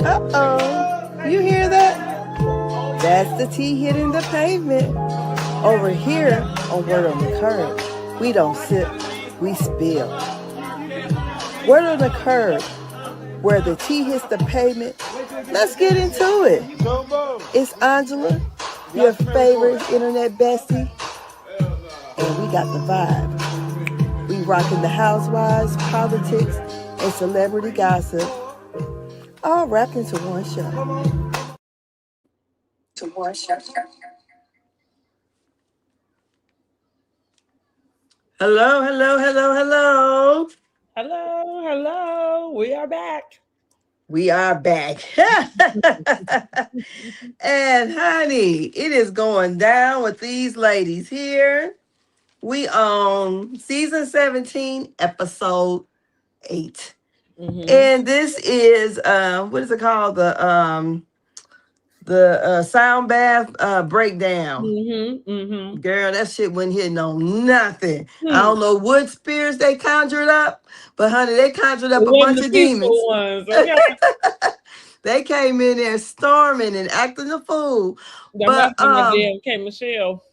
Uh-oh. You hear that? That's the tea hitting the pavement. Over here on Word on the Curb, we don't sip, we spill. Word on the Curb, where the tea hits the pavement. Let's get into it. It's Angela, your favorite internet bestie, and we got the vibe. We rocking the housewives, politics, and celebrity gossip, all wrapped into one show. Hello, hello, hello, hello. Hello, hello. We are back. We are back. And honey, it is going down with these ladies here. We on season 17, episode 8. And this is what is it called? The sound bath breakdown. Girl, that shit wasn't hitting on nothing. I don't know what spirits they conjured up, but honey, they conjured up a bunch of demons. Ones, okay? They came in there storming and acting a fool. But damn K. Michelle.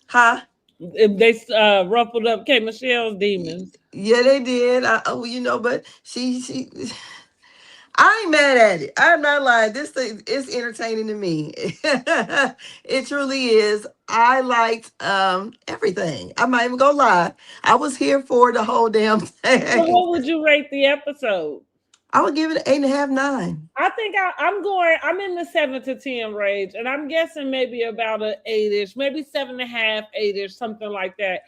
Huh? They ruffled up K. Michelle's demons. Yeah, they did. But she I ain't mad at it. I'm not lying. This thing is entertaining to me. It truly is. I liked everything. I'm not even gonna lie. I was here for the whole damn thing. So what would you rate the episode? I would give it an 8.5, 9. I think I'm in the 7 to 10 range, and I'm guessing maybe about an 8-ish, maybe 7.5, 8-ish, something like that.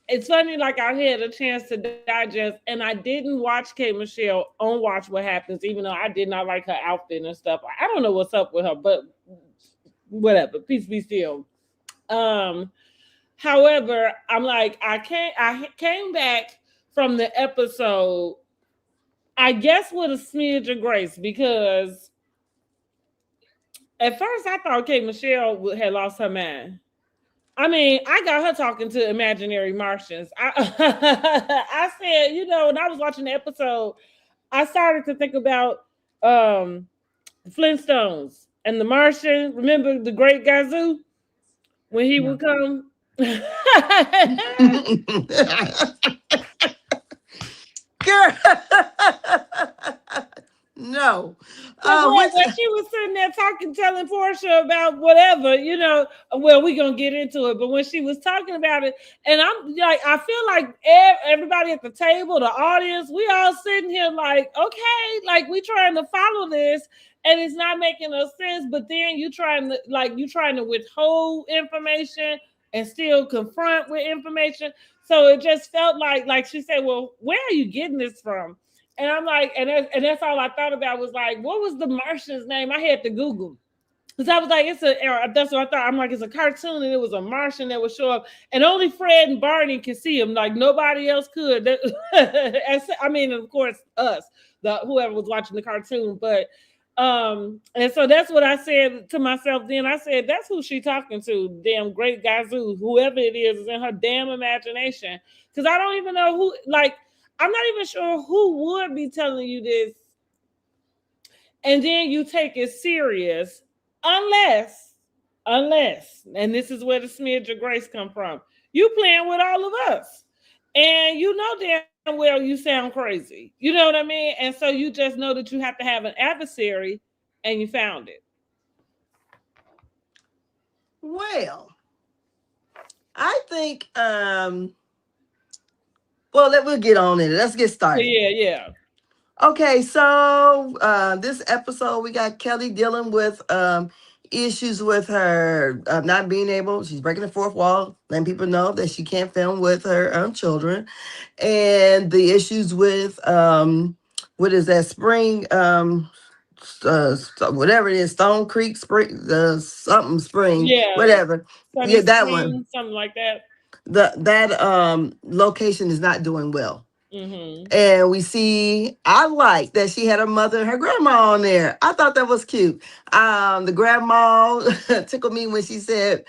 It's funny, like I had a chance to digest, and I didn't watch K. Michelle on Watch What Happens, even though I did not like her outfit and stuff. I don't know what's up with her, but whatever. Peace be still. However, I'm like, I came back from the episode, I guess, with a smidge of grace, because at first I thought K. Michelle had lost her mind. I mean, I got her talking to imaginary Martians. I said, when I was watching the episode, I started to think about Flintstones and the Martian. Remember the Great Gazoo? When he would come? Girl. No. When she was sitting there telling Porsha about whatever, well, we're going to get into it. But when she was talking about it, and I'm like, I feel like everybody at the table, the audience, we all sitting here like, okay, like we trying to follow this and it's not making no sense. But then you trying to withhold information and still confront with information. So it just felt like she said, well, where are you getting this from? And I'm like, and that's all I thought about was like, what was the Martian's name? I had to Google. Because I was like, that's what I thought. I'm like, it's a cartoon and it was a Martian that would show up. And only Fred and Barney could see him. Like nobody else could. I mean, of course, us, whoever was watching the cartoon. But, and so that's what I said to myself then. I said, that's who she talking to. Damn Great Gazoo. Whoever it is in her damn imagination. Because I don't even know who, I'm not even sure who would be telling you this. And then you take it serious unless, and this is where the smidge of grace come from. You playing with all of us. And you know damn well you sound crazy. You know what I mean? And so you just know that you have to have an adversary and you found it. Well, I think we'll get on in it. Let's get started. Yeah. Okay, so this episode we got Kelli dealing with issues with her not being able. She's breaking the fourth wall, letting people know that she can't film with her children, and the issues with what is that spring whatever it is, Stone Creek Spring, something spring, whatever. That spring, one, something like that. That location is not doing well. And we see, I like that she had her mother and her grandma on there. I thought that was cute. The grandma tickled me when she said,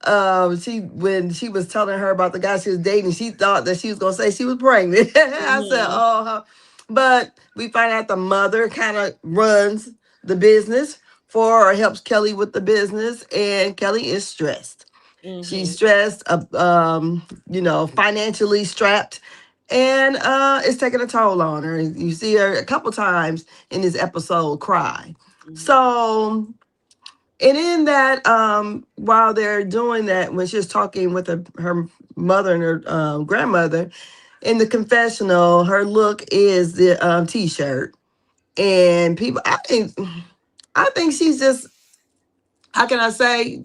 when she was telling her about the guy she was dating, she thought that she was gonna say she was pregnant. I said, oh, But we find out the mother kind of runs the business for or helps Kelli with the business, and Kelli is stressed. She's Mm-hmm. stressed, financially strapped, and it's taking a toll on her. You see her a couple times in this episode cry. So, and in that, while they're doing that, when she's talking with her mother and her grandmother in the confessional, her look is the t-shirt, and people, I think she's just, how can I say,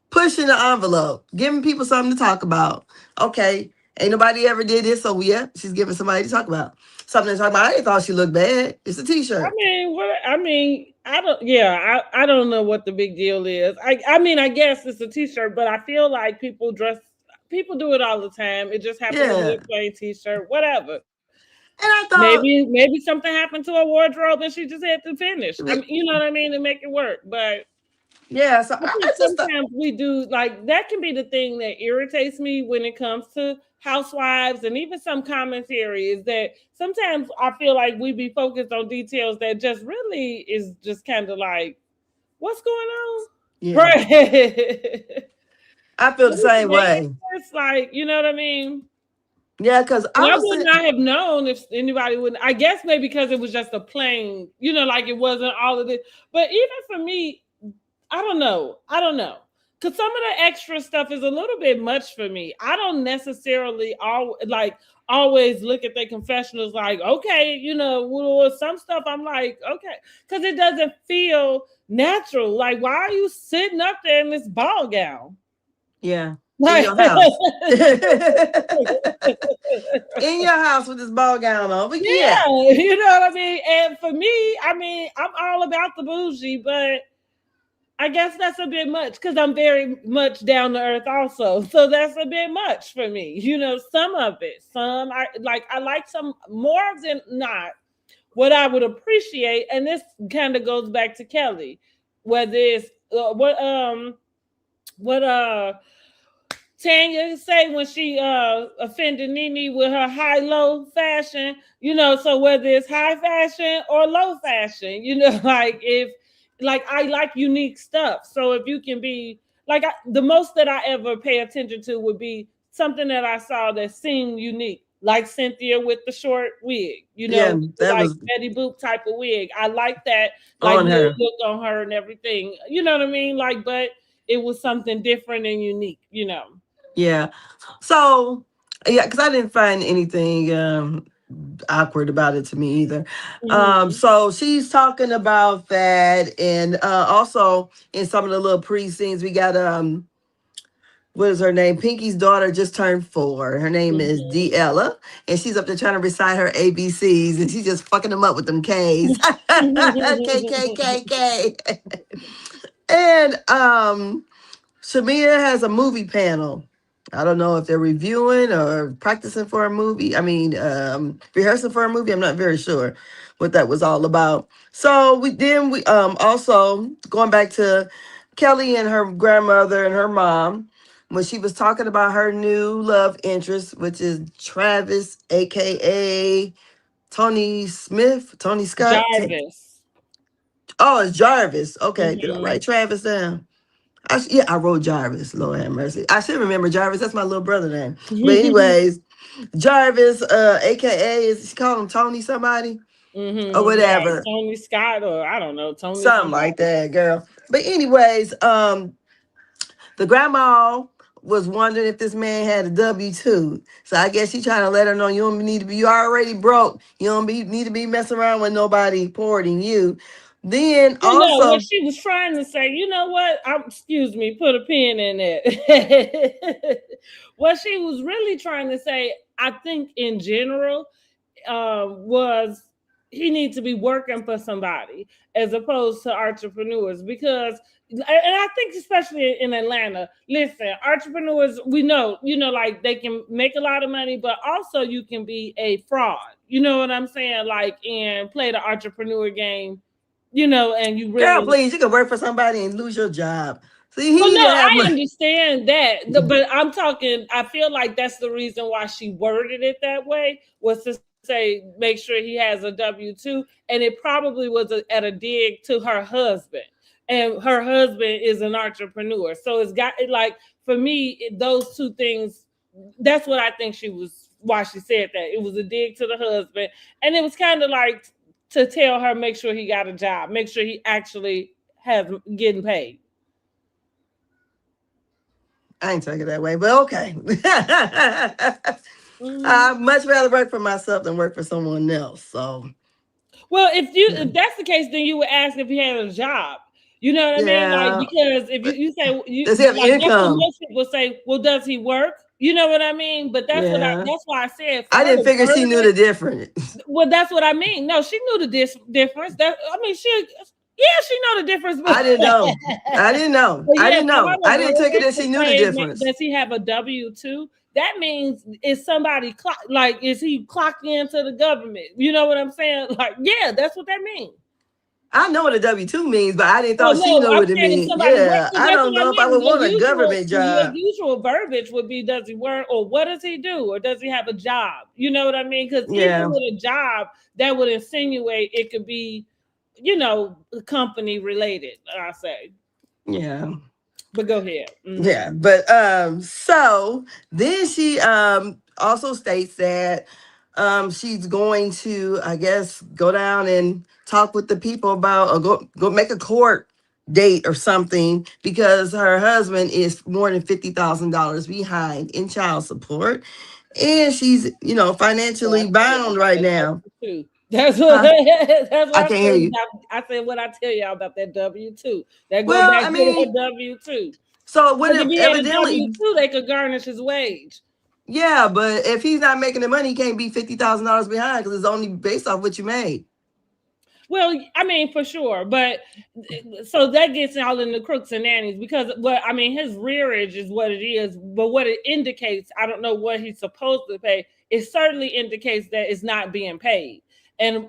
pushing the envelope, giving people something to talk about. Okay, ain't nobody ever did this, so yeah, she's giving somebody to talk about. Something to talk about. I ain't thought she looked bad. It's a I t-shirt. mean, what I mean, I don't. Yeah, I don't know what the big deal is. I mean, I guess it's a t-shirt, but I feel like people dress. People do it all the time. It just happened to be Yeah. a plain t-shirt, whatever. And I thought, Maybe something happened to her wardrobe and she just had to finish. I mean, you know what I mean, to make it work. But yeah, so I I think just thought, sometimes we do like that can be the thing that irritates me when it comes to housewives and even some commentary is that sometimes I feel like we be focused on details that just really is just kind of like what's going on, yeah, right? I feel the What is same the way. answers? Like you know what I mean? Yeah, because And I I was would sitting, not have known if anybody would. I guess maybe because it was just a plain, like it wasn't all of this. But even for me, I don't know. I don't know. Cause some of the extra stuff is a little bit much for me. I don't necessarily always look at their confessionals like, okay, well, some stuff I'm like, okay, because it doesn't feel natural. Like, why are you sitting up there in this ball gown? yeah, in Like, your house. In your house with this ball gown on. But yeah, yeah, you know what I mean? And for me, I mean, I'm all about the bougie, but I guess that's a bit much because I'm very much down to earth also. So that's a bit much for me. Some of it. I like some more than not what I would appreciate. And this kind of goes back to Kelli, whether it's what Tanya say when she offended Nene with her high low fashion, so whether it's high fashion or low fashion, like if like I like unique stuff. So if you can be the most that I ever pay attention to would be something that I saw that seemed unique, like Cynthia with the short wig, yeah, that like was Betty Boop type of wig. I like that, like on little her. look on her and everything. You know what I mean? Like, but it was something different and unique. Yeah. So, yeah, because I didn't find anything awkward about it to me either. Mhm. So she's talking about that, and also in some of the little pre-scenes, we got what is her name? Pinky's daughter just turned 4. Her name is Mhm. Deella, and she's up there trying to recite her ABCs, and she's just fucking them up with them K's. K K K K. And Shamea has a movie panel. I don't know if they're reviewing or practicing for a movie. I mean, rehearsing for a movie. I'm not very sure what that was all about. So we also going back to Kelli and her grandmother and her mom when she was talking about her new love interest, which is Travis, aka Tony Smith, Tony Scott. Jarvis. Oh, it's Jarvis. Okay, did I Mhm. write Travis down? Yeah, I wrote Jarvis. Lord have mercy. I should remember Jarvis. That's my little brother name. But anyways, Jarvis, AKA, is she call him Tony somebody or Right. whatever, Tony Scott, or I don't know, Tony something like somebody. that, girl. But anyways, the grandma was wondering if this man had a W-2. So I guess she trying to let her know you don't need to be. You already broke. You don't need to be messing around with nobody supporting you. Then Well, no, what also, she was trying to say, you know what? Excuse me, put a pin in it. What she was really trying to say, I think in general, was he needs to be working for somebody as opposed to entrepreneurs because and I think especially in Atlanta, listen, entrepreneurs, we know, like they can make a lot of money, but also you can be a fraud. You know what I'm saying? Like and play the entrepreneur game, and you girl, really please, you can work for somebody and lose your job. See, well, he no, need to have I money. understand that, but I'm talking. I feel like that's the reason why she worded it that way was to say say make sure he has a W-2, and it probably was at a dig to her husband, and her husband is an entrepreneur. So it's got it, like, for me, those two things. That's what I think why she said that. It was a dig to the husband, and it was kind of like to tell her, make sure he got a job, make sure he actually has getting paid. I ain't take it that way, but okay. I'd much rather work for myself than work for someone else. So, well, if that's the case, then you would ask if he had a job. You know what I mean? Like, because if you say does he have income? Most people say, well, does he work? You know what I mean? But that's that's why I said. I didn't figure she knew the difference. Well, that's what I mean. No, she knew the difference. She know the difference. I didn't know. I didn't know. I didn't take it that she knew the difference. Does he have a W-2? That means is somebody is he clocked into the government? You know what I'm saying? Like, yeah, that's what that means. I know what a W-2 means, but I didn't thought she knew what it means. Yeah, I don't know if I would want a government job. The usual verbiage would be, does he work, or what does he do, or does he have a job? You know what I mean? Because even with a job, that would insinuate it could be, company related, I say. Yeah. But go ahead. Mm-hmm. Yeah, but so then she also states that she's going to, I guess, go down and talk with the people about, or go make a court date or something, because her husband is more than $50,000 behind in child support, and she's financially bound right now. That's what, that's what I can't hear you. I said what I tell y'all about that W-2. That go back to that W-2. So if he had a W-2, they could garnish his wage. Yeah, but if he's not making the money, he can't be $50,000 behind, because it's only based off what you made. Well, I mean, for sure, but so that gets all in the crooks and nannies, because his rearage is what it is, but what it indicates, I don't know what he's supposed to pay. It certainly indicates that it's not being paid. And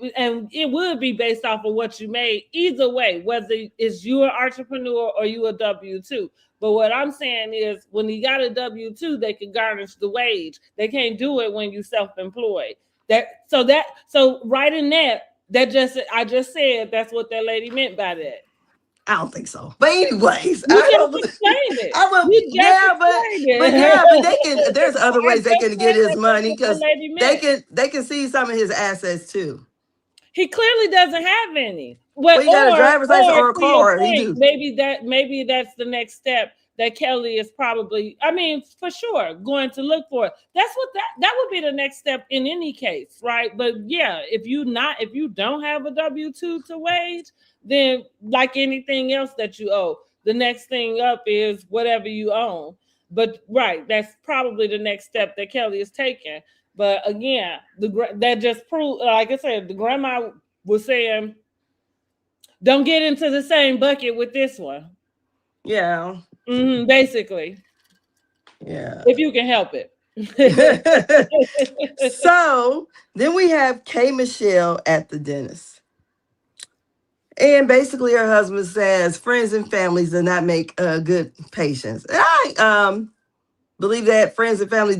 it would be based off of what you made either way, whether it's you an entrepreneur or you a W-2. But what I'm saying is, when you got a W-2, they can garnish the wage. They can't do it when you self-employed. So right in that I just said that's what that lady meant by that. I don't think so. But anyways, I don't explain it. But they can. There's other ways they can get his money, because they can see some of his assets too. He clearly doesn't have any. Well, he got a driver's license or a car. Maybe that's the next step that Kelli is probably, for sure, going to look for. That's what that would be the next step in any case, right? But yeah, if you don't have a W-2 to wage, then like anything else that you owe, the next thing up is whatever you own. But right, that's probably the next step that Kelli is taking. But again, that just proved, like I said, the grandma was saying, don't get into the same bucket with this one. Yeah. Basically. Yeah. If you can help it. So then we have K. Michelle at the dentist. And basically her husband says friends and families do not make good patients. And I believe that friends and family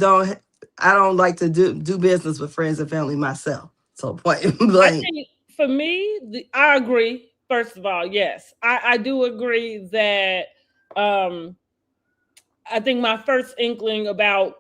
I don't like to do business with friends and family myself. So point blank. I think for me, I agree. First of all, yes, I do agree that I think my first inkling about,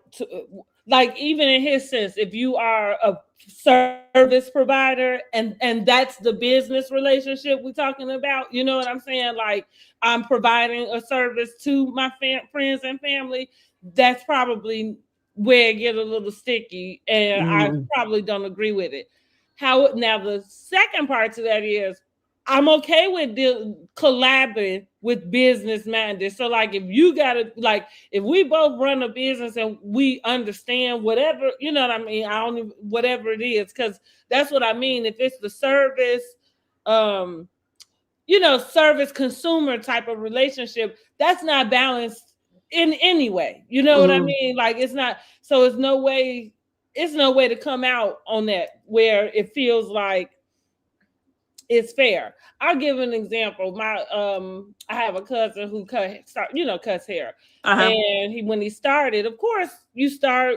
even in his sense, if you are a service provider and that's the business relationship we're talking about, you know what I'm saying? Like, I'm providing a service to my friends and family, that's probably where it get a little sticky, and I probably don't agree with it. Now the second part to that is, I'm okay with collabing with business minded. So like, if you gotta, if we both run a business and we understand whatever, you know what I mean? Whatever it is, because that's what I mean. If it's the service, service consumer type of relationship, that's not balanced in any way. You know what I mean? Like, it's not, so it's no way to come out on that where it feels like it's fair. I'll give an example. I have a cousin who cuts hair. And when he started, of course, you try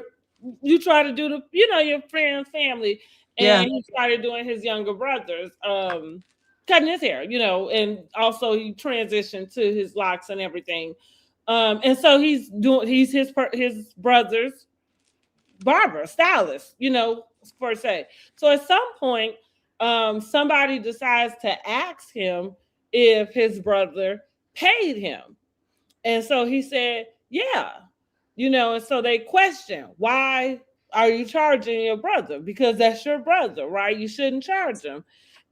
to do your friends, family. And he started doing his younger brother's cutting his hair, and also he transitioned to his locks and everything. And so he's his brother's barber, stylist, per se. So at some point, somebody decides to ask him if his brother paid him. And so he said, yeah, and so they question, why are you charging your brother? Because that's your brother, right? You shouldn't charge him.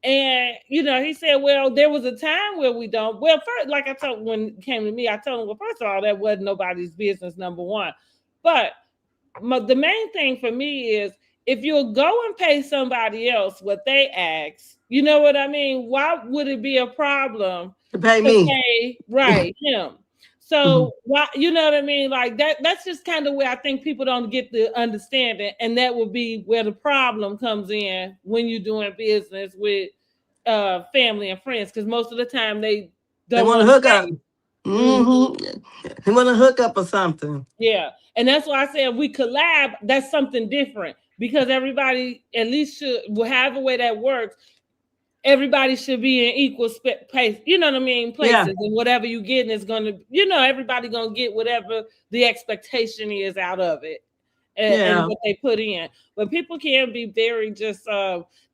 And, he said, well, there was a time where we don't. Well, first, like I told, when it came to me, I told him, well, first of all, that wasn't nobody's business, number one. But the main thing for me is, if you'll go and pay somebody else what they ask, you know what I mean? Why would it be a problem to pay me? Right, him. So why, you know what I mean? Like that's just kind of where I think people don't get the understanding, and that would be where the problem comes in when you're doing business with family and friends, because most of the time they don't want to hook up. They want to hook up or something. Yeah. And that's why I said we collab, that's something different, because everybody at least will have a way that works. Everybody should be in equal pace, you know what I mean? Places, and whatever you getting is going to, everybody going to get whatever the expectation is out of it and what they put in. But people can be very just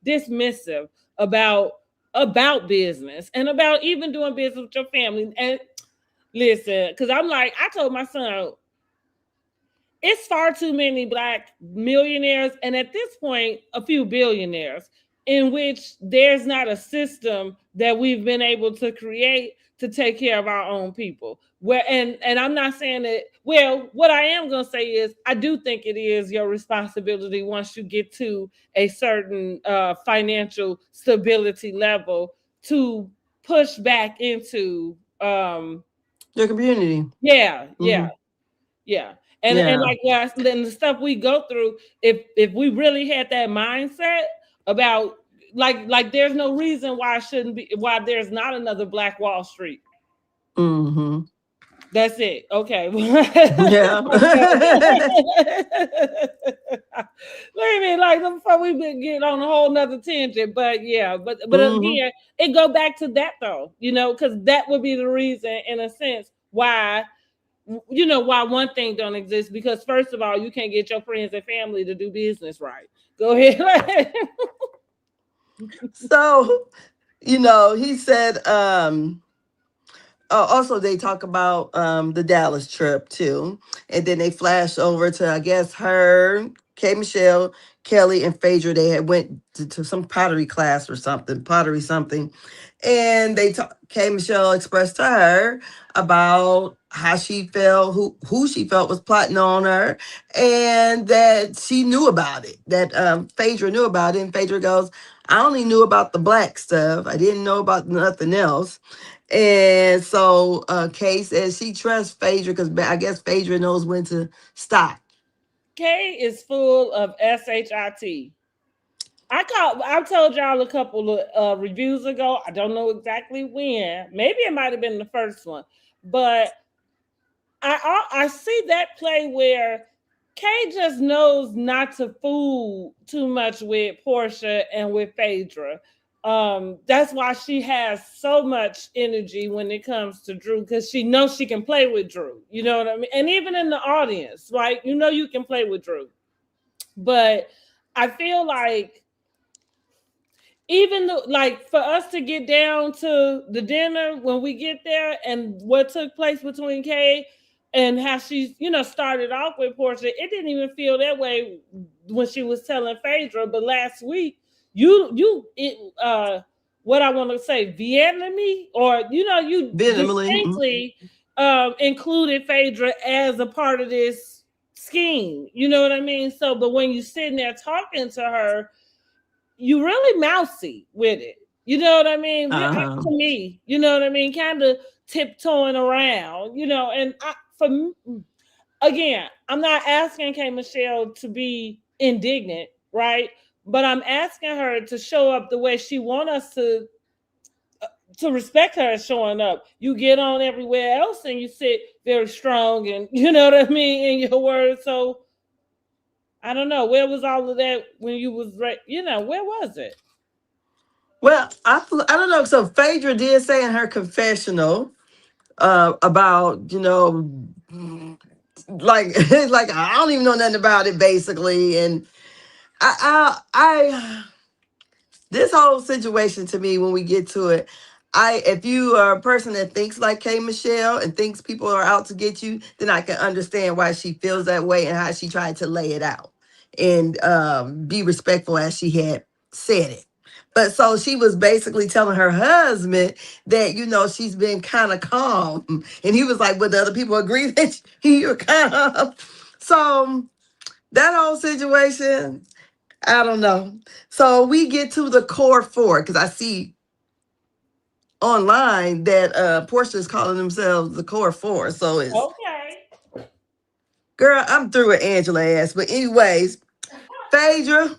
dismissive about business and about even doing business with your family. And listen, because I'm like, I told my son, it's far too many Black millionaires, and at this point, a few billionaires, in which there's not a system that we've been able to create to take care of our own people. And I'm not saying that, well, what I am going to say is, I do think it is your responsibility once you get to a certain financial stability level to push back into your community. Yeah. And like the stuff we go through, if we really had that mindset about like there's no reason why there's not another Black Wall Street. That's it. Okay. Yeah. Let me before we get on a whole nother tangent, but yeah, but again, it go back to that though, because that would be the reason in a sense why one thing don't exist, because first of all, you can't get your friends and family to do business right. Go ahead. So, he said, also they talk about the Dallas trip too. And then they flash over to, I guess, her, K. Michelle, Kelly, and Phaedra. They had went to some pottery class or something, and K. Michelle expressed to her about how she felt, who she felt was plotting on her, and that she knew about it, that Phaedra knew about it. And Phaedra goes, I only knew about the Black stuff. I didn't know about nothing else. And so Kay says she trusts Phaedra because I guess Phaedra knows when to stop. Kay is full of SHIT. I told y'all a couple of reviews ago. I don't know exactly when. Maybe it might have been the first one, but I see that play where Kay just knows not to fool too much with Porsha and with Phaedra. That's why she has so much energy when it comes to Drew, because she knows she can play with Drew. You know what I mean? And even in the audience, right? You can play with Drew. But I feel like even for us to get down to the dinner when we get there and what took place between Kay and how she, started off with Porsha, it didn't even feel that way when she was telling Phaedra. But last week, what I want to say, Vietnamese, or you distinctly included Phaedra as a part of this scheme. You know what I mean? So, but when you're sitting there talking to her, you really mousy with it. You know what I mean? To me, you know what I mean? Kind of tiptoeing around, and again, I'm not asking K. Michelle to be indignant, right? But I'm asking her to show up the way she wants us to respect her as showing up. You get on everywhere else and you sit very strong and, you know what I mean, in your words. So I don't know. Where was all of that when you was where was it? Well, I don't know. So Phaedra did say in her confessional about, like like I don't even know nothing about it basically, and I this whole situation to me when we get to it, if you are a person that thinks like K Michelle and thinks people are out to get you, then I can understand why she feels that way and how she tried to lay it out and be respectful as she had said it. But so she was basically telling her husband that, she's been kind of calm. And he was like, would the other people agree that you're calm? So that whole situation, I don't know. So we get to the core four because I see online that Porsha is calling themselves the core four. So it's, Okay. girl, I'm through with Angela ass. But anyways, Phaedra,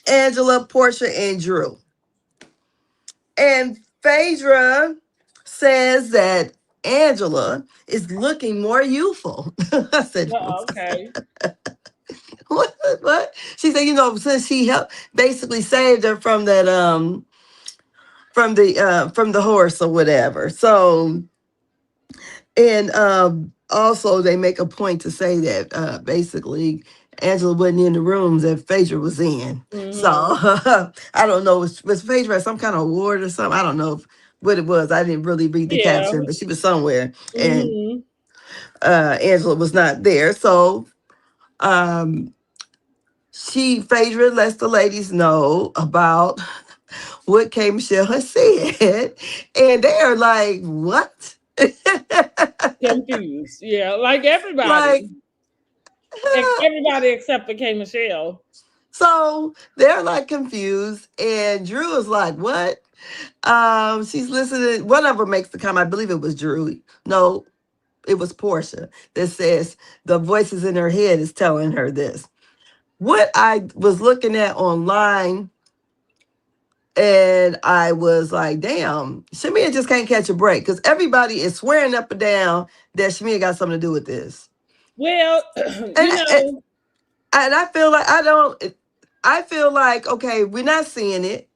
Angela, Porsha, and Drew. And Phaedra says that Angela is looking more youthful. I said, Okay. what? She said, since she helped basically saved her from that from the horse or whatever. So, and also they make a point to say that basically Angela wasn't in the rooms that Phaedra was in. So I don't know, was Phaedra at some kind of award or something? I don't know what it was. I didn't really read the Yeah. caption, but she was somewhere, and Mm-hmm. Angela was not there. So um Phaedra lets the ladies know about what K Michelle has said, and they are like, "What?" Confused. Yeah, like everybody. Like, Everybody except for K Michelle. so they're like confused, and Drew is like, "What?" She's listening. One of them makes the comment. I believe it was Drew. No, it was Porsha that says the voices in her head is telling her this. What I was looking at online, and I was like, damn, Shamea just can't catch a break because everybody is swearing up and down that Shamea got something to do with this. Well, And, and I feel like I feel like, okay, we're not seeing it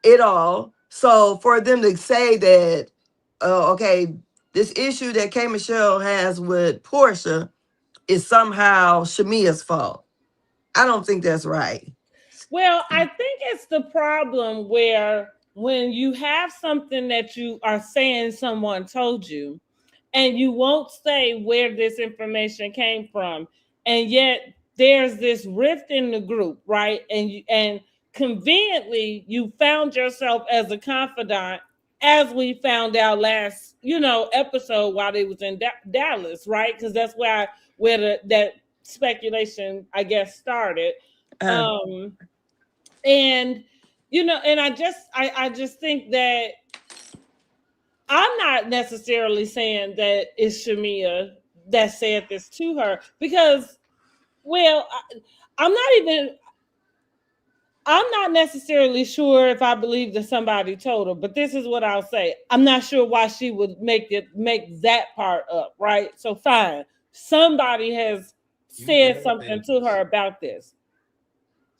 at all. So for them to say that, okay, this issue that K Michelle has with Porsha is somehow Shamea's fault. I don't think that's right. well, I think it's the problem where when you have something that you are saying someone told you, and you won't say where this information came from, and yet there's this rift in the group, right? And conveniently you found yourself as a confidant, as we found out last episode while they was in Dallas, right? Because that's where that speculation, I guess, started. Uh, um and and I just think that I'm not necessarily saying that it's Shamea that said this to her, because, well, I'm not even, I'm not necessarily sure if I believe that somebody told her, but this is what I'll say. I'm not sure why she would make that part up, right? So fine. Somebody has said something to her about this.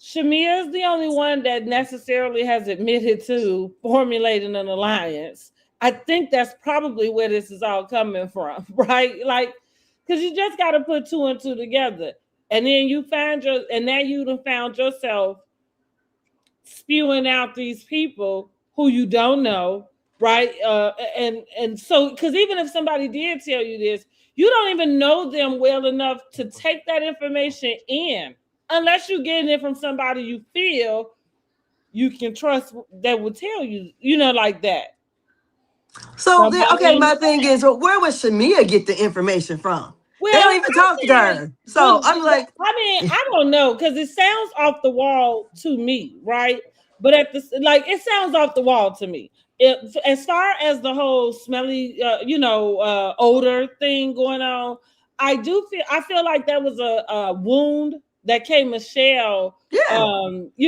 Shamea is the only one that necessarily has admitted to formulating an alliance. I think that's probably where this is all coming from, right? Like, because you just got to put two and two together, and then now you done found yourself spewing out these people who you don't know, right? And so, because even if somebody did tell you this, you don't even know them well enough to take that information in, unless you're getting it from somebody you feel you can trust that will tell you, like that. so then, okay, my thing is, well, where would Shamea get the information from? They don't Well, even talk to her. So I'm like, I mean, I don't know, because it sounds off the wall to me, right? But it sounds off the wall to me. As far as the whole smelly, odor thing going on, I feel like that was a wound that K Michelle, yeah, let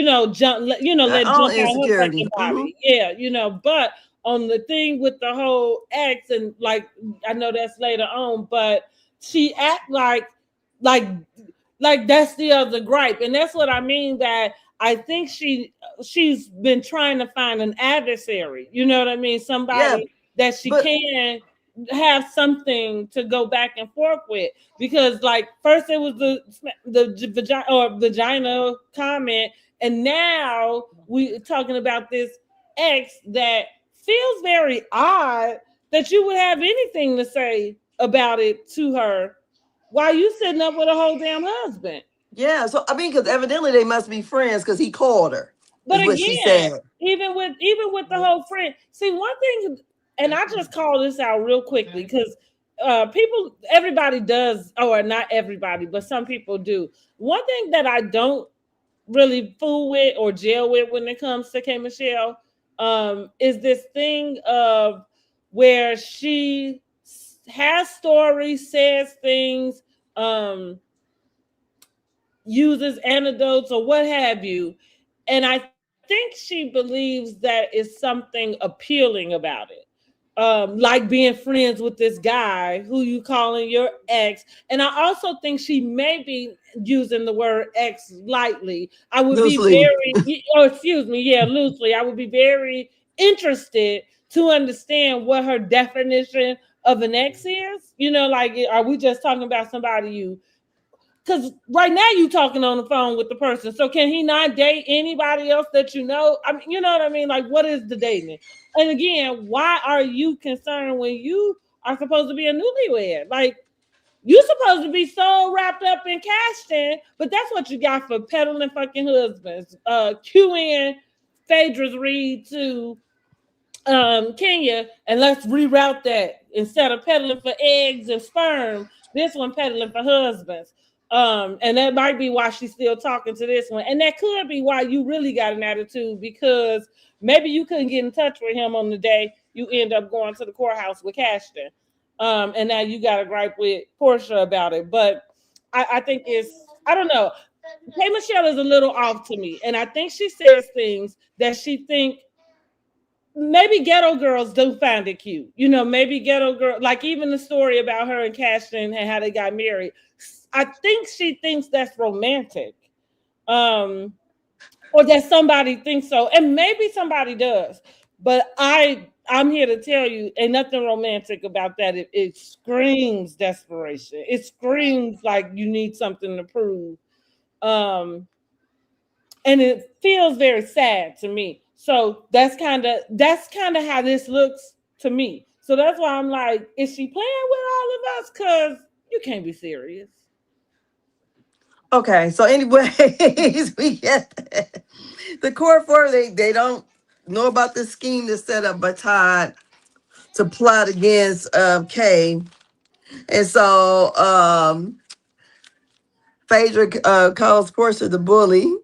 all jump out her insecurity. fucking body. Yeah, but on the thing with the whole ex, and like, I know that's later on, but she act like like that's the other gripe, and that's what I mean. That I think she's been trying to find an adversary. You know what I mean? Yeah, Somebody that she but can have something to go back and forth with. Because like first it was the vagina comment, and now we talking about this ex that feels very odd that you would have anything to say about it to her while you sitting up with a whole damn husband. yeah, so I mean, because evidently they must be friends because he called her, But is what she again, said. even with the whole friend, see one thing, and I just call this out real quickly because people, everybody does, or not everybody, but some people do. One thing that I don't really fool with or gel with when it comes to K Michelle, is this thing of where she has stories, says things, um, uses antidotes or what have you. And I think she believes that is something appealing about it. Like being friends with this guy who you calling your ex. And I also think she may be using the word ex lightly. I would be Loosely. very, or excuse me, yeah, loosely. I would be very interested to understand what her definition of an ex is. You know, like, are we just talking about somebody you, because right now you talking on the phone with the person. So can he not date anybody else that you know? I mean, you know what I mean? Like, what is the dating? And again, why are you concerned when you are supposed to be a newlywed? Like, you supposed to be so wrapped up in cash in, but that's what you got for peddling fucking husbands. QN Phaedra's read to Kenya, and let's reroute that. Instead of peddling for eggs and sperm, this one peddling for husbands. And that might be why she's still talking to this one. And that could be why you really got an attitude, because maybe you couldn't get in touch with him on the day you end up going to the courthouse with Cashton. And now you got a gripe with Porsha about it. But I think I don't know. Hey, Michelle is a little off to me. And I think she says things that she think maybe ghetto girls do find it cute. You know, maybe ghetto girl, like even the story about her and Cashton and how they got married. I think she thinks that's romantic. Um, or that somebody thinks so. And maybe somebody does. But I'm here to tell you, ain't nothing romantic about that. It screams desperation. It screams like you need something to prove. Um, and it feels very sad to me. So that's kind of how this looks to me. So that's why I'm like, is she playing with all of us? Because you can't be serious. Okay, so anyways, we get the core four. They don't know about the scheme that's set up by Todd to plot against Kay, and so Phaedra calls Portia the bully,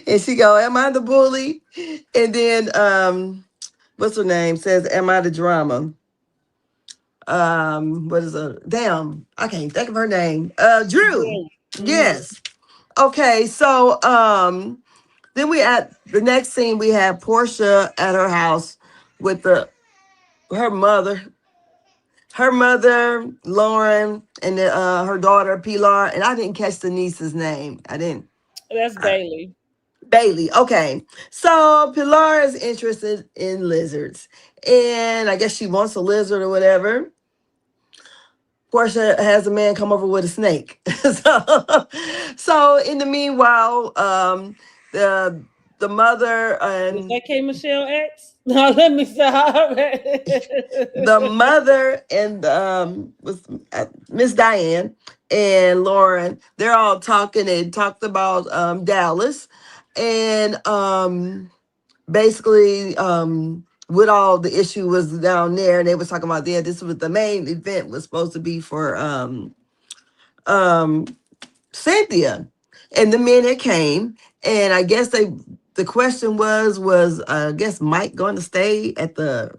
and she go, "Am I the bully?" And then what's her name says, "Am I the drama?" What is her? Damn, I can't think of her name. Drew. Mm-hmm. Yes. Okay, so then we at the next scene we have Portia at her house with her mother, Lauren, and her daughter Pilar, and I didn't catch the niece's name. I didn't. That's Uh, Bailey. Bailey. Okay, so Pilar is interested in lizards, and I guess she wants a lizard or whatever. Portia has a man come over with a snake. so in the meanwhile, the the mother Was and that K Michelle X? No, let me stop. the mother and was Miss Diane and Lauren, they're all talking and talked about Dallas and basically what all the issue was down there, and they was talking about there. This was the main event was supposed to be for um Cynthia, and the men that came, and I guess the question was I guess Mike going to stay at the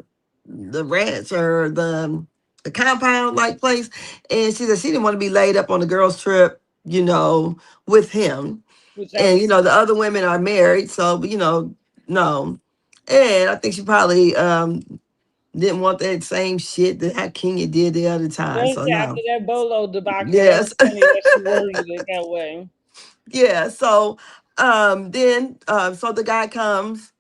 ranch or the compound like place, and she said she didn't want to be laid up on the girls trip, with him, Which I and was the other women are married, so no, and I think she probably didn't want that same shit that how Kenya did the other time, so Especially after no, that Bolo debacle. That was yes. funny that she worded it that way. Yeah. So so the guy comes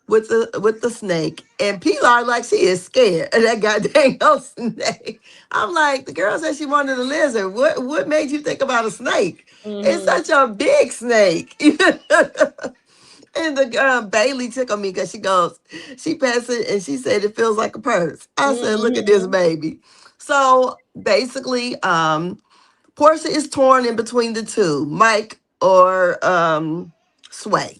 with the snake, and Pilar like she is scared of that goddamn snake. I'm like, the girl said she wanted a lizard. What made you think about a snake? It's Mm-hmm. such a big snake. And the Bailey tickled me because she passed it and she said it feels like a purse. I said, look at this Mm-hmm. baby. So basically, Portia is torn in between the two, Mike or Sway.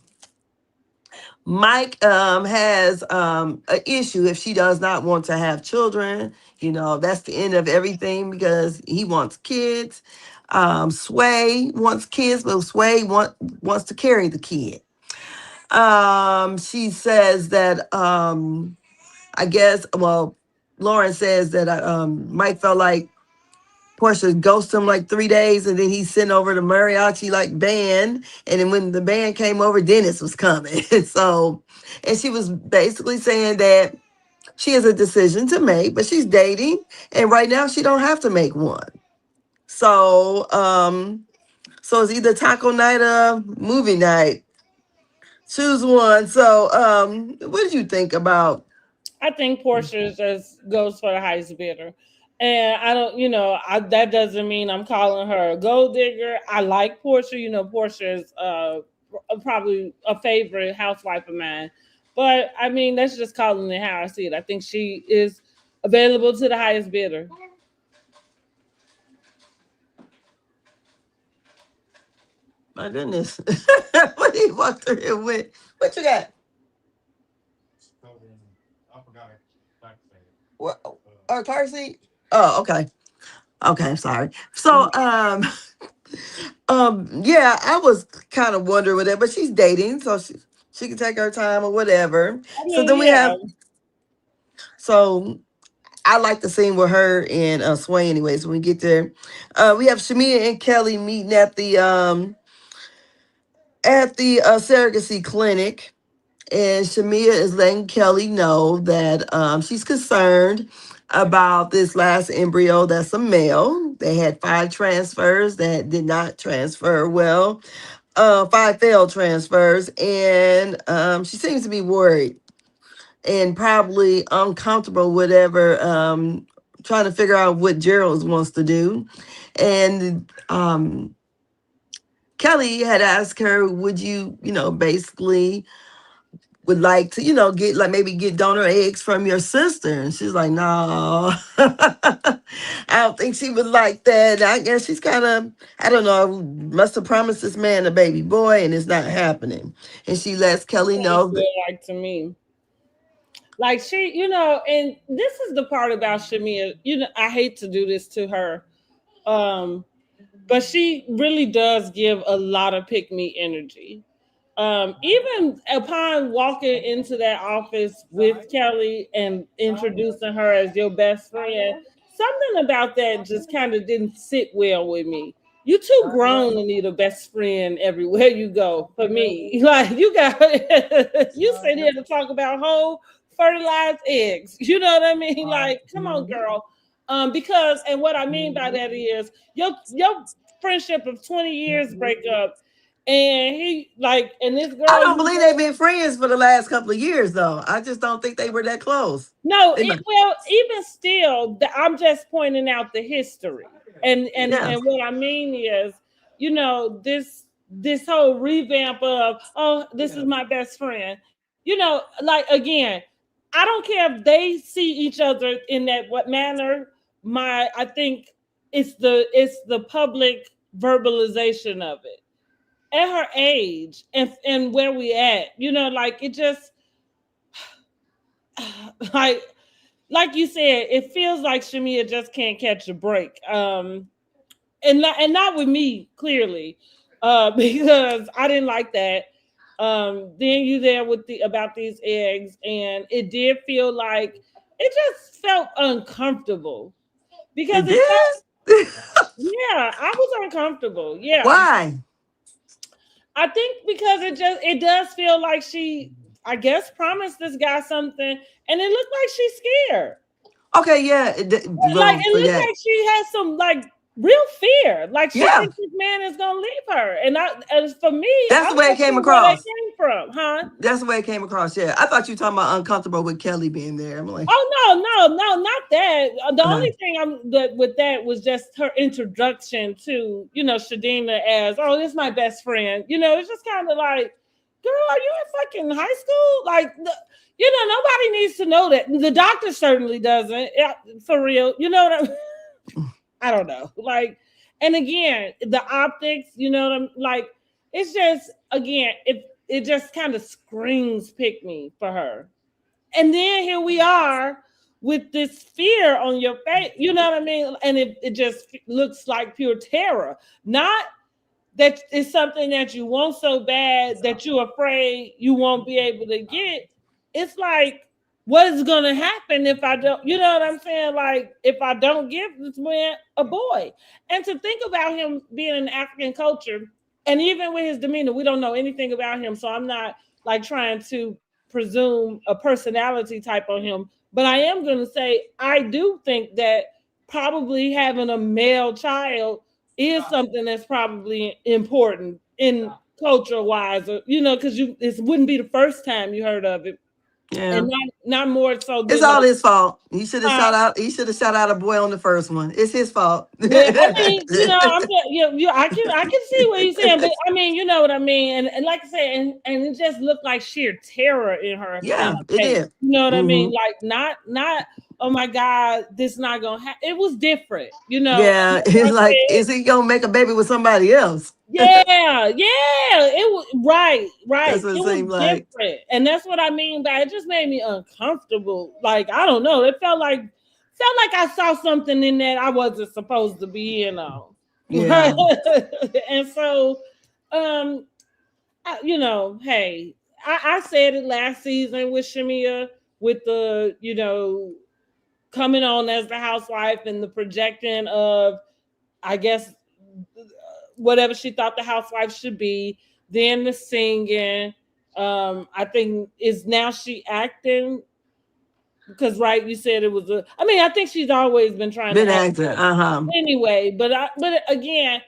Mike has an issue if she does not want to have children. That's the end of everything because he wants kids. Sway wants kids, but wants to carry the kid. She says that I guess, well, Lauren says that Mike felt like Portia ghosted him like 3 days, and then he sent over the mariachi like band, and then when the band came over, Dennis was coming. And she was basically saying that she has a decision to make, but she's dating, and right now she don't have to make one. So it's either taco night or movie night. Choose one. So what did you think about? I think Porsche just goes for the highest bidder. And I don't, that doesn't mean I'm calling her a gold digger. I like Porsche. Porsche is probably a favorite housewife of mine. But I mean, that's just calling it how I see it. I think she is available to the highest bidder. My goodness. What he walked through here with? What you got? What? Car seat? Oh, okay. Okay, sorry. So, yeah, I was kind of wondering with that, but she's dating, so she can take her time or whatever. I So mean, then yeah. so I like the scene with her and Sway. Anyways, when we get there, we have Shamea and Kelly meeting at the surrogacy clinic. And Shamea is letting Kelly know that she's concerned about this last embryo that's a male. They had 5 transfers that did not transfer well, 5 failed transfers, and she seems to be worried and probably uncomfortable, whatever, trying to figure out what Gerald wants to do. And Kelly had asked her, would you, basically would like to, get like maybe get donor eggs from your sister. And she's like, no, I don't think she would like that. I guess she's kind of, I don't know, must have promised this man a baby boy and it's not happening. And she lets Kelly What it know that. feel like to me. Like she, and this is the part about Shamia. I hate to do this to her. Um, but she really does give a lot of pick me energy. Even upon walking into that office with Kelly and introducing her as your best friend, something about that just kind of didn't sit well with me. You too grown to need a best friend everywhere you go. For me, like you got, you sit here to talk about whole fertilized eggs. You know what I mean? Like, come on, girl. Because and what I mean by that is your friendship of 20 years break up, and and this I girl don't you believe they've been friends for the last couple of years, though. I just don't think they were that close. no, They might, well, even still, I'm just pointing out the history, and and yeah, and what I mean is, this whole revamp of, oh, this is my best friend. Like, again, I don't care if they see each other in that what manner. I think it's the public verbalization of it at her age and where we at. Like it just like like you said, it feels like Shamia just can't catch a break. And not with me, clearly, because I didn't like that. Then you there with the about these eggs, and it did feel like it just felt uncomfortable because it it felt, did. yeah, I was uncomfortable. Yeah, Why? I think because it does feel like she, I guess, promised this guy something, and it looked like she's scared. Okay, yeah. Like Well, it for looked that. like she has some like real fear. Like she Yeah. thinks this man is gonna leave her. And as for me, That's I'm the way not it came sure where that across. came from, huh? That's the way it came across. Yeah. I thought you were talking about uncomfortable with Kelli being there. I'm like, Oh no, not that. The uh, only thing with that was just her introduction to Shadina as, oh, this is my best friend. It's just kind of like, girl, are you in fucking high school? Like, nobody needs to know that. The doctor certainly doesn't. Yeah, for real. You know what I don't know. Like, and again, the optics. You know what I'm like. It's just again, it just kind of screams pick me for her. And then here we are with this fear on your face. You know what I mean? And it just looks like pure terror. Not that it's something that you want so bad that you're afraid you won't be able to get. It's like, what is going to happen if I don't? You know what I'm saying? Like, if I don't give this man a boy. And to think about him being an African culture, and even with his demeanor, we don't know anything about him. So I'm not like trying to presume a personality type on him. But I am going to say, I do think that probably having a male child is something that's probably important in culture wise, or because it wouldn't be the first time you heard of it, yeah. and not more so It's than all his fault. He should have uh, shot out. He should have shot out a boy on the first one. It's his fault. well, I mean, I'm just, I can see what he's saying, but I mean, you know what I mean, and like I said, and it just looked like sheer terror in her Yeah, it face. is. You know what I Mm-hmm. mean? Like not oh my God, this not gonna happen. It was different, Yeah, it's like, is he gonna make a baby with somebody else? Yeah, it was right. That's what It it was seemed like. different, and that's what I mean by it. Just made me uncomfortable. Like I don't know, it felt like I saw something in that I wasn't supposed to be in on. Yeah. And so, hey, I said it last season with Shamea with the coming on as the housewife and the projecting of, I guess, whatever she thought the housewife should be. Then the singing. I think is now she acting because right, you said it was a. I mean, I think she's always been trying to Been act acting. Uh-huh. anyway. But again,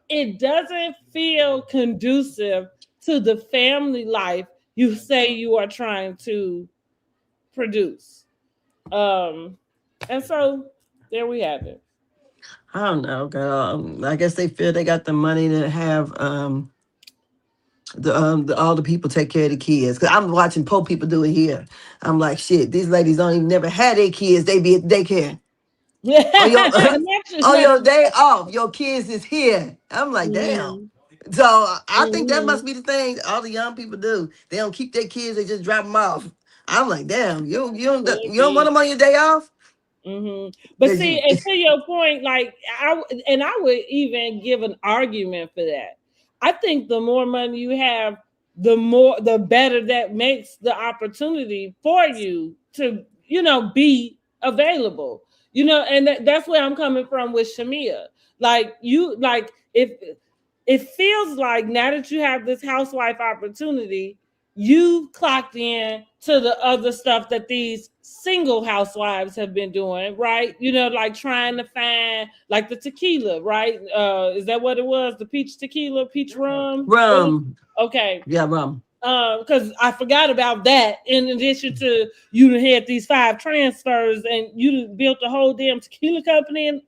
it doesn't feel conducive to the family life you say you are trying to produce. And so there we have it. I don't know, girl. I guess they feel they got the money to have all the people take care of the kids. Cause I'm watching poor people do it here. I'm like, shit, these ladies don't even never had their kids. They be at daycare. On your on your day off, your kids is here. I'm like, damn. Mhm. So I think that must Mhm. be the thing all the young people do. They don't keep their kids, they just drop them off. I'm like, damn, Could you don't want be. them on your day off? But 'Cause see, you, and to your point, like I would even give an argument for that. I think the more money you have, the better that makes the opportunity for you to, be available. And that's where I'm coming from with Shamea. Like if it feels like now that you have this housewife opportunity, you clocked in to the other stuff that these single housewives have been doing, right? Like trying to find like the tequila, right? Is that what it was? The peach tequila, peach rum? rum. Okay. Yeah, rum. Because I forgot about that. In addition to you had these 5 transfers and you built a whole damn tequila company. And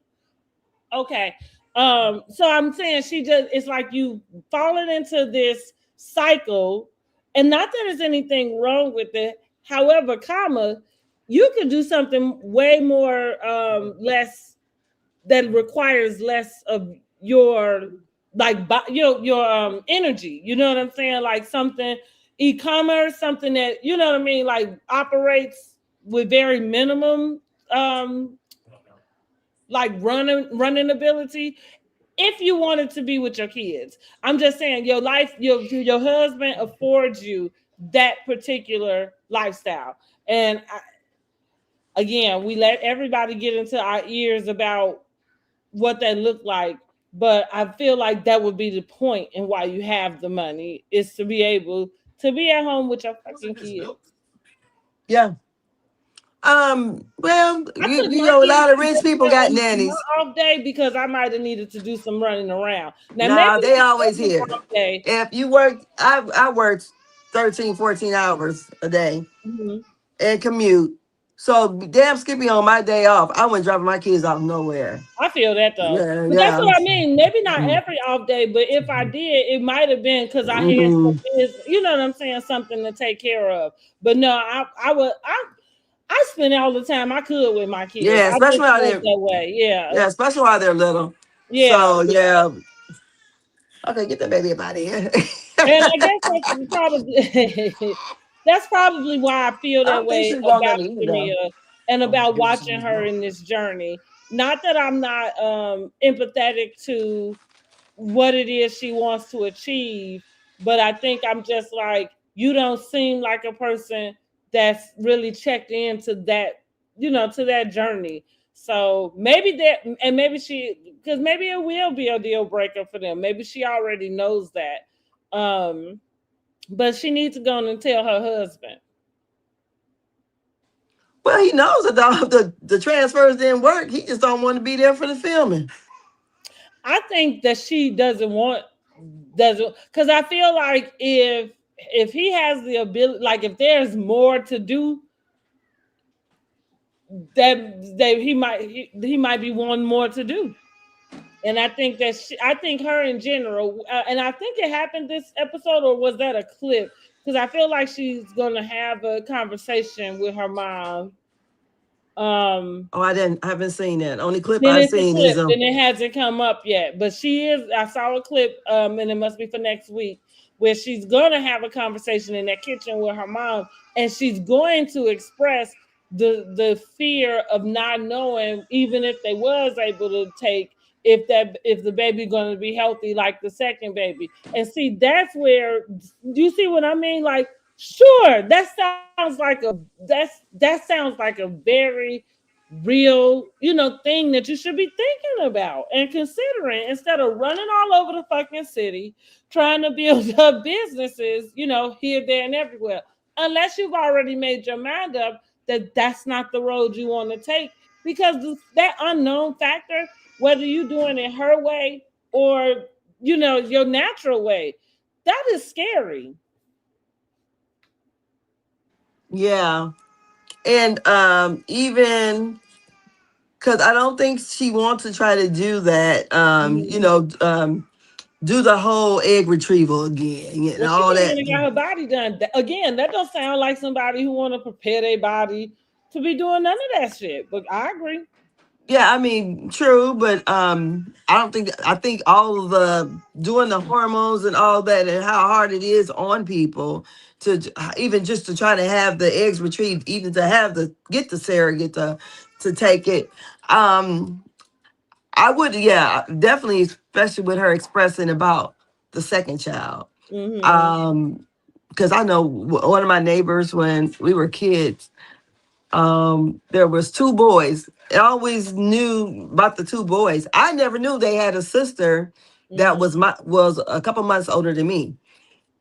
okay. So I'm saying it's like you fallen into this cycle, and not that there's anything wrong with it. However, you could do something way more less that requires less of your like your energy. You know what I'm saying? Like something e-commerce, something that what I mean, like operates with very minimum like running ability if you wanted to be with your kids. I'm just saying your life, your husband affords you that particular lifestyle. And again, we let everybody get into our ears about what that looked like. But I feel like that would be the point and why you have the money is to be able to be at home with your fucking kids. Yeah. Well, I took you my know, a kids lot of to rich people daycare got on my nannies. off day because I might have needed to do some running around. Now maybe Nah, they on always other here. off day. If you work, I worked 13, 14 hours a day Mhm. and commute. So damn Skippy on my day off. I went dropping my kids off nowhere. I feel that though. Yeah, But that's yeah. what I mean. Maybe not every off day, but if I did, it might have been because I had some Hmm. business, you know what I'm saying, something to take care of. But no, I spend all the time I could with my kids. Yeah, I especially just while felt they're that way. Yeah. yeah, especially while they're little. Yeah. So yeah. Okay, get the baby up out of here. And I guess that's probably that's probably why I feel I that don't think way she's gonna about let me eat though. Shamea and about watching her in this journey. Not that I'm not empathetic to what it is she wants to achieve, but I think I'm just like, you don't seem like a person that's really checked into that, to that journey. So maybe that, and maybe because maybe it will be a deal breaker for them. Maybe she already knows that. But she needs to go on and tell her husband. Well, he knows that the transfers didn't work. He just don't want to be there for the filming. I think that she doesn't, because I feel like if he has the ability, like if there's more to do, that he might be wanting more to do. And I think that I think her in general, and I think it happened this episode, or was that a clip? Because I feel like she's gonna have a conversation with her mom. Oh, I haven't seen that. Only clip Then I've it's a seen is clip. Then it hasn't come up yet. But she is. I saw a clip, and it must be for next week, where she's gonna have a conversation in that kitchen with her mom, and she's going to express the fear of not knowing, even if they was able to take, if the baby going to be healthy like the second baby. And see, that's where, do you see what I mean? Like, sure, that sounds like a very real, thing that you should be thinking about and considering, instead of running all over the fucking city trying to build up businesses, here, there, and everywhere. Unless you've already made your mind up that that's not the road you want to take, because that unknown factor, whether you're doing it her way or your natural way, that is scary. yeah, and even because I don't think she wants to try to do that. Mhm. Do the whole egg retrieval again and Well, she all done that. went and got her body done. Again, that don't sound like somebody who want to prepare their body to be doing none of that shit. But I agree. Yeah, I mean, true, but I think all of the doing the hormones and all that and how hard it is on people to even just to try to have the eggs retrieved, even to have the get the surrogate to take it. Um, I would, yeah, definitely, especially with her expressing about the second child. Hmm. Um, because I know one of my neighbors when we were kids, there was two boys. I always knew about the two boys. I never knew they had a sister that Hmm. was a couple months older than me.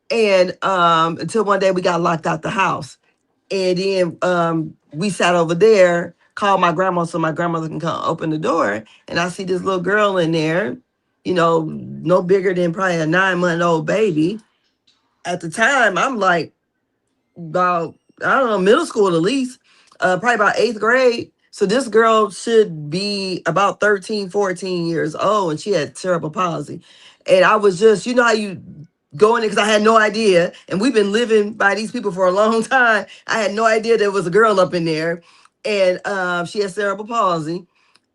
And until one day we got locked out the house. And then we sat over there, called my grandma so my grandmother can come open the door. And I see this little girl in there, no bigger than probably a 9-month-old baby. At the time, I'm like, about, I don't know, middle school at least, probably about eighth grade. So this girl should be about 13, 14 years old, and she had cerebral palsy. And I was just, you know how you go in it, because I had no idea. And we've been living by these people for a long time. I had no idea there was a girl up in there. And she had cerebral palsy.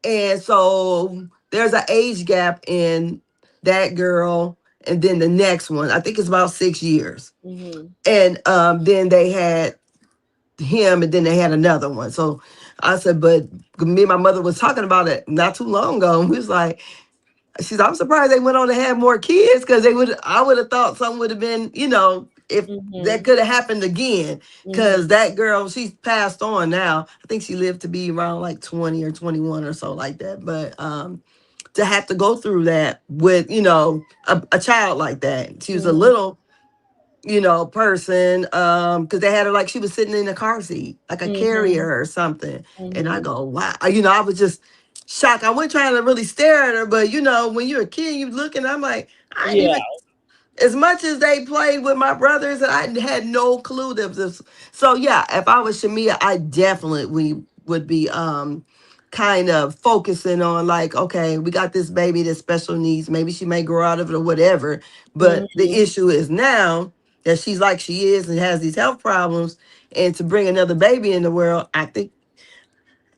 And so there's an age gap in that girl and then the next one. I think it's about 6 years. Hmm. And then they had him, and then they had another one. So I said, but me and my mother was talking about it not too long ago, and we was like, she's, I'm surprised they went on to have more kids, because I would have thought something would have been, if that Hmm. could have happened again. Hmm. Because that girl, she's passed on now. I think she lived to be around like 20 or 21 or so like that. But to have to go through that with, a child like that. She was a Hmm. little, person, because they had her like she was sitting in a car seat, like a Mm-hmm. carrier or something. And I Mm-hmm. go, wow, I was just shocked. I wasn't trying to really stare at her, but when you're a kid, you looking, I'm like, I didn't Yeah. even, as much as they played with my brothers, and I had no clue that this. So yeah, if I was Shamea, I definitely would be kind of focusing on like, okay, we got this baby that's special needs. Maybe she may grow out of it or whatever. But the Mm-hmm. issue is now that she's like she is and has these health problems, and to bring another baby in the world, I think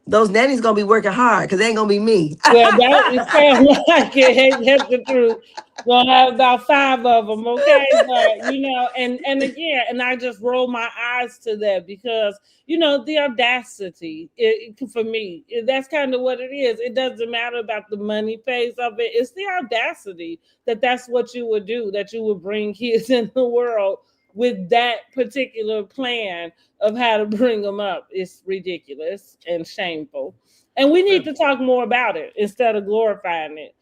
those nannies gonna be working hard because they ain't gonna be me. Well, that it sounds like it. That's the truth. We'll have about 5 of them, okay? But and again, and I just roll my eyes to that because the audacity. For me, that's kind of what it is. It doesn't matter about the money phase of it. It's the audacity that's what you would do. That you would bring kids in the world with that particular plan of how to bring them up. It's ridiculous and shameful. And we need to talk more about it instead of glorifying it.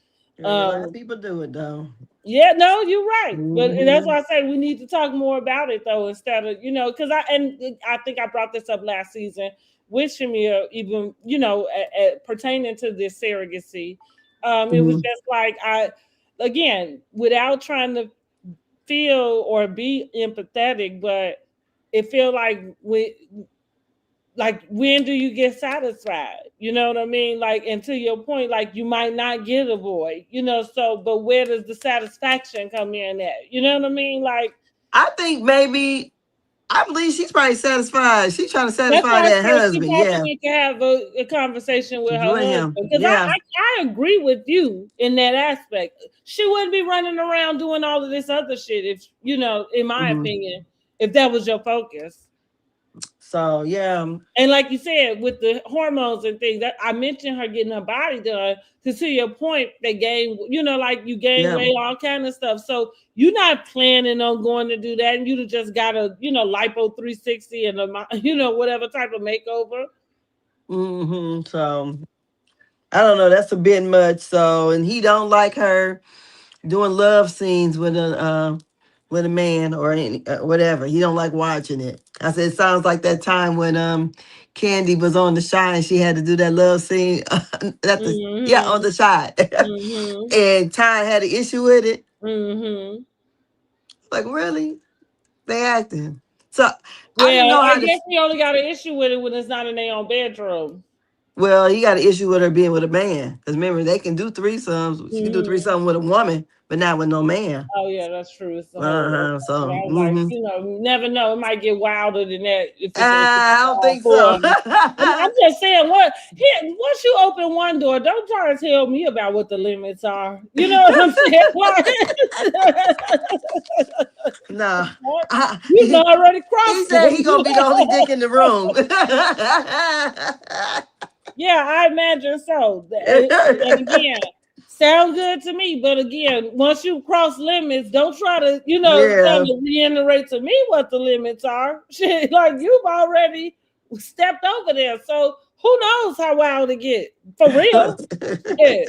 A lot of Um, people do it though. yeah, no, you're right, but that's Hmm. why I say we need to talk more about it though, instead of because I think I brought this up last season with Shamia, even pertaining to this surrogacy. It was Hmm. just like again, without trying to feel or be empathetic, but it feel like when do you get satisfied, you know what I mean, like, and to your point, like you might not get a boy, so but where does the satisfaction come in at, you know what I mean, like I think maybe I believe she's probably satisfied. She's trying to that's satisfy why I that say she husband. probably Yeah. need to have a conversation with her You and husband him. because Yeah. I agree with you in that aspect. She wouldn't be running around doing all of this other shit if in my Hmm. opinion, if that was your focus. So yeah. And like you said, with the hormones and things, that I mentioned her getting her body done. To your point, they gain, like you gain Yeah. weight, all kind of stuff. So you're not planning on going to do that, and you just got a, lipo 360 and a, whatever type of makeover. So I don't know. That's a bit much. So, and he don't like her doing love scenes with a man or whatever. He don't like watching it. I said it sounds like that time when Candy was on the shot and she had to do that love scene on Mm-hmm. the shot. Mm-hmm. And Ty had an issue with it. Mm-hmm. Like, really? They acting. So I didn't Well, know I how to. guess we only got an issue with it when it's not in their own bedroom. Well, he got an issue with her being with a man. Because remember, they can do threesomes. She can do Mm-hmm. threesome with a woman, but not with no man. Oh yeah, that's true. It's a whole lot. Uh-huh. But So, I was like, never know. It might get wilder than that if it's I don't all think four so. of them. I'm just saying, once you open one door, don't try to tell me about what the limits are. You know what I'm saying? No. You already He crossed said he gonna be the only them. dick in the room. Yeah, I imagine so. And again, sound good to me. But again, once you cross limits, don't try to, try Yeah. to reiterate to me what the limits are. Shit, like you've already stepped over there. So who knows how wild it get for real? Yeah.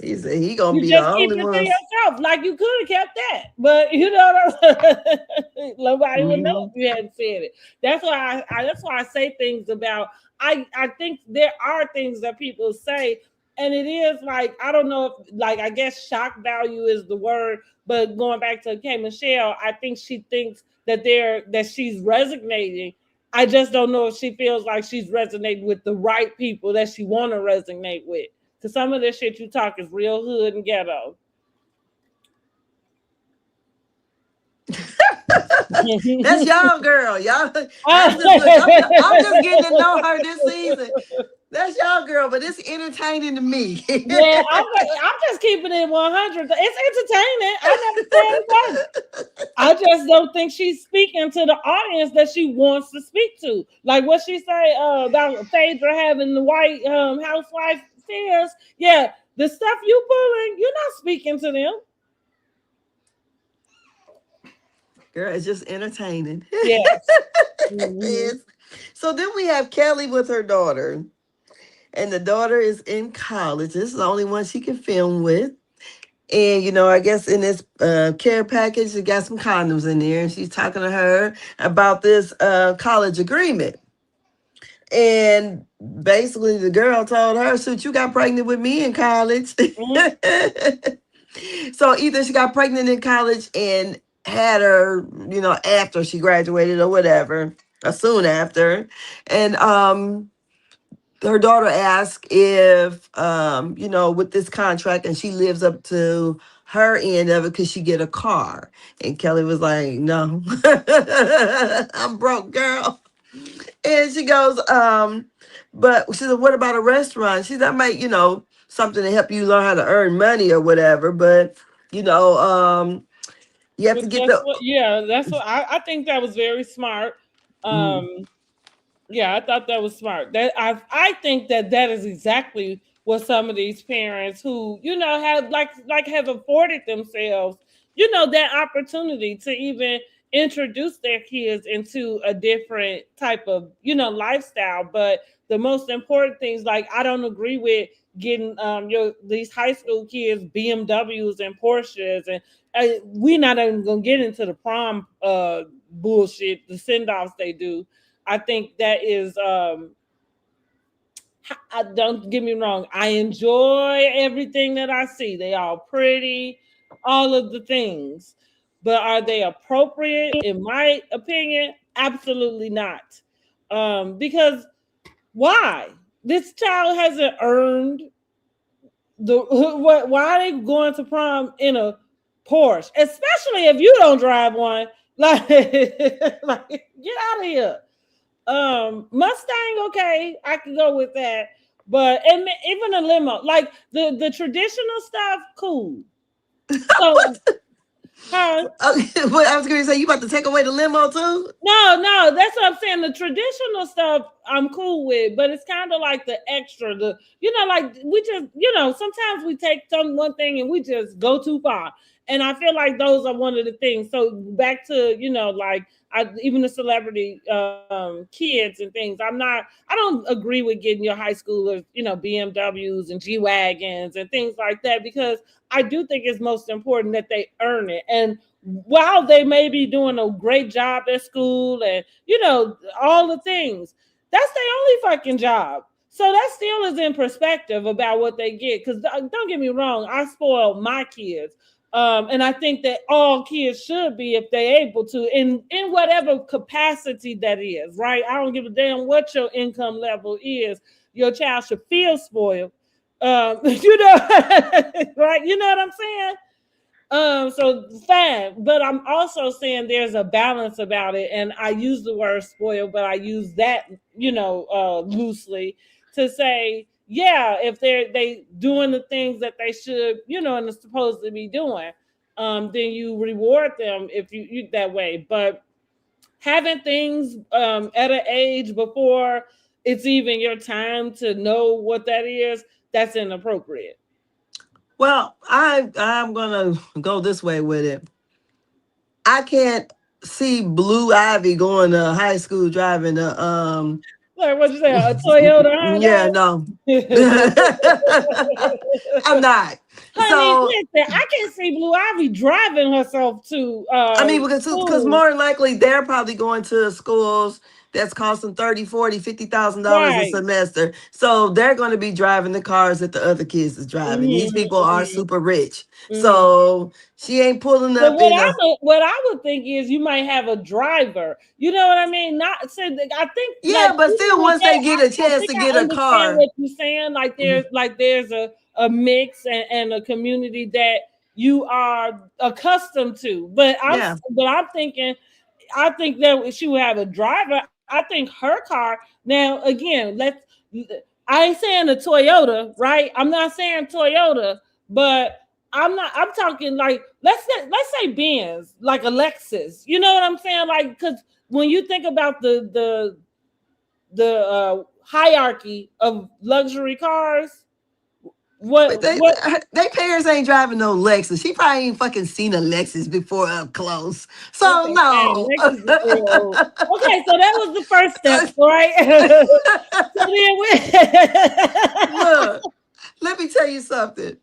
He said he gonna You be the just keep only it to one. yourself. Like you could have kept that, but nobody would know Mhm. if you hadn't said it. That's why that's why I say things about. I think there are things that people say, and it is like I don't know if like I guess shock value is the word, but going back to K Michelle, I think she thinks that she's resonating. I just don't know if she feels like she's resonating with the right people that she want to resonate with. Cause some of this shit you talk is real hood and ghetto. That's y'all girl. Y'all Oh. I'm just getting to know her this season. That's y'all girl, but it's entertaining to me. Yeah, I'm just keeping it 100. It's entertaining. I never said it wasn't. I just don't think she's speaking to the audience that she wants to speak to. Like what she say about Phaedra having the white housewife fears. Yeah, the stuff you pulling, you're not speaking to them. Girl, it's just entertaining. Yes. Mm-hmm. Yes. So then we have Kelly with her daughter, and the daughter is in college. This is the only one she can film with. And, I guess in this care package, it got some condoms in there. And she's talking to her about this college agreement. And basically, the girl told her, "Shoot, you got pregnant with me in college." So either she got pregnant in college and had her, after she graduated or whatever, or soon after. And her daughter asked if, with this contract, and she lives up to her end of it, could she get a car? And Kelly was like, "No, I'm broke, girl." And she goes, but she said, "What about a restaurant?" She said, "That might, something to help you learn how to earn money or whatever. But, you have to But get that's the." what, yeah, that's what I think that was very smart. Mm, Yeah, I thought that was smart. That I think that is exactly what some of these parents who have have afforded themselves that opportunity to even introduce their kids into a different type of lifestyle. But the most important things, like, I don't agree with getting these high school kids BMWs and Porsches, and we're not even gonna get into the prom bullshit, the send offs they do. I think that is don't get me wrong, I enjoy everything that I see. They all pretty, all of the things. But are they appropriate in my opinion? Absolutely not. Because why? This child hasn't earned the what why are they going to prom in a Porsche? Especially if you don't drive one. Like, like get out of here. Mustang, okay, I can go with that. But and even a limo, like the traditional stuff, cool. So, huh? But I was going to say, you about to take away the limo too? No, that's what I'm saying. The traditional stuff I'm cool with, but it's kind of like the extra, like we just, sometimes we take one thing and we just go too far. And I feel like those are one of the things. So back to, like even the celebrity kids and things. I don't agree with getting your high schoolers, BMWs and G Wagons and things like that, because I do think it's most important that they earn it. And while they may be doing a great job at school and all the things, that's their only fucking job. So that still is in perspective about what they get. Because don't get me wrong, I spoil my kids. And I think that all kids should be, if they're able to, in whatever capacity that is, right? I don't give a damn what your income level is. Your child should feel spoiled. Right? You know what I'm saying? So fine, but I'm also saying there's a balance about it, and I use the word spoil, but I use that loosely to say, yeah, if they doing the things that they should, and are supposed to be doing, then you reward them if you that way. But having things at an age before it's even your time to know what that is, that's inappropriate. Well, I'm gonna go this way with it. I can't see Blue Ivy going to high school driving a Like, what you say, a Toyota yeah, Hyundai? no. I'm not. Honey, So listen, I can't see Blue Ivy driving herself to I mean, because school. more than likely they're probably going to schools that's costing 30, 40, $50,000 a Right. semester. So they're going to be driving the cars that the other kids is driving. These people are Mm-hmm, super rich. mm-hmm. So she ain't pulling But up in a what I would think is you might have a driver. You know what I mean? Not say I think yeah, like but even still with once that, they get a I chance think to I get a understand car. what you're saying. There's a mix and a community that you are accustomed to. Yeah. But I'm thinking I think that she would have a driver. I think her car. Now, again, I ain't saying a Toyota, right? I'm not saying Toyota, but I'm not. I'm talking like let's say Benz, like a Lexus. You know what I'm saying? Like, because when you think about the hierarchy of luxury cars, But what they parents ain't driving no Lexus. She probably ain't fucking seen a Lexus before up close. So okay, fine. no. Lexus is real old. Okay, so that was the first step, right? So then we Look, let me tell you something.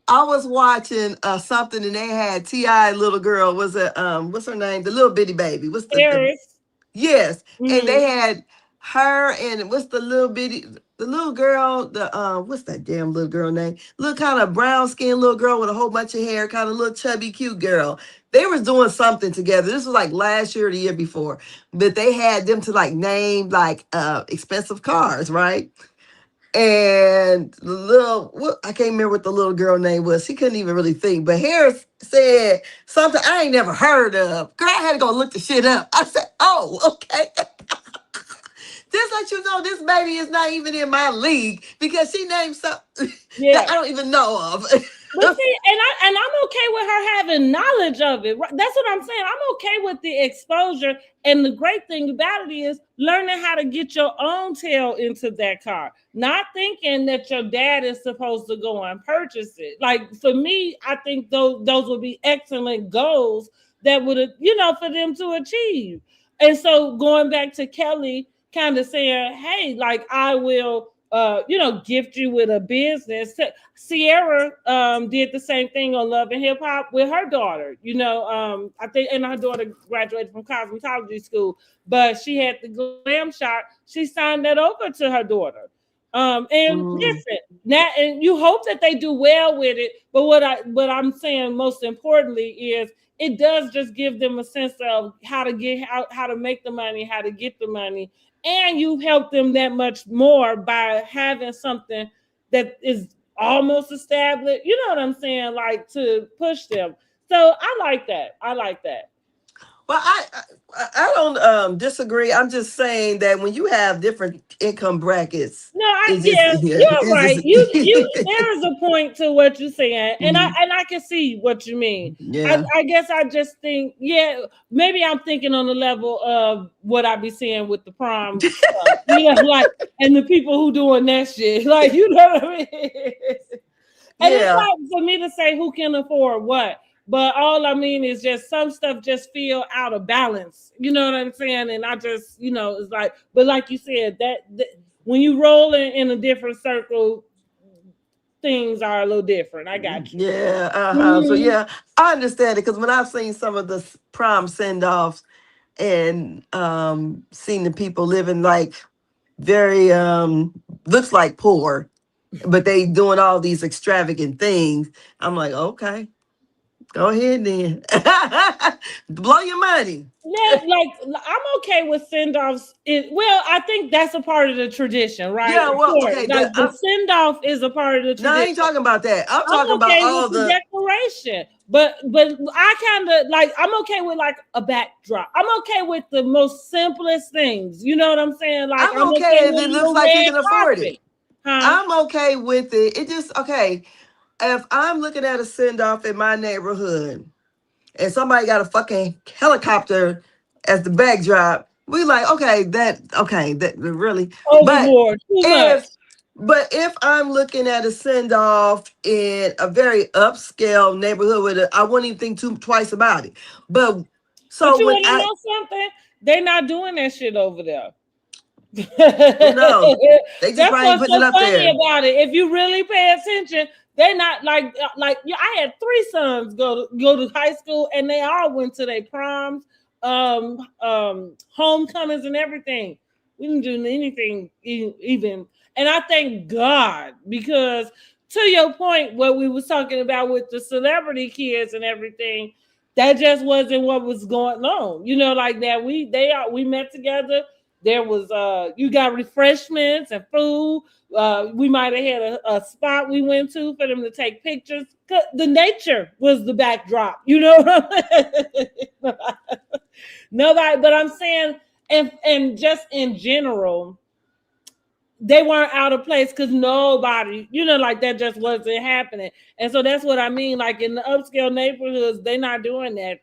I was watching something and they had Ti little girl was a what's her name, the little bitty baby, what's the Paris. yes, and they Mm-hmm. had her and what's the little bitty the little girl the what's that damn little girl name, little kind of brown skinned little girl with a whole bunch of hair, kind of little chubby cute girl. They was doing something together. This was like last year or the year before, but they had them to like name like expensive cars, right? And the little, what, I can't remember what the little girl name was. She couldn't even really think. But Harris said something I ain't never heard of. Girl, I had to go look the shit up. I said, oh, okay. This let you know this baby is not even in my league because she named something that Yeah. I don't even know of. But see, and I'm okay with her having knowledge of it. That's what I'm saying. I'm okay with the exposure. And the great thing about it is learning how to get your own tail into that car. Not thinking that your dad is supposed to go and purchase it. Like for me, I think those would be excellent goals that would, for them to achieve. And so going back to Kelli, kind of saying, hey, like I will gift you with a business. Sierra did the same thing on Love and Hip Hop with her daughter. I think, and her daughter graduated from cosmetology school, but she had the glam shot. She signed that over to her daughter. And listen, now, and you hope that they do well with it. But what I'm saying most importantly is it does just give them a sense of how to get out, how to make the money, how to get the money, and you help them that much more by having something that is almost established. You know what I'm saying? Like to push them. So I like that. I like that. Well, I don't disagree. I'm just saying that when you have different income brackets, No, it's just yeah, yeah, you're it's right. just You there is a point to what you're saying, and I Mhm. and I can see what you mean. Yeah. I guess I just think, yeah, maybe I'm thinking on the level of what I be seeing with the prom stuff, like, and the people who doing that shit, like, you know what I mean? And it's Yeah. not for me to say who can afford what, but all I mean is just some stuff just feel out of balance. You know what I'm saying? And I just, it's like, but like you said, that when you roll in a different circle, things are a little different. I got you. Yeah. So Mhm. yeah, I understand it because when I've seen some of the prom send offs and seen the people living like very looks like poor, but they doing all these extravagant things. I'm like, okay, go ahead then, blow your money. Yeah, like I'm okay with send offs. Well, I think that's a part of the tradition, right? Yeah. Well, Sure. okay. Like the send off is a part of the No, I ain't tradition. talking about that. I'm I'm talking about okay with all the the. declaration, but I kind of like I'm okay with like a backdrop. I'm okay with the most simplest things. You know what I'm saying? Like I'm I'm okay okay if with it looks the like you red can afford carpet, it. huh? I'm okay with it. It just okay. If I'm looking at a send off in my neighborhood and somebody got a fucking helicopter as the backdrop, we like, that really. But Overboard, too much. if if I'm looking at a send off in a very upscale neighborhood with I wouldn't even think twice about it. But But so you when want to I know something? They not doing that shit over there. no, they just That's probably what's putting it so up funny there. about it. If you really pay attention, they're not like yeah. I had three sons go to high school, and they all went to their proms, homecomings, and everything. We didn't do anything even, and I thank God because to your point, what we was talking about with the celebrity kids and everything, that just wasn't what was going on. Like that we met together. There was you got refreshments and food. We might have had a spot we went to for them to take pictures. The nature was the backdrop. You know what I'm saying? Nobody, but I'm saying, and just in general, they weren't out of place because nobody, like that just wasn't happening. And so that's what I mean. Like in the upscale neighborhoods, they're not doing that.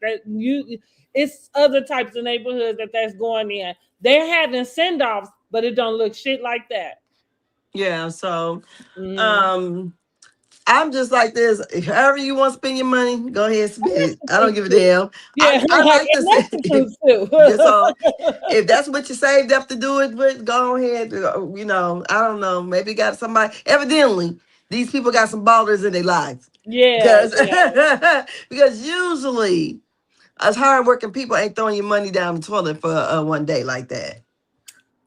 It's other types of neighborhoods that's going in. They're having send offs, but it don't look shit like that. Yeah, so Mm. um I'm just like this. If however you want to spend your money, go ahead and spend That's it. the I don't truth give a too. damn. Yeah, I like, like to and say that's the truth too. so if that's what you saved up to do it with, go ahead. I don't know. Maybe got somebody evidently these people got some ballers in their lives. Yeah, because yeah, because usually us hardworking people ain't throwing your money down the toilet for one day like that.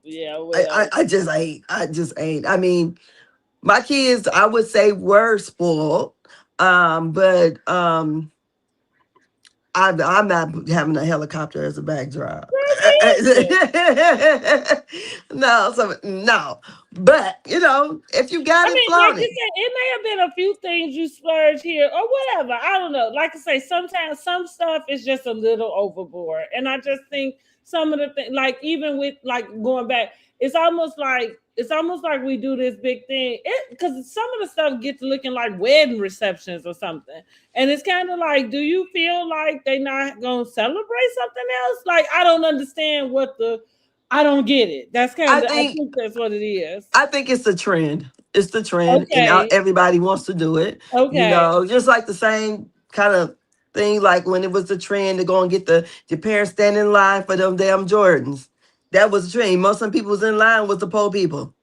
yeah. I, Well, I, I just ain't. I just ain't. I mean, my kids, I would say, were spoiled, but I'm not having a helicopter as a backdrop. me No, so no. But if you got I it, mean, like flaunt you it. said, it may have been a few things you splurge here or whatever. I don't know. Like I say, sometimes some stuff is just a little overboard, and I just think some of the things, like even with like going back, it's almost like we do this big thing. It because some of the stuff gets looking like wedding receptions or something, and it's kind of like, do you feel like they not gonna celebrate something else? Like I don't understand I don't get it. I I think think that's what it is. I think it's the trend. It's the trend, and now Okay. everybody wants to do it. Okay. Just like the same kind of thing, like when it was the trend to go and get the parents standing in line for them damn Jordans. That was the trend. Most of the people was in line was the poor people.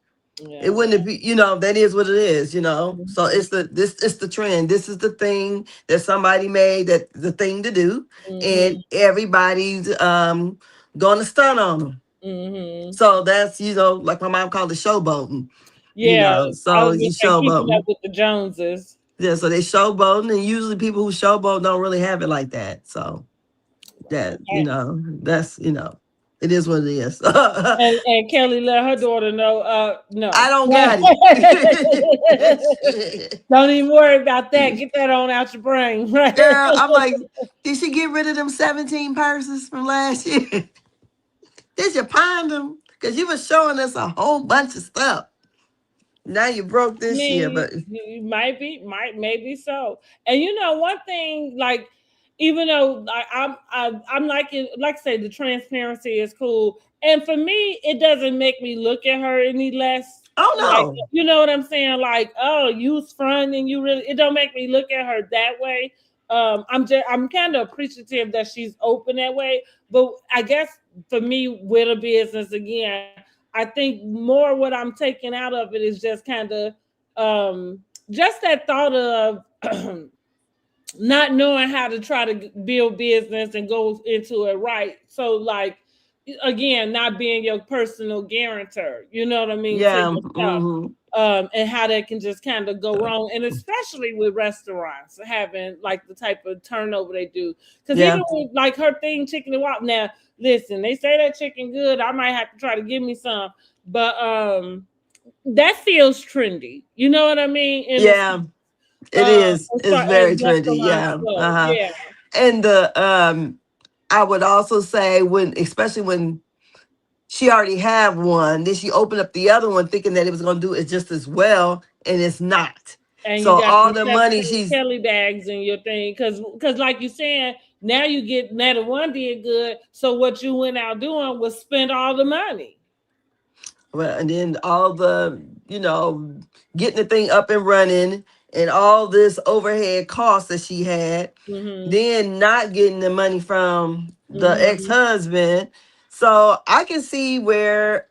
It Yeah, wouldn't have well. be, that is what it is. So Mhm, it's the trend. This is the thing that somebody made, that the thing to do, and mhm, everybody's gonna stun on them. mhm. So that's, like my mom called it showboating. Yeah, I So was you gonna say keeping up showboating. with the Joneses. Yeah, so they showboating, and usually people who showboat don't really have it like that. So that, Okay. it is what it is. I And Kelly let her daughter know, no. don't got it. Don't even worry about that. Get that on out your brain, right? Girl, I'm like, did she get rid of them 17 purses from last year? Did you find them? Because you were showing us a whole bunch of stuff. Now you broke I this year, mean, but you maybe so. And one thing, like, even though I'm like I say, the transparency is cool. And for me, it doesn't make me look at her any less. oh Like, no. you know what I'm saying? Like, oh, you's front, and you really. It don't make me look at her that way. I'm kind of appreciative that she's open that way. But I guess for me, with a business again, I think more what I'm taking out of it is just kind of just that thought of not knowing how to try to build business and go into it right. So like again, not being your personal guarantor, you know what I mean, to Yeah. your stuff. Hmm. And how that can just kind of go wrong, and especially with restaurants having like the type of turnover they do. Because Yeah. even with like her thing, chicken and wop. Now, listen, they say that chicken good. I might have to try to give me some, but that feels trendy. You know what I mean? In the Yeah. It is. as It's far as very trendy. restaurants Yeah. go, Uh-huh. yeah. And I would also say, especially when she already have one, then she opened up the other one thinking that it was gonna do it just as well, and it's not. And So you got all the the money 17 she's Kelly bags in your thing, because like you saying, now the one did good. So what you went out doing was spend all the money. well, and then all the, getting the thing up and running, and all this overhead cost that she had, Mm-hmm. then not getting the money from the Mm-hmm. ex-husband. So I can see where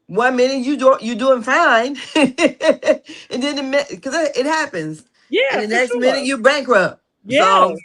one minute you doing fine, and then because it happens, and Yeah, the for next minute sure. you bankrupt. Yeah. So,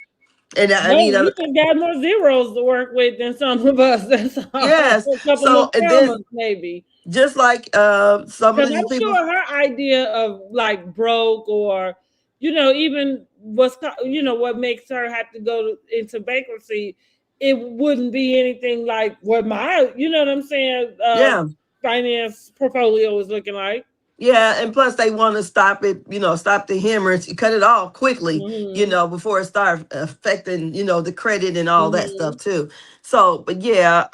and I No, mean, you just got more zeros to work with than some of us. That's all. yes. A couple So more and then commas, maybe. just like some of Because these I'm people, sure her idea of like broke, or even what makes her have to go into bankruptcy, it wouldn't be anything like what my what I'm saying, yeah. finance portfolio is looking like. Yeah, and plus they want to stop it, stop the hemorrhage, cut it off quickly, Hmm. before it start affecting, the credit and all that stuff Hmm. too. So, but yeah,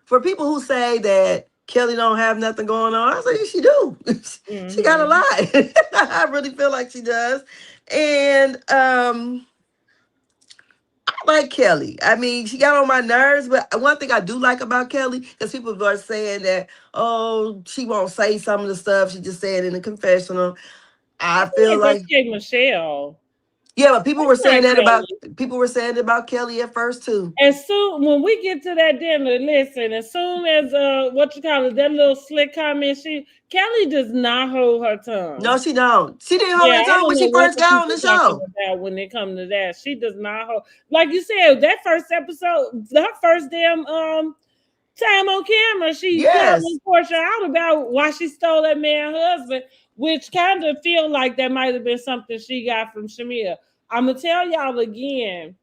for people who say that Kelly don't have nothing going on, I say yes, she do. She got a Hmm. lot. I really feel like she does. And like Kelly. I mean, she got on my nerves, but one thing I do like about Kelly, because people are saying that, oh, she won't say some of the stuff she just said in the confessional. I I feel feel like that's like, K Michelle. Yeah, but people were That's not saying that about Kelli. Kelli at first too. As soon when we get to that dinner, listen. As soon as what you call it, that little slick comment, Kelli does not hold her tongue. No, she don't. She didn't hold Yeah, her I tongue don't when know she what first the got on people the talking show. about when it comes to that. She does not hold, like you said, that first episode, her first damn time on camera, she Yes. calling Porsha out about why she stole that man's husband, which kind of feel like that might have been something she got from Shamea. I'm gonna tell y'all again,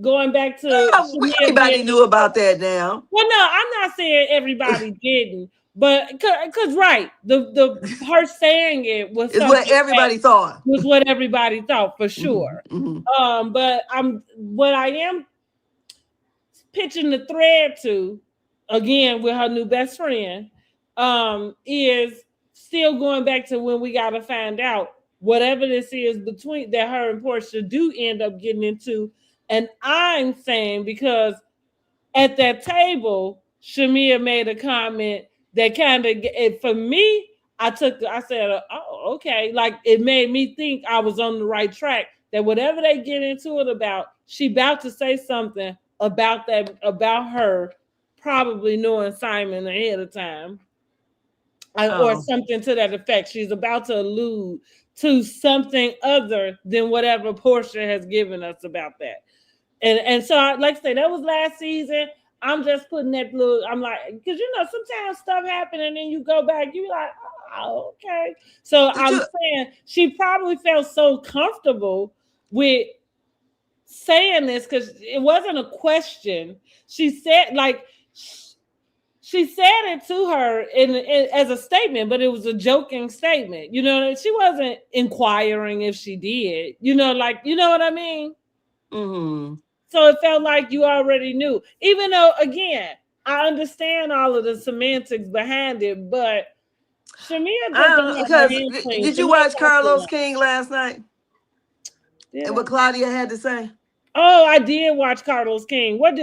going back to Shamea Everybody being. knew about that now. Well, no, I'm not saying everybody didn't, but because right, the her saying it was Is what something that everybody thought. was what everybody thought for sure. But what I am pitching the thread to, again with her new best friend, is still going back to when we gotta find out whatever this is between that her and Porsha do end up getting into. And I'm saying because at that table, Shamea made a comment that kind of, for me, I said, oh, okay. Like it made me think I was on the right track. That whatever they get into it about, she about to say something about that, about her probably knowing Simon ahead of time. Or something to that effect. She's about to allude to something other than whatever Porsha has given us about that. And so, like I say, that was last season. I'm just putting that little. I'm like, because sometimes stuff happen, and then you go back, you like, oh, okay. So I'm saying she probably felt so comfortable with saying this because it wasn't a question. She said, like, she said it to her as a statement, but it was a joking statement. She wasn't inquiring if she did. You know what I mean? Mm-hmm. So it felt like you already knew. Even though, again, I understand all of the semantics behind it, but Shamea doesn't have her because hands clean. did you watch Carlos King last night? And what Claudia had to say? Oh, I did watch Carlos King. What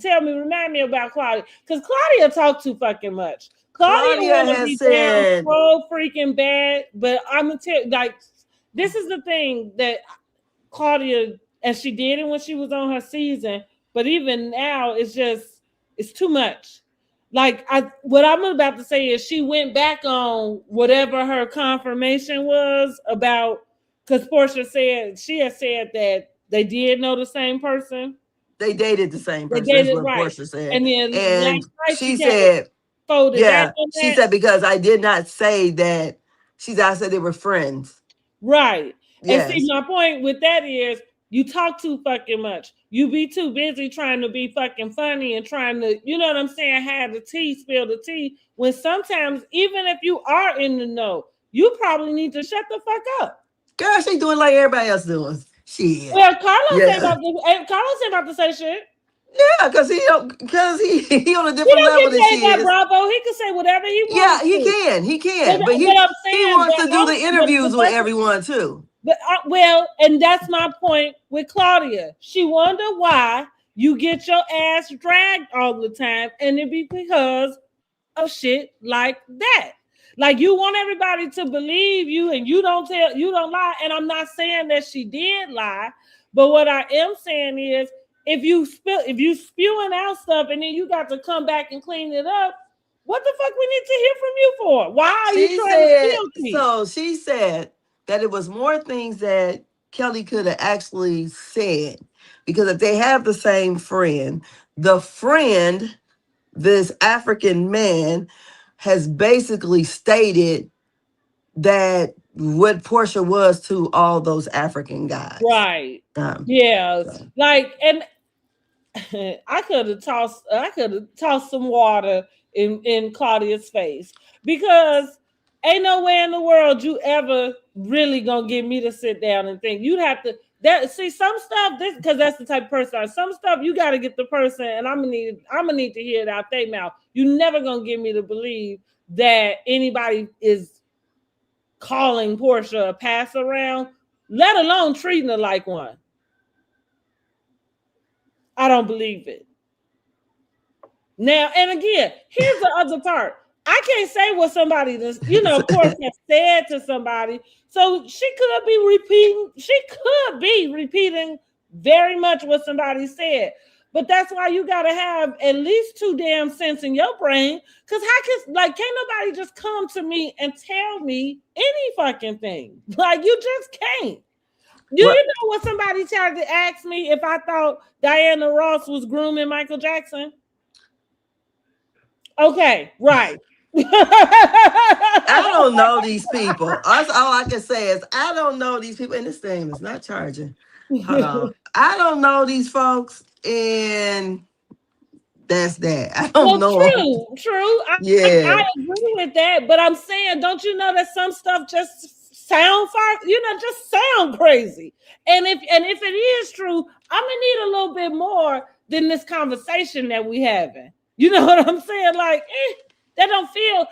tell me, remind me about Claudia. Because Claudia talked too fucking much. Claudia want to be down so freaking bad. But I'm gonna tell you, like, this is the thing that Claudia, and she did it when she was on her season, but even now it's too much. Like what I'm about to say is she went back on whatever her confirmation was about, because Porsha said she had said that they did know the same person. They dated the same person. They dated, that's what right. Porsha said. And then and last night she said, folded yeah, back on that. she said, because I did not say that. I said they were friends. Right. Yes. And see, my point with that is you talk too fucking much. You be too busy trying to be fucking funny and trying to, you know what I'm saying, have the tea, spill the tea. When sometimes, even if you are in the know, you probably need to shut the fuck up. Girl, she doing like everybody else doing. Shit. Well, Carlos ain't about to say shit. Yeah, because he on a different level than she is. Bravo. He can say whatever he wants. Yeah, he can. But he wants to do the interviews with everyone too. But and that's my point with Claudia. She wonder why you get your ass dragged all the time, and it be because of shit like that. Like you want everybody to believe you, and you don't lie. And I'm not saying that she did lie, but what I am saying is, if you spewing out stuff and then you got to come back and clean it up, what the fuck we need to hear from you for? Why are you trying to steal me? So she said that it was more things that Kelli could have actually said, because if they have the same friend, this African man, has basically stated that what Porsha was to all those African guys. Right. Yeah. So. Like, and I could have tossed some water in Claudia's face, because ain't no way in the world you ever really gonna get me to sit down and think. You'd have to see some stuff, because that's the type of person. Some stuff you got to get the person, and I'm gonna need to hear it out their mouth. You never gonna get me to believe that anybody is calling Porsha a pass around, let alone treating her like one. I don't believe it. Now, and again, here's the other part. I can't say what somebody does, of course, has said to somebody. So she could be repeating. She could be repeating very much what somebody said. But that's why you gotta have at least 2 damn cents in your brain. Cause how can can't nobody just come to me and tell me any fucking thing? Like you just can't. You know what somebody tried to ask me if I thought Diana Ross was grooming Michael Jackson? Okay, right. I don't know these people. That's all I can say is I don't know these people. And this thing is not charging. Hold on. I don't know these folks, and that's that. I don't Well, know 'em. true. Yeah. I agree with that, but I'm saying, don't you know that some stuff just sound far, just sound crazy. And if it is true, I'm gonna need a little bit more than this conversation that we having. You know what I'm saying? Like, that don't feel.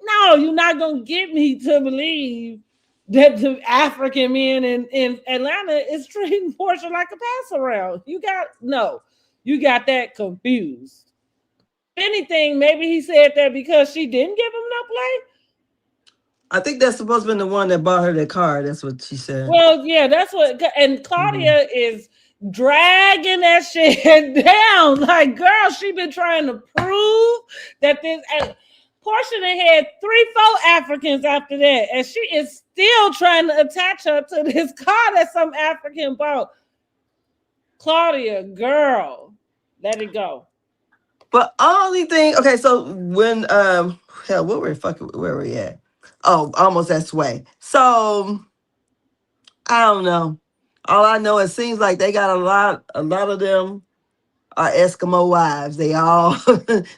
No, you're not gonna get me to believe that the African men in Atlanta is treating Porsha like a pass around. You got that confused. Anything, maybe he said that because she didn't give him no play. I think that's supposed to be the one that bought her the car. That's what she said. Well, yeah, that's what. And Claudia is dragging that shit down. Like, girl, she been trying to prove that this. Porsha had 3-4 Africans after that, and she is still trying to attach her to this car that some African bought. Claudia, girl, let it go. But only thing, okay, so when hell, where were we at? Oh, almost that sway. So I don't know. All I know, it seems like they got a lot of them are Eskimo wives. They all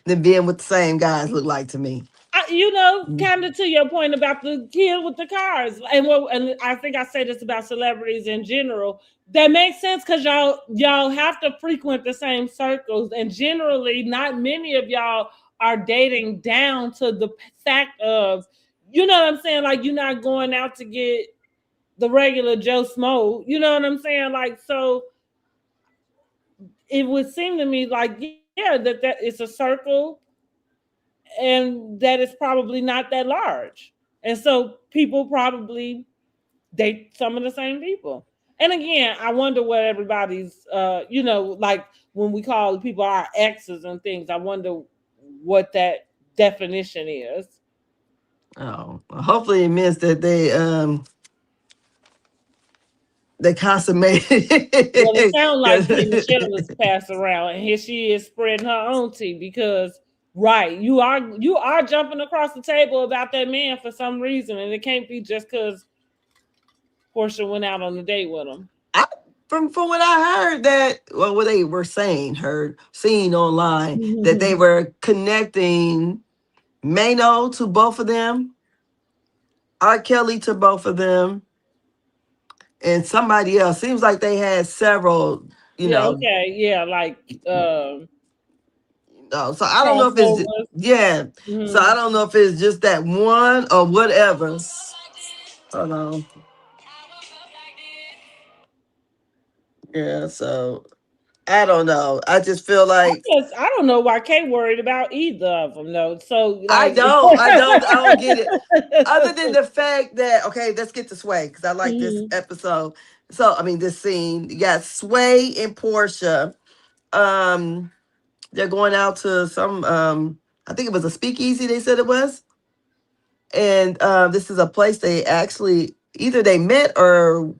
them being with the same guys look like to me. Kind of to your point about the kid with the cars, and I think I say this about celebrities in general. That makes sense because y'all have to frequent the same circles, and generally, not many of y'all are dating down to the fact of, you know what I'm saying? Like, you're not going out to get the regular Joe Smo. You know what I'm saying? Like, so it would seem to me like, yeah, that it's a circle, and that is probably not that large. And so people probably date some of the same people. And again, I wonder what everybody's, like when we call people our exes and things, I wonder what that definition is. Oh, hopefully it means that they consummated. Well, it sounds like Kim Michelle is passed around, and here she is spreading her own tea because, right, you are jumping across the table about that man for some reason, and it can't be just because Porsha went out on a date with him. From what I heard, that what they were seen online, that they were connecting Mano to both of them, R. Kelly to both of them, and somebody else. Seems like they had several, Okay, yeah, like no, so I don't know if it's so I don't know if it's just that one or whatever. Hold on. Yeah, so I don't know. I just feel like I don't know why Kay worried about either of them though. So I don't get it. Other than the fact that, okay, let's get to Sway because I like this episode. So I mean this scene. You got Sway and Porsha. They're going out to some I think it was a speakeasy, they said it was. And this is a place they actually either they met or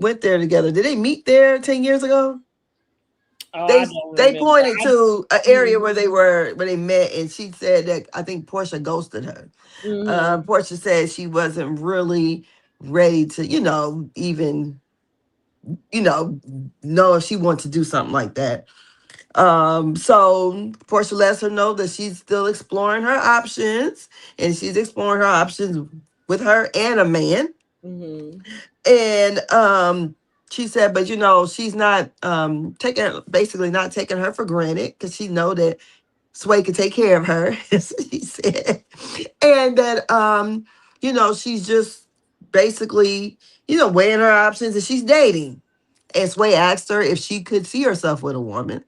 went there together. Did they meet there 10 years ago? They pointed to an area where they met, and she said that I think Porsha ghosted her. Porsha said she wasn't really ready to, even, know if she wanted to do something like that. So Porsha lets her know that she's still exploring her options, and she's exploring her options with her and a man. And she said, but she's not basically not taking her for granted because she know that Sway can take care of her, as she said. And that she's just basically, weighing her options, and she's dating. And Sway asked her if she could see herself with a woman.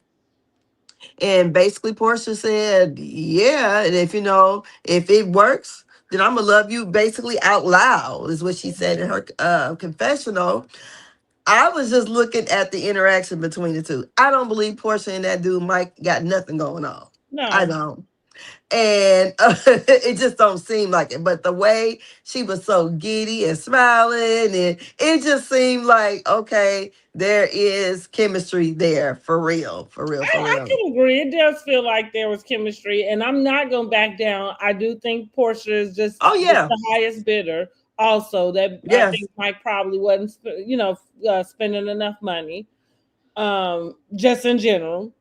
And basically Portia said, yeah, and if if it works, then I'm gonna love you basically out loud, is what she said in her confessional. I was just looking at the interaction between the two. I don't believe Portia and that dude Mike got nothing going on. I No. don't. And it just don't seem like it. But the way she was so giddy and smiling, and it just seemed like, okay, there is chemistry there for real, for real, for I real. can agree. It does feel like there was chemistry, and I'm not going to back down. I do think Portia is just Oh yeah, the highest bidder. Also, that I yes. think Mike probably wasn't, spending enough money. Just in general.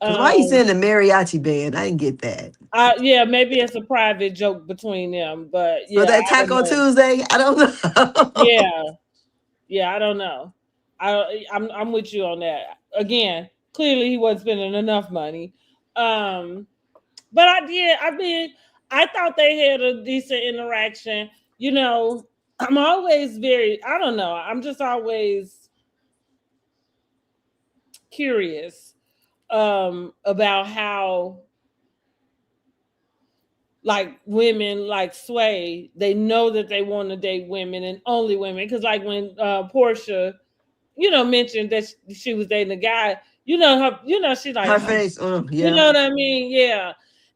Cause why you Um, saying the mariachi band? I didn't get that. yeah, maybe it's a private joke between them, but For yeah, that I don't Taco know. Tuesday, I don't know. Yeah, yeah, I don't know. I'm with you on that. Again, clearly he wasn't spending enough money. Um, but I mean, I thought they had a decent interaction. I'm always I don't know, I'm just always curious about how like women like Sway, they know that they want to date women and only women. Because like when Portia, mentioned that she was dating a guy, she's like, Her oh, face, you yeah. know what I mean? Yeah.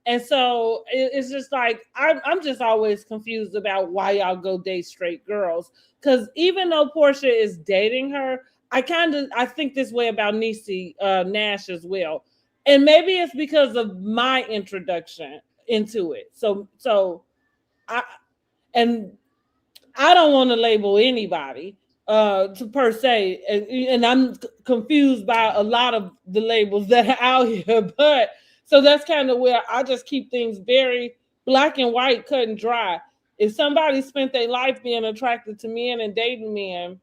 And so it's just like I'm just always confused about why y'all go date straight girls. Because even though Portia is dating her, I think this way about Niecy Nash as well. And maybe it's because of my introduction into it. I and I don't want to label anybody to per se, and I'm confused by a lot of the labels that are out here. But so that's kind of where I just keep things very black and white, cut and dry. If somebody spent their life being attracted to men and dating men,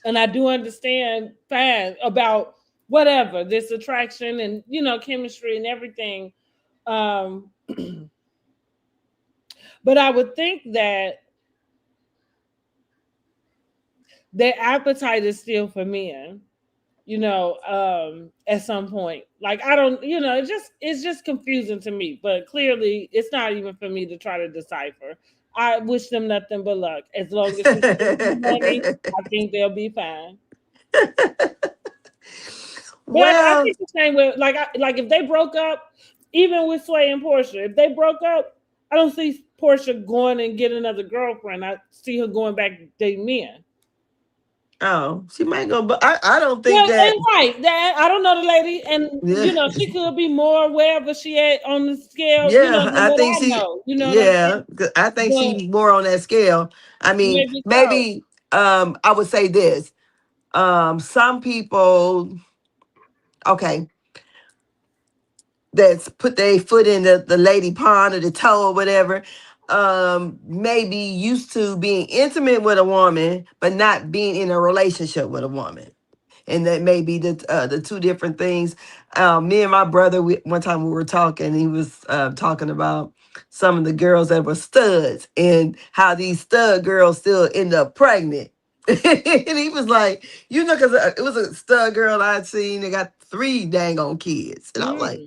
and I do understand fine about whatever this attraction and chemistry and everything, um, but I would think that their appetite is still for men, at some point. Like I don't, it's just confusing to me, but clearly it's not even for me to try to decipher. I wish them nothing but luck. As long as she spends the money, I think they'll be fine. But I Well, think the same way, like if they broke up, even with Sway and Portia, if they broke up, I don't see Portia going and get another girlfriend. I see her going back dating men. oh, she might go, but I don't think Well, that. and right, that I don't know the lady, and Yeah, she could be more wherever she at on the scale, yeah, than I what think I she. know. You know what I'm Yeah, saying? 'cause I think But she more on that scale. I mean, maybe so. maybe I would say this. Some people, okay, that's put their foot in the lady pond or the toe or whatever, maybe used to being intimate with a woman, but not being in a relationship with a woman. And that may be the two different things. Me and my brother, one time we were talking, he was talking about some of the girls that were studs and how these stud girls still end up pregnant. And he was like, because it was a stud girl I'd seen that got 3 dang on kids. And I'm like,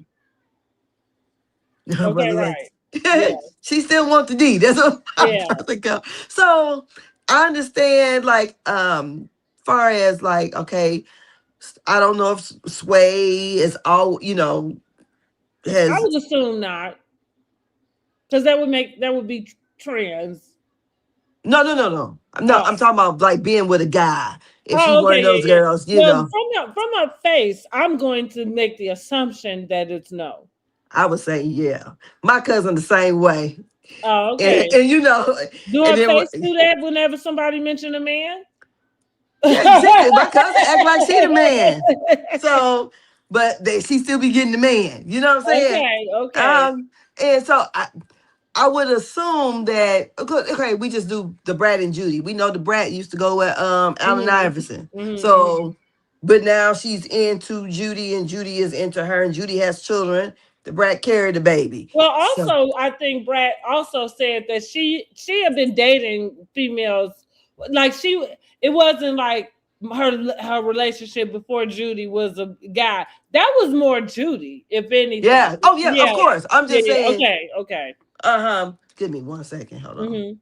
Mm, okay, brother, like, right. Yeah, she still want the D. That's what I'm yeah. trying to go. So I understand, like, far as like, okay, I don't know if Sway is all, I has would assume not, because that would be trans. no. No, Oh, I'm talking about like being with a guy. If she's oh, one okay, of yeah, those yeah. girls, Well, from her face, I'm going to make the assumption that it's no. I would say, yeah. My cousin the same way. Oh, And, okay. and Do and her then face do that whenever somebody mention a man? yeah, my cousin act like she the man. So, but she still be getting the man. You know what I'm saying? Okay, okay. Um, and so I would assume that okay, we just do the Brad and Judy. We know the Brad used to go with Allen Mhm, Iverson. mhm, mhm. So, but now she's into Judy and Judy is into her and Judy has children. The Brad carried the baby. Well, So also, I think Brad also said that she had been dating females, like it wasn't like her relationship before Judy was a guy. That was more Judy, if anything. Yeah. Oh yeah, of course. I'm just saying. Okay. Give me 1 second. Hold on. Mm-hmm.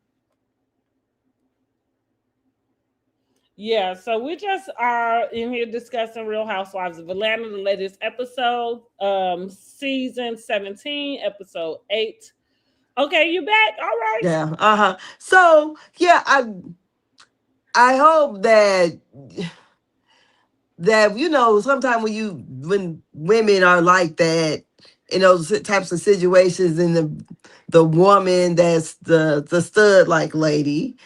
Yeah, so we just are in here discussing Real Housewives of Atlanta, the latest episode, season 17, episode 8. Okay, you back? All right. Yeah. So yeah, I hope that sometimes when women are like that in those types of situations, and the woman that's the stud like lady,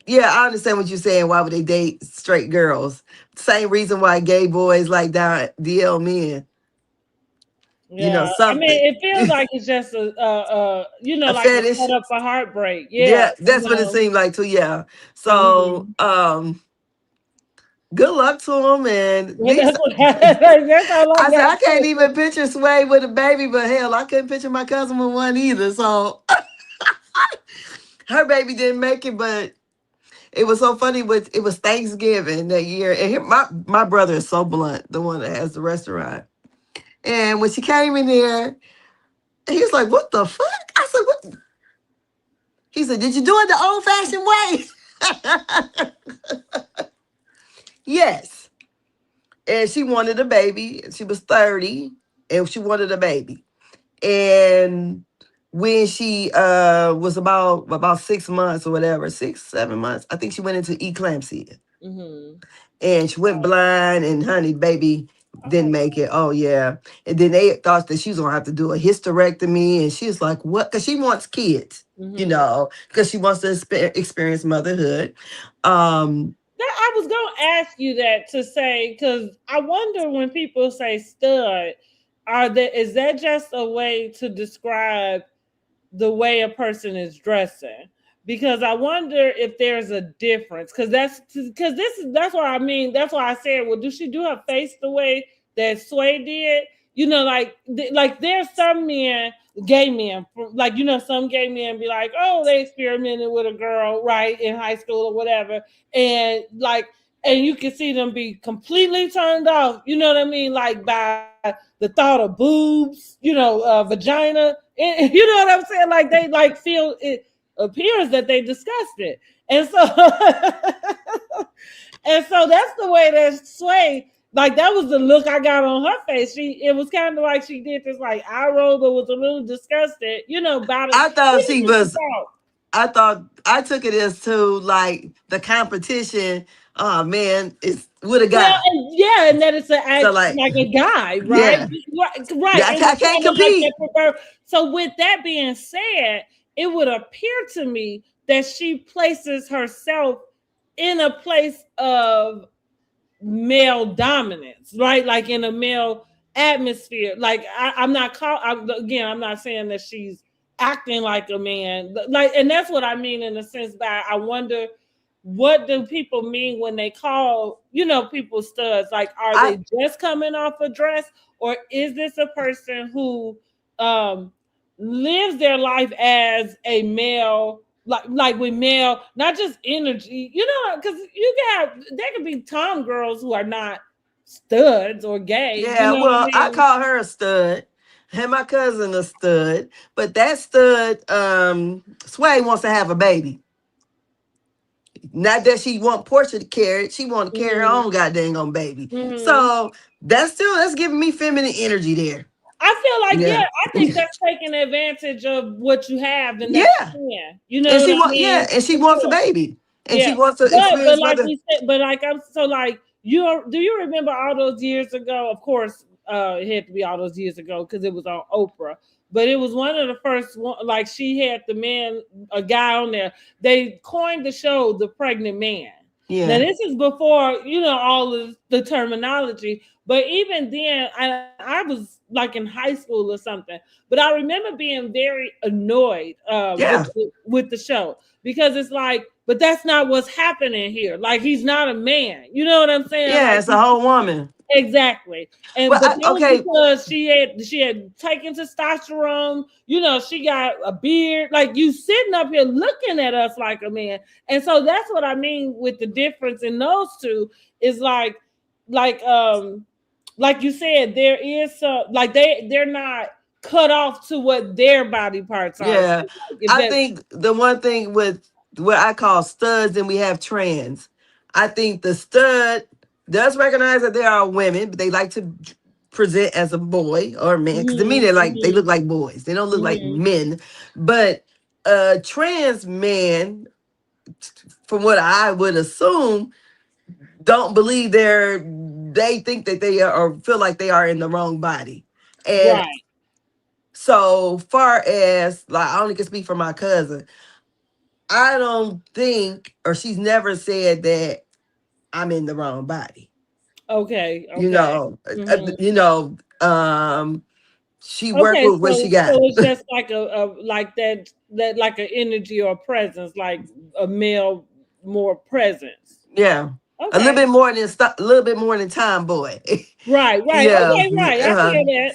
yeah, I understand what you're saying. Why would they date straight girls? Same reason why gay boys like down DL men. Yeah, I Something mean, it feels like it's just a like a fetish. setup for heartbreak. Yeah, Yeah, that's what it seemed like too. Yeah. So, Mhm. good luck to them. And Yeah, these, that's all I I said, got. I can't even picture Sway with a baby, but hell, I couldn't picture my cousin with one either. So her baby didn't make it, but it was so funny. It was Thanksgiving that year, and my brother is so blunt, the one that has the restaurant. And when she came in there, he was like, "What the fuck?" I said, "What?" He said, "Did you do it the old-fashioned way?" Yes. And she wanted a baby. She was 30, and she wanted a baby. And when she was about 6 months or whatever, 6, 7 months, I think she went into eclampsia. Mm-hmm. And she went blind, and honey, baby didn't Oh. make it. Oh yeah. And then they thought that she was gonna have to do a hysterectomy, and she was like, "What?" Because she wants kids, Mm-hmm. because she wants to experience motherhood. Um, I was gonna ask you that to say, because I wonder when people say stud, is that just a way to describe the way a person is dressing? Because I wonder if there's a difference. Because that's what I mean. That's why I said, well, do she do her face the way that Sway did? Like there's some men, gay men, like some gay men be like, oh, they experimented with a girl, right, in high school or whatever, and you can see them be completely turned off. You know what I mean? Like by the thought of boobs, vagina. You know what I'm saying? Like they like feel it appears that they discussed it, and so and so that's the way that Sway. Like that was the look I got on her face. It was kind of like she did this like eye roll, but was a little disgusted, about it. I thought she was. About? I took it as to like the competition. Oh man, it's with a guy. Well, and that it's So like a guy, right? yeah, Right. yeah, I can't compete. So with that being said, it would appear to me that she places herself in a place of male dominance, right? Like in a male atmosphere. Like I'm not saying that she's acting like a man, and that's what I mean in a sense. By I wonder, what do people mean when they call people studs? Like, are they just coming off a dress, or is this a person who lives their life as a male? Like with male, not just energy, because there could be tom girls who are not studs or gay. Yeah, well, I call her a stud, and my cousin a stud, but that stud, Sway wants to have a baby. Not that she want Porsha to carry it, she want to carry her own goddamn on baby. So that's giving me feminine energy there. I feel like I think that's taking advantage of what you have, and that's and she and she wants a baby, and she wants to experience. But like we said, I'm so like do you remember all those years ago? Of course, it had to be all those years ago because it was on Oprah. But it was one of the first one. Like she had a guy on there. They coined the show "The Pregnant Man." Yeah. Now this is before all of the terminology. But even then, I was like in high school or something. But I remember being very annoyed Yeah. with the show, because it's like, but that's not what's happening here. Like, he's not a man. You know what I'm saying? Yeah, Like, it's a whole woman. exactly. And Well, but that was okay. because she had taken testosterone. You know, she got a beard. Like, you sitting up here looking at us like a man. And so that's what I mean with the difference in those two is like like you said, there is like they're not cut off to what their body parts are. Yeah. Like, if I that think the one thing with what I call studs and we have trans, I think the stud does recognize that there are women, but they like to present as a boy or a man. Because to me, mhm, they mhm, look like boys. They don't look like mhm. men. But a trans man, from what I would assume, don't believe they think that they are or feel like they are in the wrong body. And Right. so far as like I only can speak for my cousin, I don't think or she's never said that I'm in the wrong body. Okay. You Okay. know, Mhm. she worked Okay, with what she so got. it's just like a like that like an energy or presence, like a male more presence. Yeah. Okay. A little bit more than time boy. Right, right. Yeah. Okay, right. I hear that.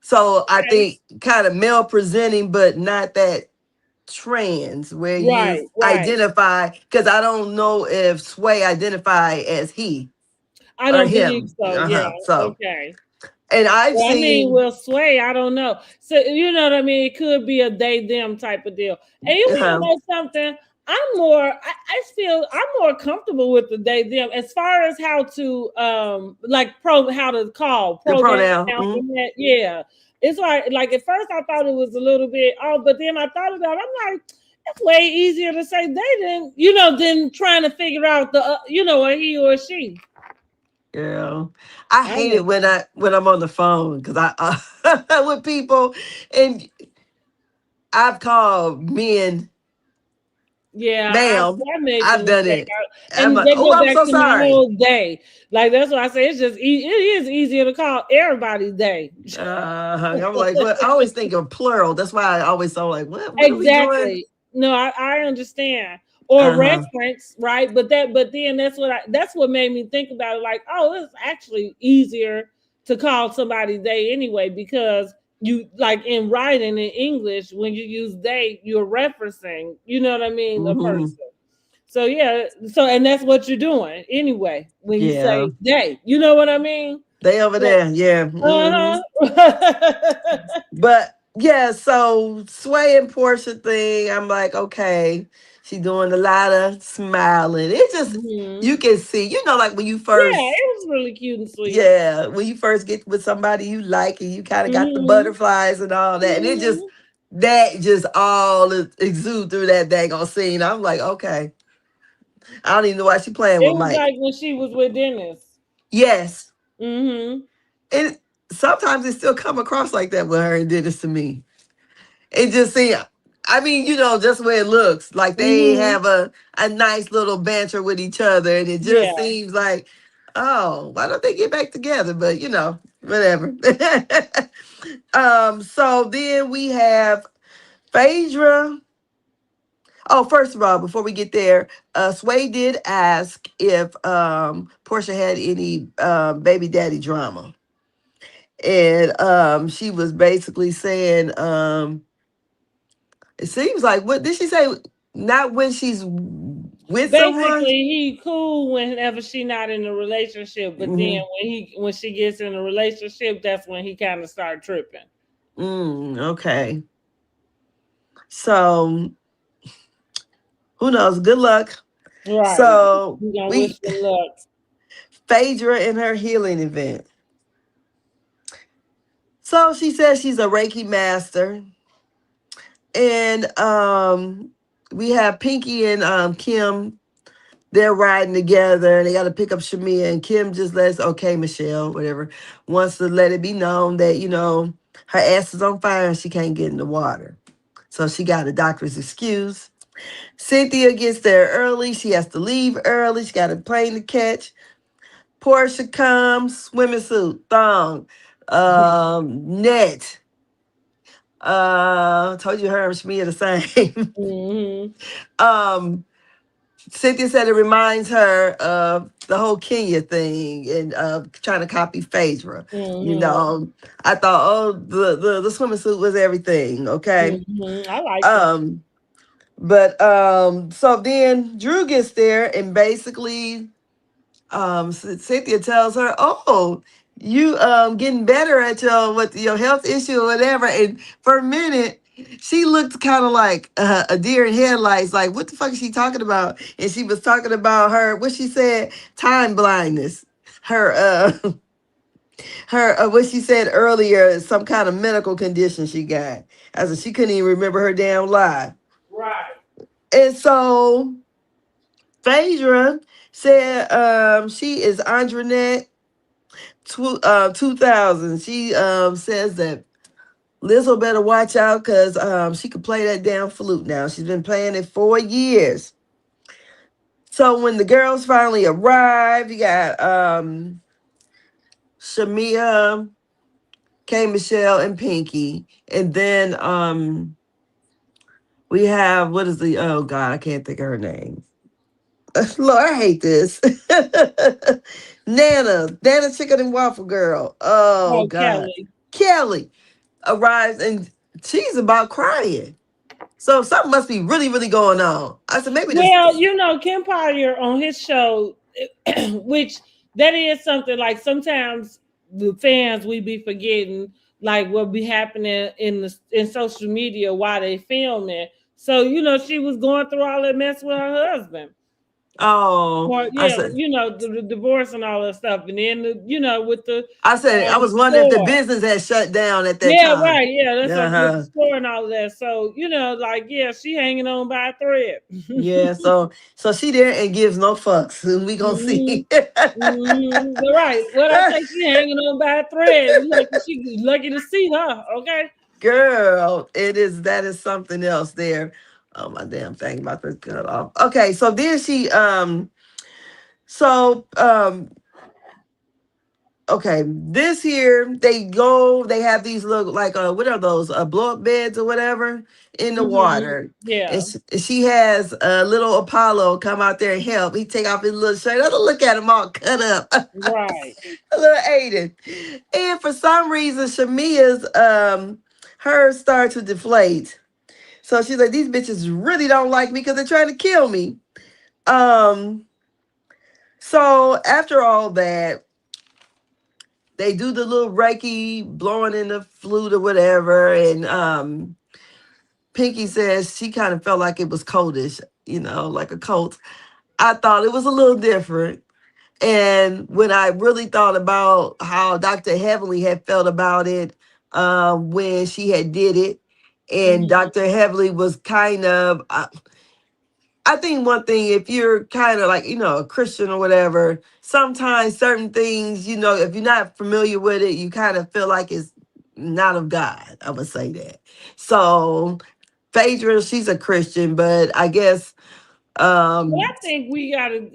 So Okay. I Okay. think kind of male presenting, but not that trans where you Right, right. identify because I don't know if Sway identify as he I or don't believe him. so. Yeah. So Okay. and I've Well, I mean, seen will sway. I don't know. So you know what I mean. It could be a they them type of deal. And you want to uh, know something? I feel I'm more comfortable with the they them as far as how to how to call the pronoun pronoun. and that. Yeah, it's like at first I thought it was a little bit but then I thought about it, I'm like, it's way easier to say they than trying to figure out the a he or a she. Girl, I I hate know. it when I'm on the phone because with people and I've called men, Yeah, ma'am. I made the I've done mistake, it. I'm and like, they oh, go I'm back so to my sorry. whole day. Like that's why I say it's just it is easier to call everybody's day. I'm like, what? I always think of plural. That's why I always so like, what are we doing? Exactly. No, I understand. Or Uh-huh. reference, right? But then that's what made me think about it. Like, oh, it's actually easier to call somebody they anyway, because you like in writing in English when you use they, you're referencing, you know what I mean, a Hmm. person. So yeah, and that's what you're doing anyway when you Yeah. say they. You know what I mean? They over So, there. Yeah. Hmm. uh-huh. But yeah, so Sway and Portia thing, I'm like, okay, she doing a lot of smiling. It just Mhm. you can see, like when you Yeah, first, it was really cute and sweet. yeah, when you first get with somebody you like and you kind of got the Mhm. butterflies and all that, and Mhm. that just all exude through that daggone scene. I'm like, okay, I don't even know why she playing It with was Mike. like when she was with Dennis. Yes, Mhm. and sometimes it still come across like that with her and Dennis to me. It just seems, I mean, just where it looks like they Mhm. have a nice little banter with each other, and it just Yeah. seems like, oh, why don't they get back together? But whatever. So then we have Phaedra. Oh, first of all, before we get there, Sway did ask if Portia had any baby daddy drama. And she was basically saying, it seems like, what did she say? Not when she's with someone. Basically, he cool whenever she not in a relationship, but then Hmm. when she gets in a relationship, that's when he kind of start tripping. Okay. So who knows? Good luck. Right. So You gonna we wish them luck. Phaedra in her healing event. So she says she's a Reiki master. And we have Pinky and Kim. They're riding together and they got to pick up Shamea. And Kim just okay, Michelle, whatever, wants to let it be known that, her ass is on fire and she can't get in the water. So she got a doctor's excuse. Cynthia gets there early. She has to leave early. She got a plane to catch. Porsha comes, swimming suit, thong, net. Told you her and Shamea the same. Mm-hmm. um, Cynthia said it reminds her of the whole Kenya thing and trying to copy Phaedra. You Mm-hmm. know, I thought, oh, the swimming suit was everything. Okay. Mm-hmm. I like it. Um, but so then Drew gets there and basically Cynthia tells her, "Oh, you getting better at your health issue or whatever." And for a minute, she looked kind of like a deer in headlights. Like, what the fuck is she talking about? And she was talking about her what she said, time blindness. Her her what she said earlier, some kind of medical condition she got. As if she couldn't even remember her damn lie. Right. And so Phaedra said she is Andronette 2000. She says that Lizzo better watch out because she could play that damn flute now. She's been playing it for years. So when the girls finally arrive, you got Shamea, K Michelle, and Pinky. And then we have what is the oh god, I can't think of her name. Lord, I hate this. Nana Chicken and Waffle Girl. Oh Oh, god. Kelly. Kelly arrives and she's about crying. So something must be really, really going on. I said maybe this. Well, you know, Kim Potter on his show, which that is something like sometimes the fans we be forgetting like what be happening in social media while they filming. So you know, she was going through all that mess with her husband. Oh, Well, I yeah, said, you know, the divorce and all that stuff, and then you know with the I was wondering if the store. business had shut down at that Yeah, time. right. Yeah, that's what with the Uh-huh. store and all of that. So you know, like yeah, she hanging on by a thread. Yeah, so she there and gives no fucks. And we gonna Mhm. see. You're right. What I say, she hanging on by a thread. You lucky she lucky to see her. Okay. Girl, that is something else there. Oh my damn thing about to cut off. Okay, so then she so okay, this here they have these little like what are those blow up beds or whatever in the water, and Yeah. she has little Apollo come out there and help. He take off his little shirt. I don't look at him all cut up, Right. a little Aiden, and for some reason Shamea's hers start to deflate. So she's like, these bitches really don't like me because they're trying to kill me. Um, so after all that, they do the little Reiki blowing in the flute or whatever. And Pinky says she kind of felt like it was coldish, like a cult. I thought it was a little different. And when I really thought about how Dr. Heavenly had felt about it when she had did it, and Mhm. Dr. Heavenly was kind of, I think one thing, if you're kind of like, a Christian or whatever, sometimes certain things, if you're not familiar with it, you kind of feel like it's not of God. I would say that. So Phaedra, she's a Christian, but I guess, Well, um, I think we gotta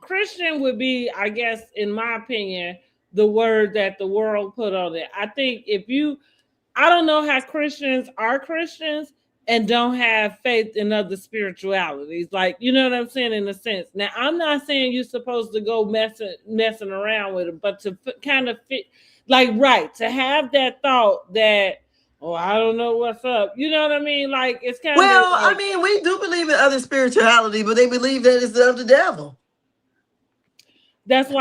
Christian would be, I guess, in my opinion, the word that the world put on it. I think if you I don't know how Christians are Christians and don't have faith in other spiritualities. Like, you know what I'm saying, in a sense. Now, I'm not saying you're supposed to go messing around with it, but to kind of fit, like, right, to have that thought that, oh, I don't know what's up. You know what I mean? Like, it's kind of well, I like, mean, we do believe in other spirituality, but they believe that it's of the devil. That's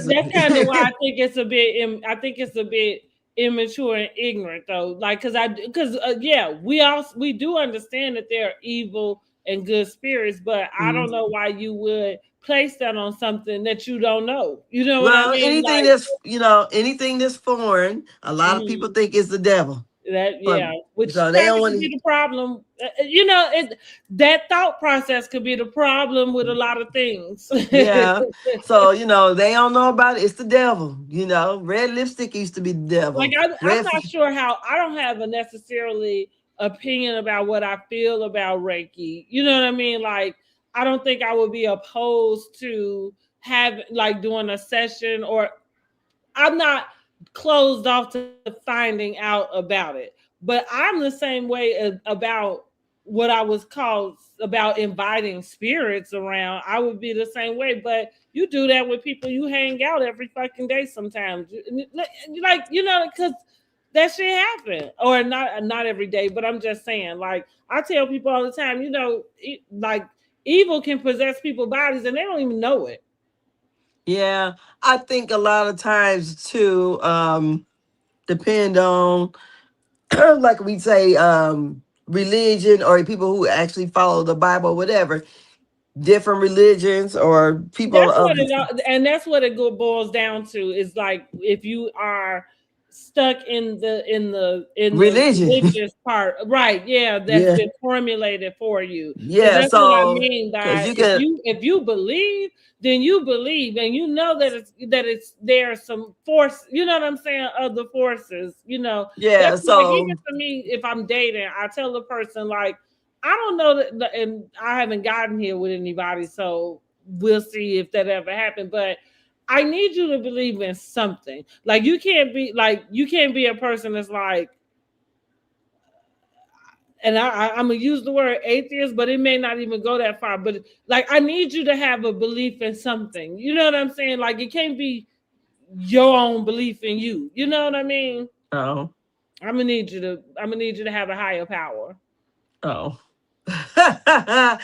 that's kind of why I think it's a bit. I think it's a bit immature and ignorant, though. Like, because yeah, we do understand that there are evil and good spirits, but I Mhm. don't know why you would place that on something that you don't know. You know what I Well, mean? Like, anything that's foreign, a lot of people mhm. think it's the devil. That But yeah, which so they kind don't of want could be to. the problem. You know, that thought process could be the problem with a lot of things. Yeah. So, they don't know about it. It's the devil. Red lipstick used to be the Like devil. I'm Red. not sure how I don't have a necessarily opinion about what I feel about Reiki. You know what I mean? Like I don't think I would be opposed to doing a session, or I'm not closed off to finding out about it. But I'm the same way about what I was called about inviting spirits around. I would be the same way, but you do that with people you hang out every fucking day sometimes. Because that shit happen. Or not every day, but I'm just saying, like, I tell people all the time, like, evil can possess people's bodies and they don't even know it. Yeah, I think a lot of times too, depend on like we say, religion or people who actually follow the Bible, whatever, different religions or people That's of what that's what it boils down to, is like, if you are stuck in the religion. religious part, right? Yeah, that's Yeah. been formulated for you. Because Yeah. that's what I So, mean because by, you can, if you believe, then you believe, and you know that it's there's some force. You know what I'm saying? Other forces. yeah. That's like, even So, for me, if I'm dating, I tell the person, like, I don't know that, and I haven't gotten here with anybody, so we'll see if that ever happened. But I need you to believe in something. Like, you can't be a person that's like, and I'm gonna use the word atheist, but it may not even go that far. But like, I need you to have a belief in something. You know what I'm saying? Like, it can't be your own belief in you. You know what I mean? oh, I'm gonna need you to have a higher power. oh. I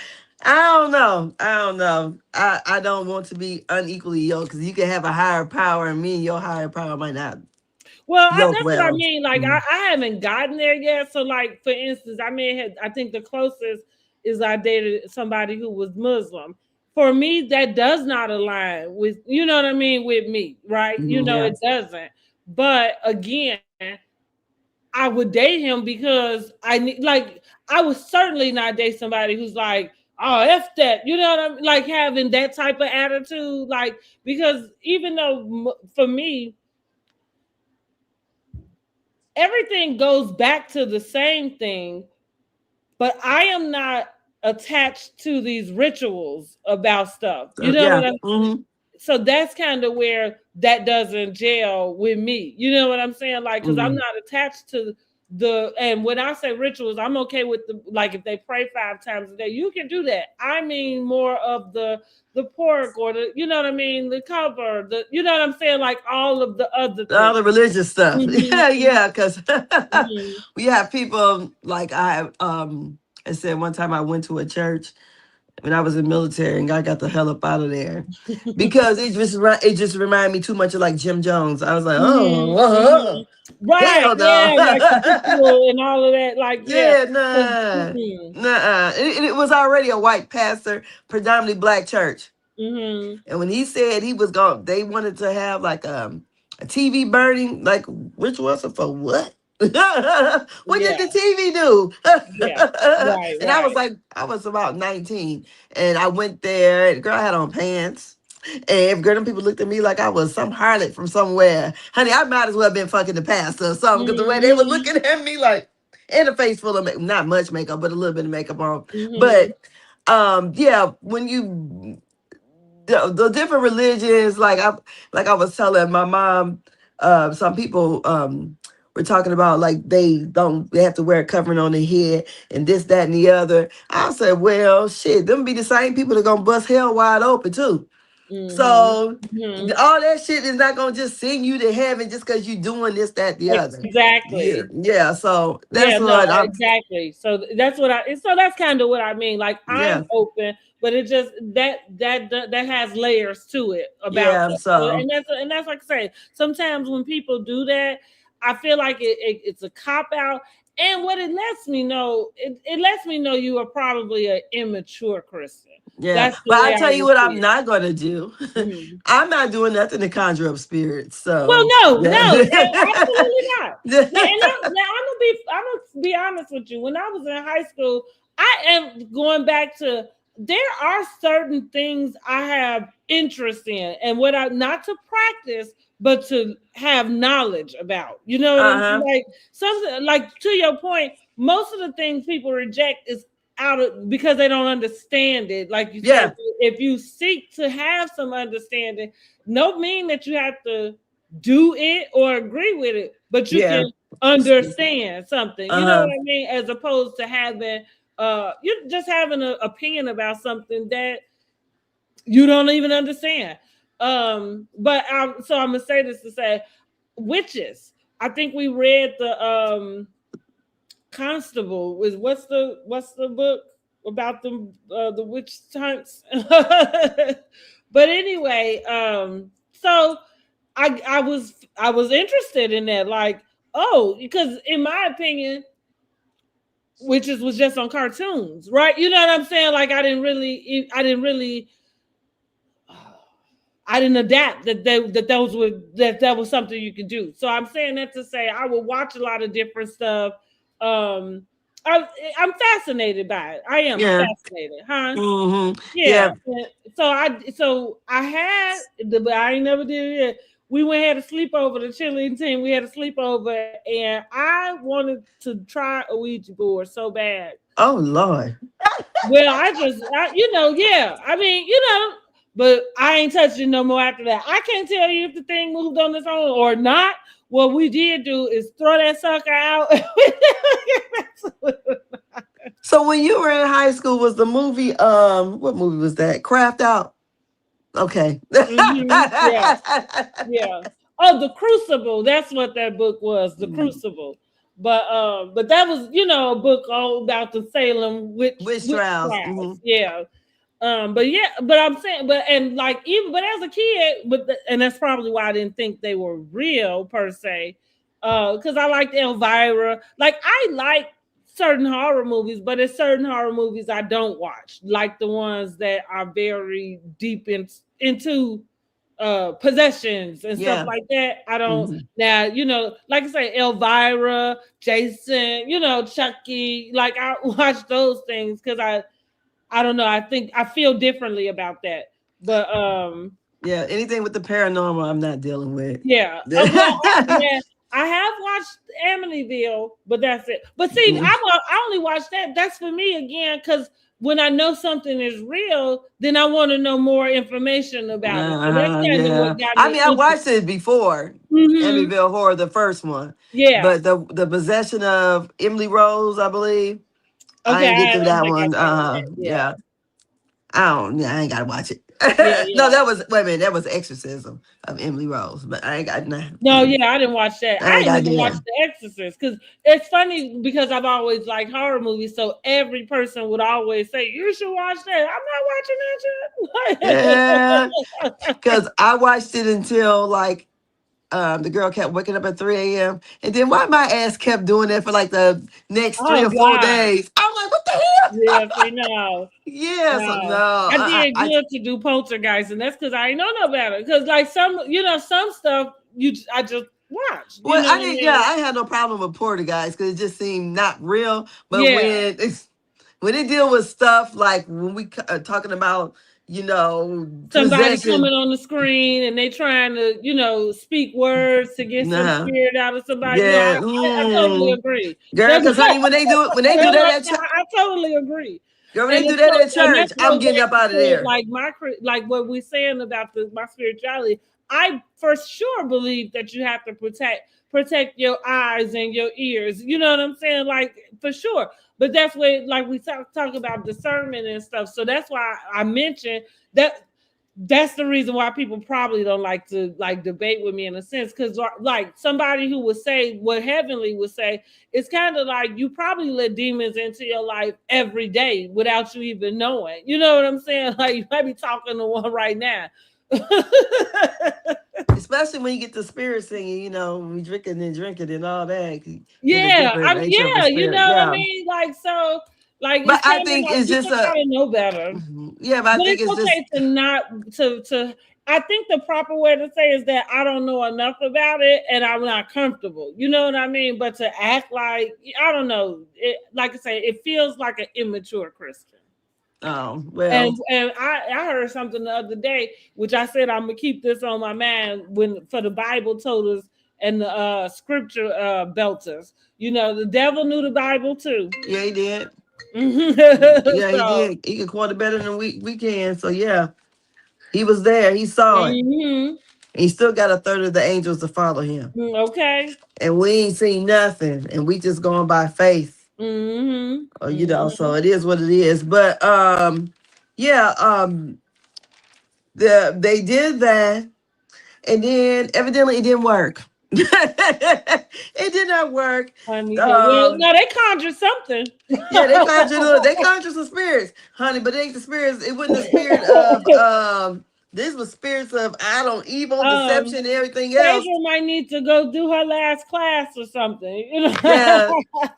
don't know. I don't know. I don't want to be unequally yoked because you can have a higher power and me and your higher power might not Well, yoke that's what I well. mean. Like, I haven't gotten there yet. So, like, for instance, I think the closest is I dated somebody who was Muslim. For me, that does not align with, you know what I mean, with me, right? Yeah. It doesn't. But again, I would date him because I would certainly not date somebody who's like, oh, F that, you know what I mean? Like, having that type of attitude, like, because even though for me, everything goes back to the same thing, but I am not attached to these rituals about stuff. You know Yeah. what I'm So that's kind of where that doesn't gel with me. You know what I'm saying? Like, because I'm not attached to and when I say rituals, I'm okay with like, if they pray 5 times a day, you can do that. I mean, more of the pork, or you know what I mean, the cover, you know what I'm saying, like, all of the other All things. the religious stuff. Mhm, Yeah, yeah, because mhm. we have people like I said one time I went to a church when I was in the military and I got the hell up out of there because it just reminded me too much of like Jim Jones. I was like, Mhm, oh, mhm. Right, hell yeah, like the no. ritual and all of that, like, yeah. Yeah, nah. Mhm, Nuh-uh. It was already a white pastor, predominantly black church. mhm. And when he said he was going, they wanted to have like a TV burning, like rituals for what? What did Yeah, the TV do? yeah, right, And I was right. like, I was about 19, and I went there. And the girl had on pants, and if girl, them people looked at me like I was some harlot from somewhere. Honey, I might as well have been fucking the pastor or something because the way they were Mhm, looking at me, like, in a face full of not much makeup, but a little bit of makeup on. mhm. But yeah, when you the different religions, like I was telling my mom, some people were talking about like they have to wear a covering on their head and this, that, and the other. I said, well, shit, them be the same people that gonna bust hell wide open too. Mhm. So Mhm. all that shit is not gonna just send you to heaven just because you doing this, that, the other. Yeah, Exactly. yeah. So that's Yeah, no, what I'm. exactly. So that's kind of what I mean. Like, I'm Yeah, open, but it just that has layers to it about yeah. stuff. So, So and that's like I say, sometimes when people do that, I feel like it's a cop out. And what it lets me know you are probably an immature Christian. yeah, That's but the way I I tell you would what, I'm see it. not gonna do. Mhm. I'm not doing nothing to conjure up spirits. Well, So no, yeah. no, absolutely not. Now I'm gonna be honest with you. When I was in high school, I am going back to, there are certain things I have interest in, and what I not to practice, but to have knowledge about. You know what I'm saying? Uh-huh. Like, something like, to your point, most of the things people reject is out of because they don't understand it. Like you Yeah. said, if you seek to have some understanding, no mean that you have to do it or agree with it, but you Yeah. can understand something. You know Uh-huh. what I mean? As opposed to having you just having an opinion about something that you don't even understand. So I'm gonna say this to say witches. I think we read the Constable was what's the book about the witch hunts. But anyway, so I was interested in that, like, oh, because in my opinion, witches was just on cartoons, right? You know what I'm saying? Like I didn't adapt that was something you could do. So I'm saying that to say I would watch a lot of different stuff. Um, I, I'm fascinated by it. I am Yeah. fascinated, huh? Mm-hmm. Yeah. Yeah. So I had but I ain't never did it. We went had a sleepover. The cheerleading team. We had a sleepover, and I wanted to try a Ouija board so bad. Oh Lord. Well, yeah. I mean, but I ain't touching no more after that. I can't tell you if the thing moved on its own or not. What we did do is throw that sucker out. So when you were in high school, was the movie what movie was that? Craft Out. Okay. Yeah, yeah. Oh, the Crucible. That's what that book was. The Crucible. But that was a book all about the Salem Witch witch trials. trials. Yeah. But I'm saying, and like even, but as a kid, and that's probably why I didn't think they were real per se, because I liked Elvira. Like I like certain horror movies, but it's certain horror movies I don't watch, like the ones that are very deep into possessions and stuff Yeah. like that. I don't Mhm. now, like I say, Elvira, Jason, Chucky. Like I watch those things because I don't know. I think I feel differently about that. But Yeah. Anything with the paranormal, I'm not dealing with. yeah. I have watched Amityville, but that's it. But see, Mhm. I only watch that. That's for me again, because when I know something is real, then I want to know more information about it. So that's kind of Yeah. what got I me mean, I interested. watched it before. Mm-hmm. Amityville Horror, the first one. Yeah. But the possession of Emily Rose, I believe. I Okay. didn't get I through don't that think I one. got that. Yeah. Yeah. I ain't gotta watch it. Yeah. No, Yeah. that was wait a minute, that was Exorcism of Emily Rose. But I ain't got No, yeah, I didn't watch that. I I ain't didn't got even watch there. The Exorcist because it's funny because I've always liked horror movies. So every person would always say, "You should watch that." I'm not watching Yeah. that shit. Because I watched it until like the girl kept waking up at 3 a.m. And then why my ass kept doing that for like the next three Oh or four God. days. I'm like, what the hell? Yeah, see, no. Yeah, so No, no. I did good to do Poltergeist, and that's because I ain't know no better. Because like some stuff I just watch. You Well, know I what I didn't. Yeah, mean? I had no problem with Porter guys because it just seemed not real. But Yeah. when they deal with stuff like when we talking about Somebody possession, coming on the screen and they trying to, speak words to get some nah, spirit out of somebody. No, yeah, I totally agree. girl. That's Because honey, when they do that at church, I totally agree. girl, when And they do it's that at and church, that I'm goes getting back up out of to there. like what we're saying about my spirituality. I for sure believe that you have to protect your eyes and your ears. You know what I'm saying? Like for sure. But that's where like we talk about discernment and stuff. So that's why I mentioned that. That's the reason why people probably don't like to like debate with me in a sense, because like somebody who would say what Heavenly would say, it's kind of like you probably let demons into your life every day without you even knowing. You know what I'm saying? Like you might be talking to one right now. Especially when you get the spirit singing, we drinking and all that. Get a Yeah, different nature of the you spirit. know what I Yeah. mean? Like so, like But it's I kind of think like it's just people a gotta know better. yeah, but I But think it's it's just okay to not to. I think the proper way to say is that I don't know enough about it and I'm not comfortable. You know what I mean? But to act like I don't know, like I say, it feels like an immature Christian. oh well. And I heard something the other day, which I said I'm gonna keep this on my mind when for the Bible told us and the scripture belters. The devil knew the Bible too. Yeah, he did. Yeah, he So, did. He could quarter better than we can. So yeah, he was there. He saw it. mhm, And he still got a third of the angels to follow him. okay. And we ain't seen nothing. And we just going by faith. Mhm. You know, so Mhm. it is what it is. But yeah, they did that, and then evidently it didn't work. It did not work. Honey, well, Um no, they conjured something. Yeah, they conjured some spirits, honey, but it ain't the spirits. It wasn't the spirit of this was spirits of I don't evil, deception, um, and everything else. Phaedra might need to go do her last class or something. You Yeah,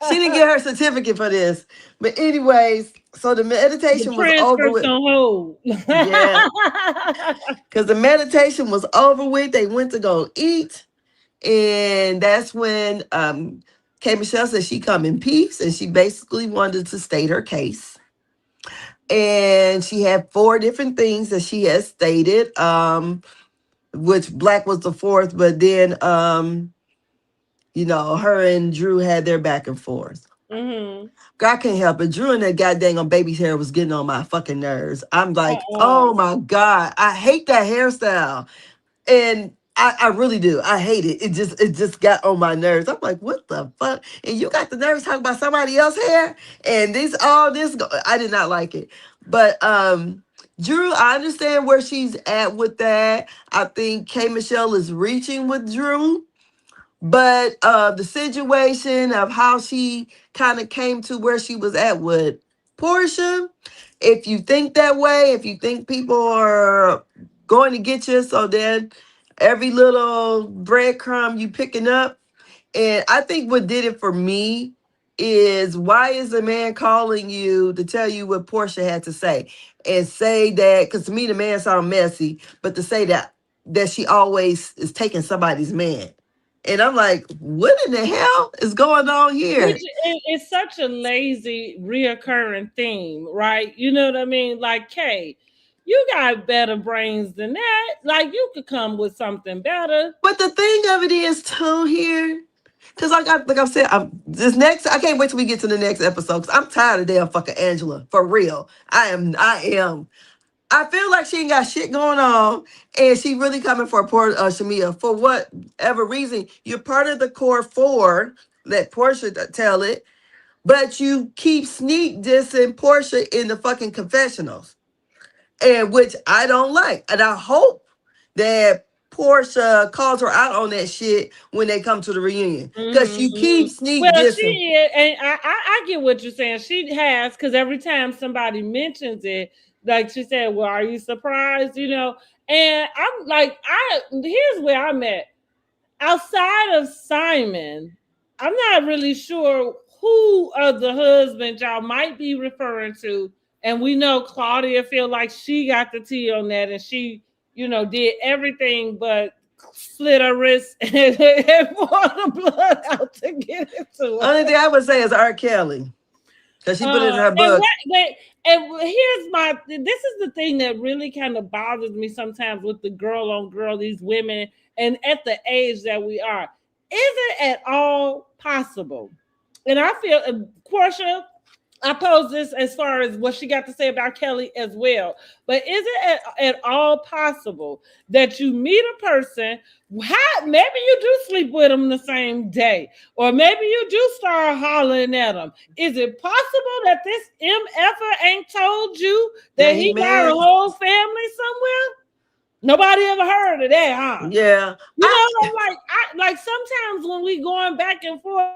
she didn't know, get her certificate for this. But anyways, so the the meditation was over transcripts with. on hold. Yeah, because the meditation was over with. They went to go eat, and that's when K Michelle said she come in peace, and she basically wanted to state her case. And she had four different things that she has stated, which black was the fourth, but then her and Drew had their back and forth. Mhm. God can't help it. Drew and that goddamn on baby's hair was getting on my fucking nerves. I'm like, Uh-uh. oh my God, I hate that hairstyle. And I really do. I hate it. It just got on my nerves. I'm like, what the fuck? And you got the nerves talking about somebody else's hair? And I did not like it. But Drew, I understand where she's at with that. I think K Michelle is reaching with Drew. But the situation of how she kind of came to where she was at with Portia, if you think that way, if you think people are going to get you, so then every little breadcrumb you picking up. And I think what did it for me is why is the man calling you to tell you what Portia had to say and say that because to me the man sound messy, but to say that she always is taking somebody's man. And I'm like, what in the hell is going on Which here? is such a lazy, reoccurring theme, right? You know what I mean? Like, Kay, you got better brains than that. Like, you could come with something better. But the thing of it is too here, because like I said, I can't wait till we get to the next episode because I'm tired of damn fucking Angela. For real. I am. I feel like she ain't got shit going on, and she really coming for poor Shamea for whatever reason. You're part of the core four. Let Portia tell it, but you keep sneak dissing Portia in the fucking confessionals, and which I don't like. And I hope that Portia calls her out on that shit when they come to the reunion, because you keep Mhm. sneak Well, she dissing. is, and I get what you're saying. She has, because every time somebody mentions it, like she said, "Well, are you surprised?" You know, and I'm like, here's where I'm at. Outside of Simon, I'm not really sure who of the husbands y'all might be referring to. And we know Claudia feel like she got the tea on that, and she, did everything but slit her wrist and pour the blood out to get it to Only her. thing I would say is R. Kelly, because she put it in her And book. here's this is the thing that really kind of bothers me sometimes with the girl on girl, these women, and at the age that we are, is it at all possible? And I feel, Portia, I pose this as far as what she got to say about Kelly as well. But is it at all possible that you meet a person, maybe you do sleep with them the same day, or maybe you do start hollering at them? Is it possible that this MFer ain't told you Yeah, that he he got a married. whole family somewhere? Nobody ever heard of that, huh? Yeah, You know, I like sometimes when we going back and forth,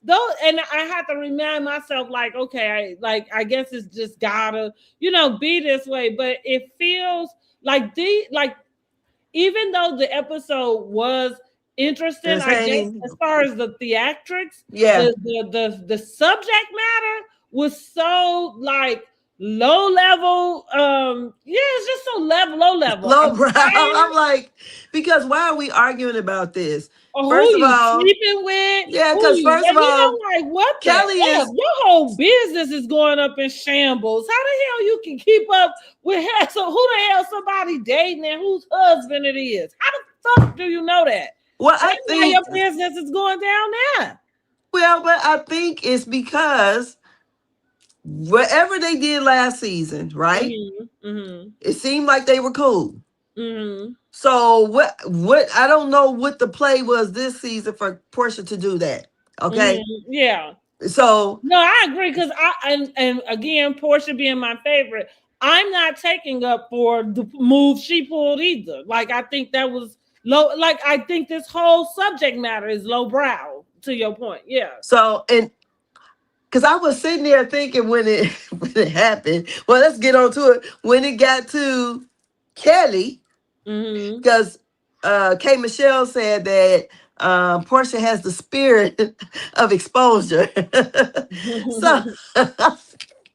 though, and I have to remind myself, like, okay, I guess it's just gotta, be this way. But it feels like even though the episode was interesting, I guess entertaining. as far as the theatrics, Yeah, the subject matter was so like low level. Yeah, it's just so low level. I'm lowbrow. tired. I'm like, because why are we arguing about this? Or who First of you all, sleeping with, yeah, who because you, first of all, like, what the Kelly F? is Your whole business is going up in shambles. How the hell you can keep up with her? So who the hell somebody dating and whose husband it is? How the fuck do you know that? well, I That's why think your business is going down there. but I think it's because whatever they did last season, right? Mm-hmm. It seemed like they were cool. Mm-hmm. So what I don't know what the play was this season for Portia to do that. Okay. Mm-hmm. Yeah. So No, I agree because and again, Portia being my favorite, I'm not taking up for the move she pulled either. Like I think that was low. Like I think this whole subject matter is lowbrow. To your point, yeah. so and because I was sitting there thinking when it when it happened. Well, let's get on to it. When it got to Kelly, Mm-hmm. because K. Michelle said that Portia has the spirit of exposure. So,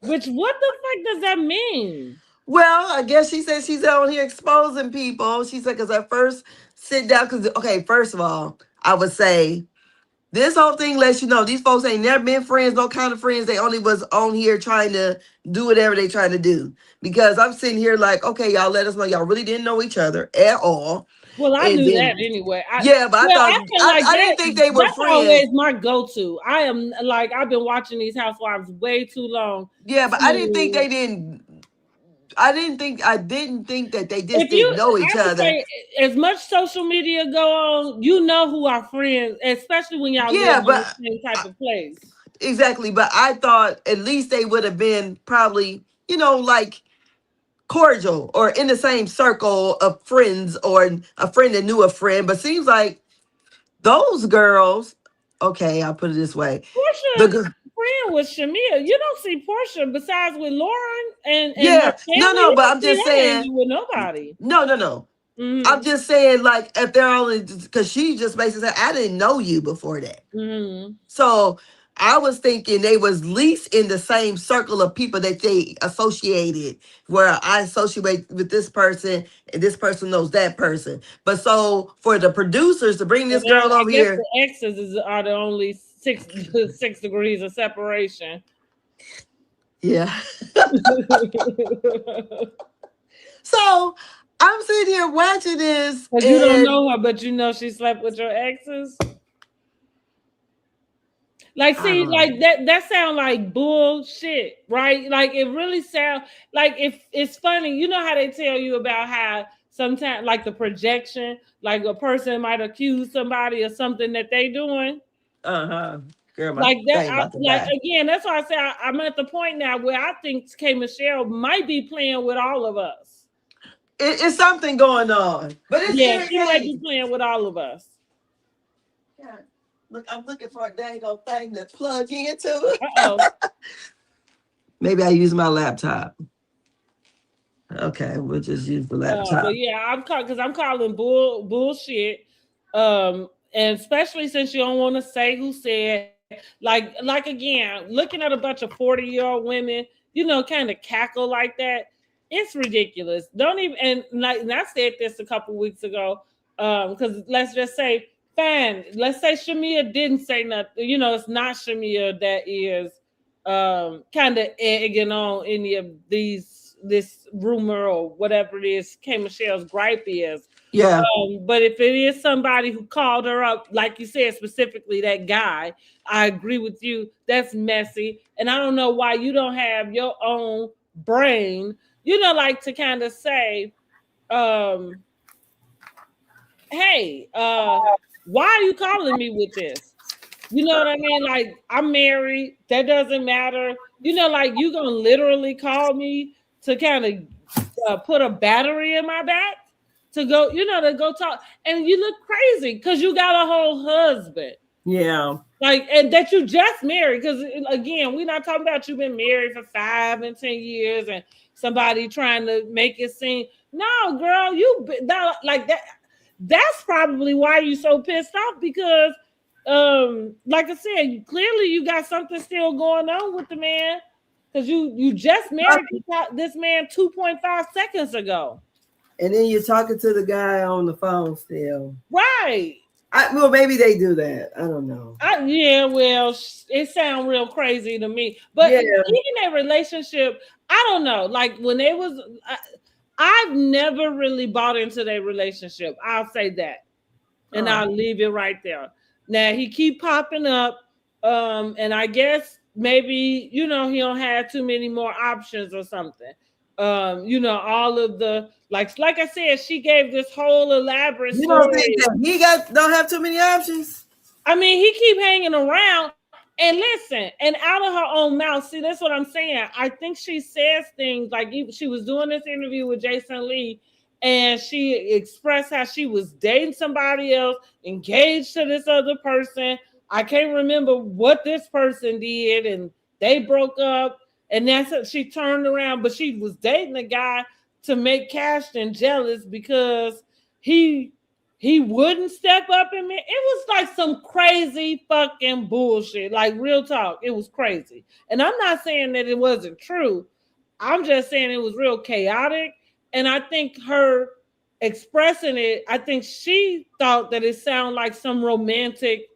Which what the fuck does that mean? well, I guess she said she's out here exposing people. She said because at first sit down because okay, first of all, I would say this whole thing lets you know these folks ain't never been friends, no kind of friends. They only was on here trying to do whatever they trying to do. Because I'm sitting here like, okay, y'all let us know y'all really didn't know each other at all. Well, I And knew then that anyway. yeah, but I thought I feel like I didn't think they were that's friends. always my go-to. I am like I've been watching these housewives way too long. Yeah, but I didn't think To, they didn't. I didn't think that they just if you, didn't know each I would other. say, as much social media go on, you know who are friends, especially when y'all live Yeah, in the but same type of place. exactly. But I thought at least they would have been probably, like cordial or in the same circle of friends or a friend that knew a friend. But seems like those girls. Okay, I'll put it this way. The Portia gir- friend with Shamea. You don't see Portia besides with Lauren and her yeah, no, family. no. You But don't I'm see just her saying. hanging with nobody. No, no, no. I'm Mm-hmm. just saying, like, if they're only because she just basically said, I didn't know you before that. Mm-hmm. So I was thinking they was least in the same circle of people that they associated, where I associate with this person and this person knows that person. But so for the producers to bring And this girl I over guess here, the exes are the only 6 degrees of separation. yeah. Because So I'm sitting here watching this, you don't and know her, but you know she slept with your exes. Like, I see, don't know. like that sound like bullshit, right? Like it really sound like if it's funny, you know how they tell you about how sometimes like the projection, like a person might accuse somebody of something that they doing. Uh-huh. Girl, my Like that, thing about to like die. again, that's why I say I'm at the point now where I think K. Michelle might be playing with all of us. It's something going on, but it's Yeah, she might be irritating. playing with all of us. Yeah. Look, I'm looking for a dang old thing to plug into. Uh-oh. Maybe I use my laptop. Okay, we'll just use the But laptop. yeah, I'm calling bullshit. And especially since you don't want to say who said, like again, looking at a bunch of 40-year-old women, kind of cackle like that. It's ridiculous. Don't even and I said this a couple weeks ago. Because let's just say, fine, let's say Shamea didn't say nothing. It's not Shamea that is kind of egging on any of this rumor or whatever it is K. Michelle's gripe is. Yeah. But if it is somebody who called her up, like you said, specifically that guy, I agree with you. That's messy. And I don't know why you don't have your own brain, like to kind of say, um, hey, why are you calling me with this? You know what I mean? Like, I'm married. That doesn't matter. Like, you going to literally call me to kind of put a battery in my back to go, to go talk. And you look crazy because you got a whole husband. Yeah. Like, and that you just married. Because, again, we're not talking about you been married for 5 and 10 years and somebody trying to make it seem. No, girl, like that. That's probably why you so pissed off because like I said, clearly you got something still going on with the man because you just married this man 2.5 seconds ago. And then you're talking to the guy on the phone still. Right. Well, maybe they do that. I don't know. Yeah, well, it sounds real crazy to me. But Yeah. even a relationship, I don't know. Like when they was, I've never really bought into their relationship. I'll say that, and I'll leave it right there. Now he keep popping up, and I guess maybe, you know, he don't have too many more options or something. You know, all of the like I said, she gave this whole elaborate You don't think story. that he don't have too many options? I mean, he keep hanging around. And listen, and out of her own mouth, see, that's what I'm saying. I think she says things like she was doing this interview with Jason Lee, and she expressed how she was dating somebody else, engaged to this other person. I can't remember what this person did, and they broke up. And that's it. She turned around, but she was dating a guy to make Cashton jealous because he wouldn't step up in me. It was like some crazy fucking bullshit. Like real talk. It was crazy. And I'm not saying that it wasn't true. I'm just saying it was real chaotic. And I think her expressing it, I think she thought that it sounded like some romantic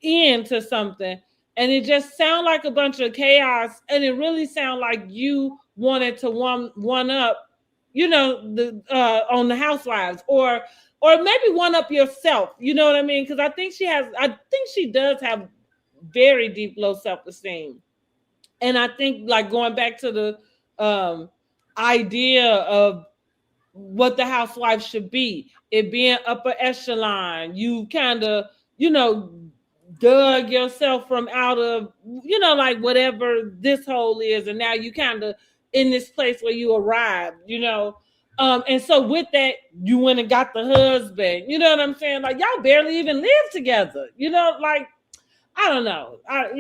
end to something. And it just sounded like a bunch of chaos. And it really sounded like you wanted to one up, you know, the on the housewives, or maybe one up yourself. You know what I mean? Because I think she does have very deep low self-esteem. And I think like going back to the idea of what the housewife should be, it being upper echelon, you kind of, you know, dug yourself from out of, you know, like whatever this hole is, and now you kind of in this place where you arrived, you know. And so with that, you went and got the husband. You know what I'm saying? Like y'all barely even live together. You know, like I don't know. I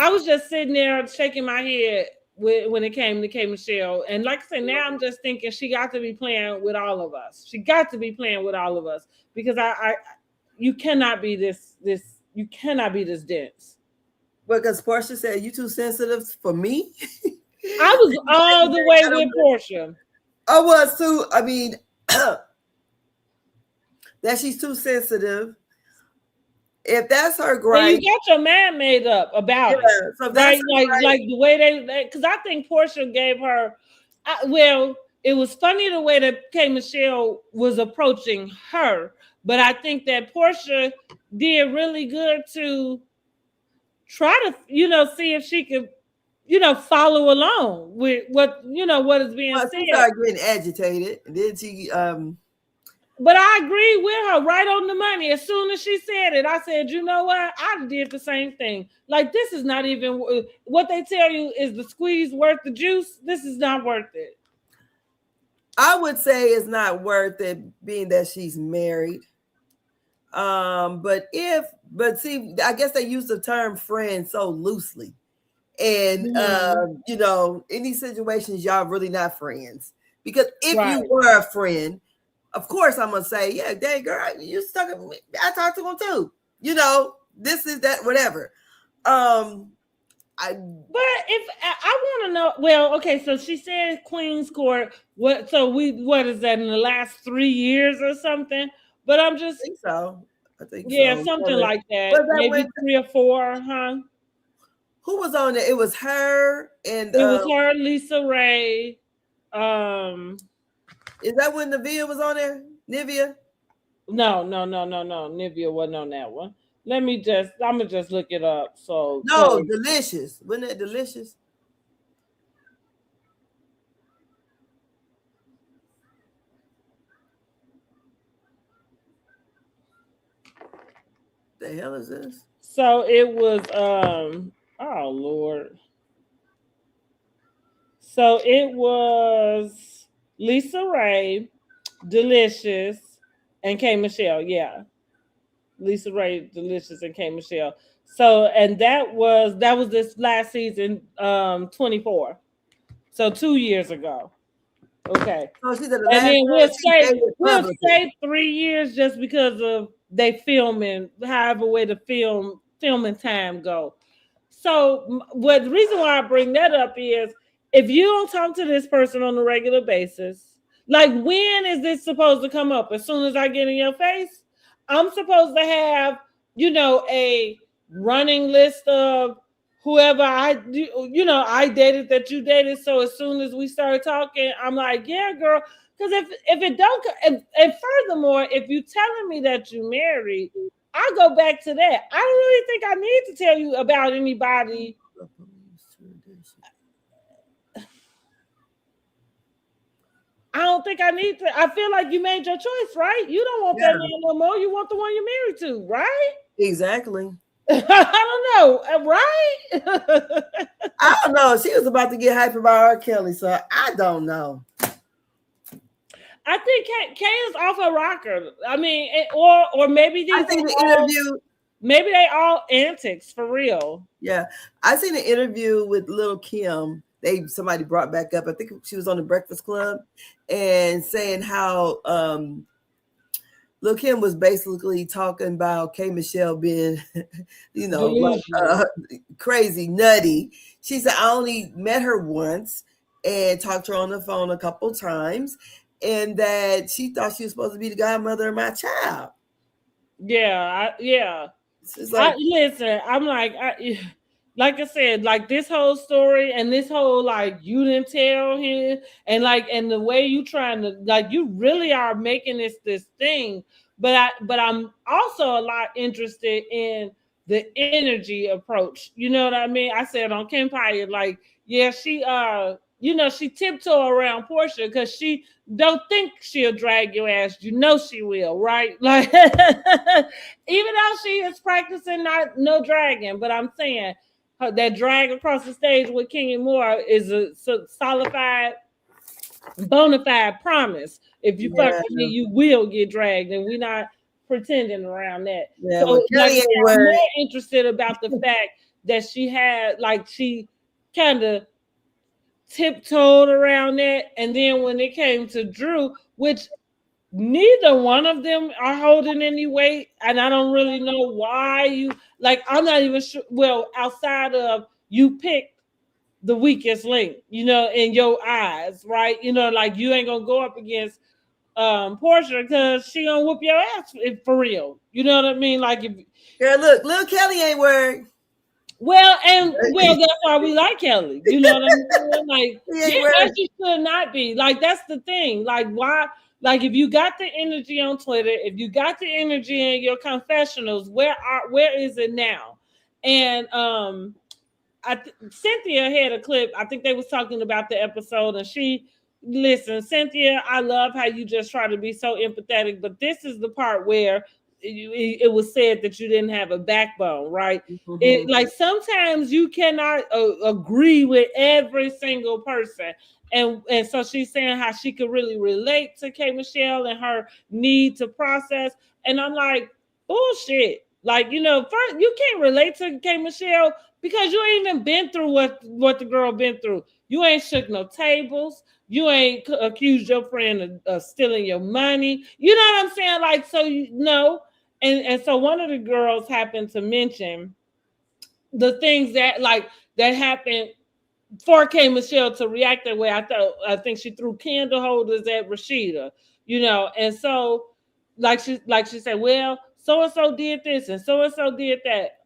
was just sitting there shaking my head when it came to K Michelle. And like I said, now I'm just thinking she got to be playing with all of us. She got to be playing with all of us because you cannot be this you cannot be this dense. Because Porsha said you too sensitive for me. I was all the way with Porsha. I was too. I mean, that she's too sensitive. If that's her gripe, well, you got your mind made up about it, so right? Like the way they, because I think Porsha gave her. Well, it was funny the way that K Michelle was approaching her, but I think that Porsha did really good to try to, you know, see if she could, you know, follow along with what, you know, what is being said. She started getting agitated. Then she But I agree with her right on the money. As soon as she said it, I said, you know what? I did the same thing. Like, this is not even what they tell you is the squeeze worth the juice. This is not worth it. I would say it's not worth it, being that she's married. But see, I guess they use the term friend so loosely. And you know, in these situations, y'all really not friends. Because if you were a friend, of course I'm gonna say, yeah, dang girl, you stuck with me. I talked to him too. You know, this is that, whatever. But if I want to know, well, okay, so she said Queen's Court. What is that, in the last 3 years or something? But I'm just I think yeah, so. something like that. Maybe 3 or 4, huh? Who was on there? It was her and it was her, Lisa Ray. Is that when Nivea was on there? Nivea? No. Nivea wasn't on that one. I'm gonna just look it up. So no, Delicious. Wasn't it Delicious? The hell is this? So it was oh Lord. So it was Lisa Ray, Delicious, and K Michelle. Yeah. Lisa Ray, Delicious, and K Michelle. So and that was this last season, 24. So 2 years ago. Okay. So she's the and then we'll say 3 years just because of they filming, however way the filming time go. So what the reason why I bring that up is if you don't talk to this person on a regular basis, like when is this supposed to come up? As soon as I get in your face? I'm supposed to have, you know, a running list of whoever I dated that you dated. So as soon as we start talking, I'm like, yeah, girl. Because if it don't, and furthermore, if you telling me that you married, I go back to that. I don't really think I need to tell you about anybody. I don't think I need to. I feel like you made your choice, right? You don't want that man no more. You want the one you're married to, right? Exactly. I don't know, right? I don't know. She was about to get hyped about R. Kelly, so I don't know. I think Kay is off a rocker. I mean, or maybe these. I think the interview. Maybe they all antics for real. Yeah, I seen an interview with Lil' Kim. Somebody brought back up. I think she was on the Breakfast Club, and saying how Lil' Kim was basically talking about K. Michelle being, like, crazy, nutty. She said, I only met her once and talked to her on the phone a couple times, and that she thought she was supposed to be the godmother of my child. Yeah, It's like, listen, I'm like I said, like this whole story and this whole like you didn't tell him and the way you trying to like you really are making this thing, but I'm also a lot interested in the energy approach. You know what I mean? I said on Kempire, like, yeah, she she tiptoe around Porsha because she don't think she'll drag your ass. You know she will, right? Like even though she is practicing no dragging, but I'm saying that drag across the stage with King and Moore is a solidified, bona fide promise. If you fuck with me, you will get dragged, and we're not pretending around that. Yeah, so like, I'm more interested about the fact that she had like she kind of tiptoed around that, and then when it came to Drew, which neither one of them are holding any weight, and I don't really know why you like. I'm not even sure. Well, outside of you picked the weakest link, in your eyes, right? Like you ain't gonna go up against Porsha because she gonna whoop your ass for real. You know what I mean? Like if girl, look, Lil Kelly ain't worried. Well, that's why we like Kelly. You know what I'm saying? Like, she should not be. Like, that's the thing. Like, why? Like, if you got the energy on Twitter, if you got the energy in your confessionals, where is it now? And Cynthia had a clip. I think they was talking about the episode, and listen, Cynthia, I love how you just try to be so empathetic, but this is the part where it was said that you didn't have a backbone, right? Mm-hmm. Like sometimes you cannot agree with every single person. And so she's saying how she could really relate to K. Michelle and her need to process. And I'm like, bullshit. Like, first you can't relate to K. Michelle because you ain't even been through what the girl been through. You ain't shook no tables. You ain't accused your friend of stealing your money. You know what I'm saying? Like, so and so one of the girls happened to mention the things that happened for K. Michelle to react that way. I think she threw candle holders at Rashida, and so like she said, well, so and so did this and so did that.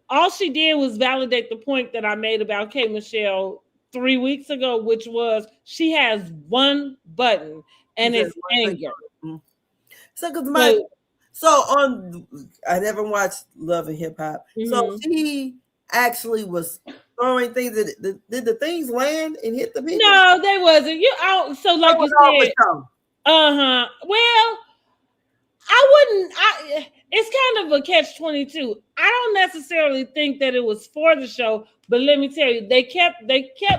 All she did was validate the point that I made about K. Michelle 3 weeks ago, which was she has one button and it's anger. I never watched Love and Hip Hop. Mm-hmm. So she actually was throwing things. Did the things land and hit the people? No, they wasn't. So like you said, well, it's kind of a catch-22. I don't necessarily think that it was for the show, but let me tell you, they kept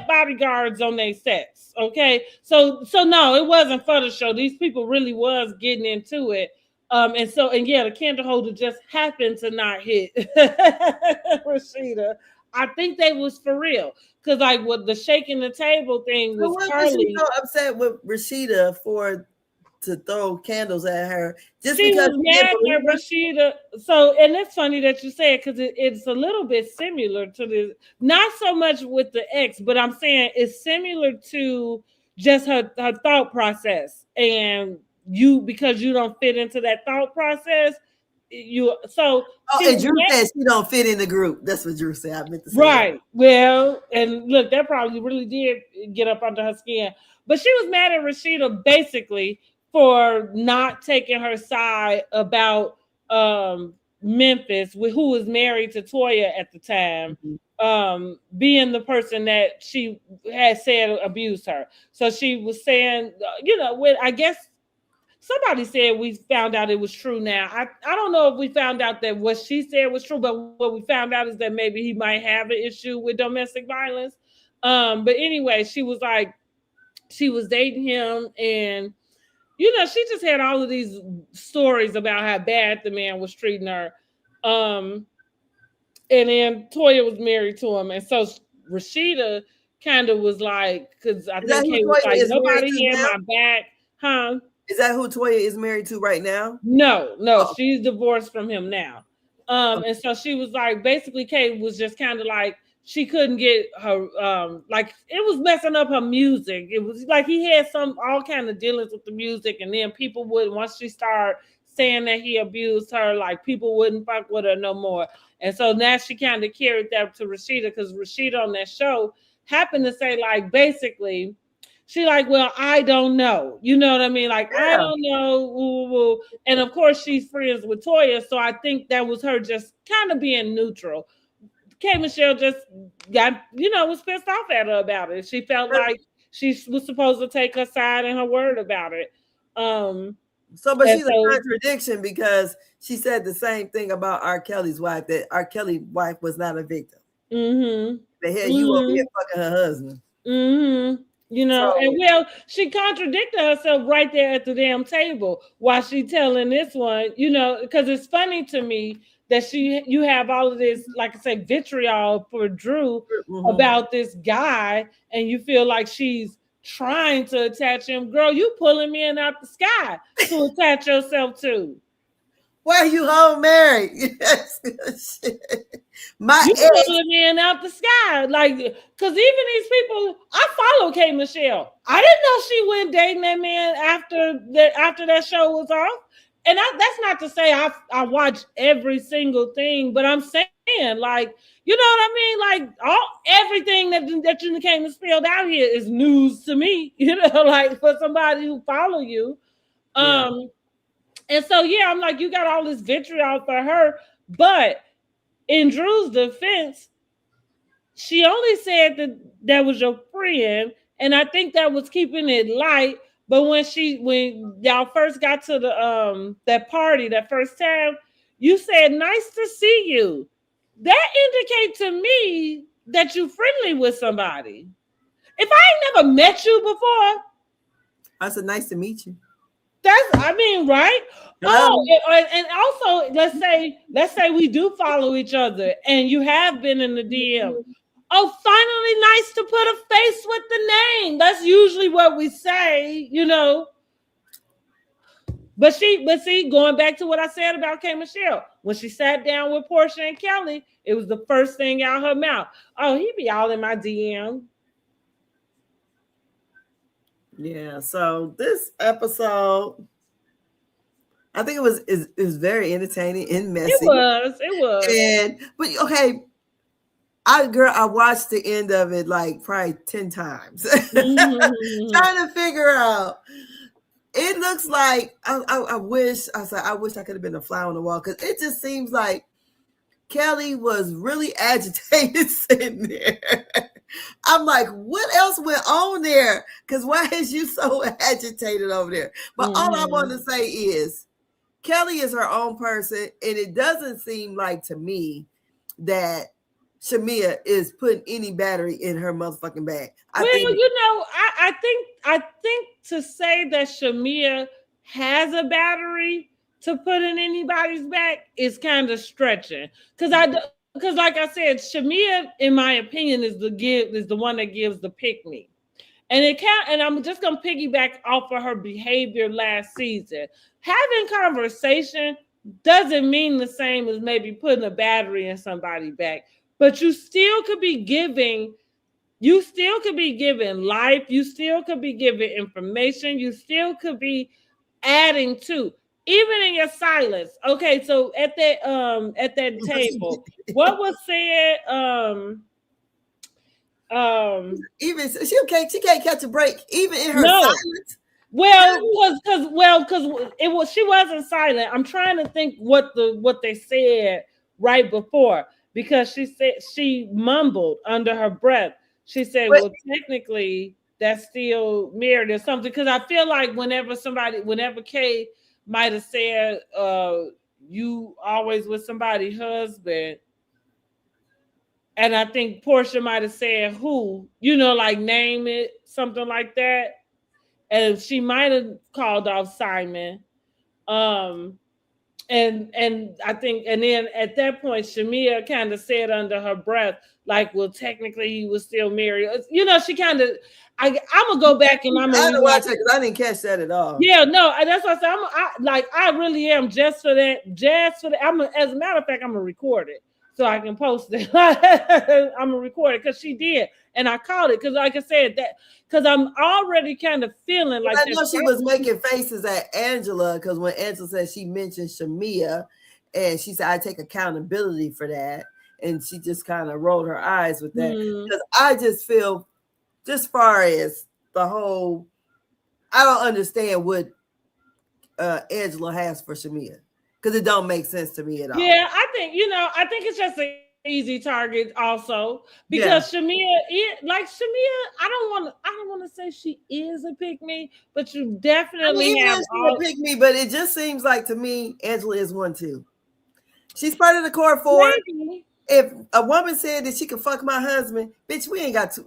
bodyguards on their sets. Okay, so no, it wasn't for the show. These people really was getting into it. The candle holder just happened to not hit Rashida. I think they was for real because like with the shaking the table thing was Carly. Was she so upset with Rashida to throw candles at her just she because was mad at Rashida. So, and it's funny that you say it because it's a little bit similar to this. Not so much with the ex, but I'm saying it's similar to just her thought process. And because you don't fit into that thought process, and Drew said she don't fit in the group. That's what Drew said. I meant to say right. That. Well, and look, that probably really did get up under her skin. But she was mad at Rashida basically for not taking her side about Memphis, who was married to Toya at the time, being the person that she had said abused her. So she was saying, when I guess somebody said we found out it was true now. I don't know if we found out that what she said was true, but what we found out is that maybe he might have an issue with domestic violence. But anyway, she was like, she was dating him, and she just had all of these stories about how bad the man was treating her. And then Toya was married to him. And so Rashida kind of was like, because I think Kate was like, nobody had my back. Huh? Is that who Toya is married to right now? No, she's divorced from him now. And so she was like, basically, Kate was just kind of like, she couldn't get her, like, it was messing up her music. It was like he had all kind of dealings with the music, and then people would, once she started saying that he abused her, like, people wouldn't fuck with her no more. And so now she kind of carried that to Rashida, because Rashida on that show happened to say, like, basically, she like, well, I don't know. You know what I mean? Like, I don't know. Ooh. And of course, she's friends with Toya, so I think that was her just kind of being neutral. K. Michelle just got, was pissed off at her about it. She felt like she was supposed to take her side and her word about it. But she's a contradiction, because she said the same thing about R. Kelly's wife, that R. Kelly's wife was not a victim. The hell, you over here fucking her husband. And well, she contradicted herself right there at the damn table while she telling this one, because it's funny to me that you have all of this, like I said, vitriol for Drew about this guy, and you feel like she's trying to attach him. Girl, you pulling men out the sky to attach yourself to. Why are you home married? You pulling men out the sky, like, because even these people, I follow K. Michelle. I didn't know she went dating that man after that show was off. And that's not to say I watch every single thing, but I'm saying, like, you know what I mean? Like, everything that you came and spelled out here is news to me, like, for somebody who follow you. And so, I'm like, you got all this vitriol for her, but in Drew's defense, she only said that was your friend, and I think that was keeping it light. But when y'all first got to the that party that first time, you said, "Nice to see you." That indicates to me that you're friendly with somebody. If I ain't never met you before, I said, "Nice to meet you." Right? And also, let's say we do follow each other, and you have been in the DM. Oh, finally, nice to put a face with the name. That's usually what we say, But see, going back to what I said about K. Michelle, when she sat down with Porsha and Kelly, it was the first thing out her mouth. Oh, he be all in my DM. Yeah. So this episode, I think it was very entertaining and messy. It was. But okay. I watched the end of it like probably 10 times, trying to figure out. It looks like I wish I could have been a fly on the wall, because it just seems like Kelly was really agitated sitting there. I'm like, what else went on there? Because why is you so agitated over there? But all I want to say is Kelly is her own person, and it doesn't seem like to I is putting any battery in her motherfucking bag. I think to say that Shamea has a battery to put in anybody's back is kind of stretching. Because like I said, Shamea, in my opinion, is the one that gives the pick me. And I'm just gonna piggyback off of her behavior last season. Having conversation doesn't mean the same as maybe putting a battery in somebody's back. But you still could be giving life. You still could be giving information. You still could be adding to, even in your silence. Okay, so at that table, what was said? Even she can't catch a break, even in her silence. Because it was she wasn't silent. I'm trying to think what they said right before, because she said she mumbled under her breath. She said, But "Well, technically, that's still married or something." Because I feel like whenever Kay might have said, "You always with somebody's husband," and I think Porsha might have said, "Who?" Like name it, something like that. And she might have called off Simon. Um, and I think, and then at that point, Shamea kind of said under her breath, like, "Well, technically, he was still married." She kind of. I'm gonna go back and I'm I gonna had to watch rewatch. it because I didn't catch that at all. Yeah, no, that's what I said. I really am just for that. Just for that. As a matter of fact, I'm gonna record it so I can post it. I'm gonna record it because she did, and I caught it because, like I said, that because I'm already kind of feeling like I that. know she was making faces at Angela because when Angela said she mentioned Shamea, and she said, "I take accountability for that," and she just kind of rolled her eyes with that because I just feel, just far as the whole, I don't understand what Angela has for Shamea because it don't make sense to me at all. Yeah, I think it's just an easy target also because Shamea, I don't want to say she is a pick me, but you definitely even have if all. she pick me, but it just seems like to me Angela is one too. She's part of the core four. Maybe. If a woman said that she could fuck my husband, bitch, we ain't got to.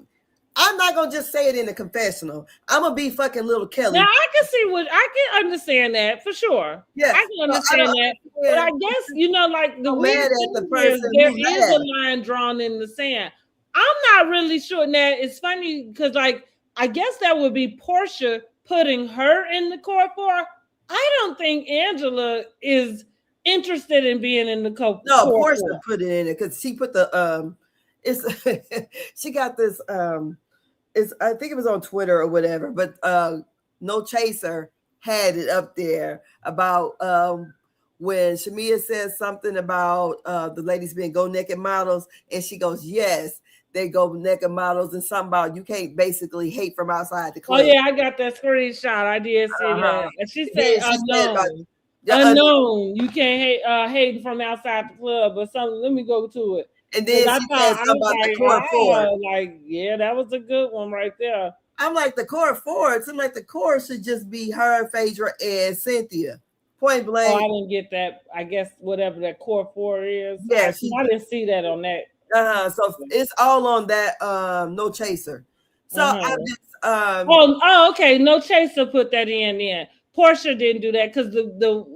I'm not gonna just say it in the confessional. I'm gonna be fucking little Kelly. Now I can understand that for sure. Yeah, I can understand that. But I guess like the weird thing is there is a line drawn in the sand. I'm not really sure. Now it's funny because I guess that would be Porsha putting her in the core four. I don't think Angela is interested in being in the core. No, four. Porsha put it in it because she put the it's she got this it's, I think it was on Twitter or whatever, but No Chaser had it up there about when Shamea says something about the ladies being go naked models, and she goes, "Yes, they go naked models," and something about you can't basically hate from outside the club. Oh yeah, I got that screenshot. I did see that. And she said unknown. Unknown. You can't hate from outside the club or something. Let me go to it. And then she said something about the core four. Like, yeah, that was a good one right there. I'm like, the core four. It seems like the core should just be her, Phaedra, and Cynthia. Point blank. Oh, I didn't get that. I guess whatever that core four is. Yeah, I didn't see that on that. So it's all on that No Chaser. So I just okay. No Chaser put that in. Porsha didn't do that because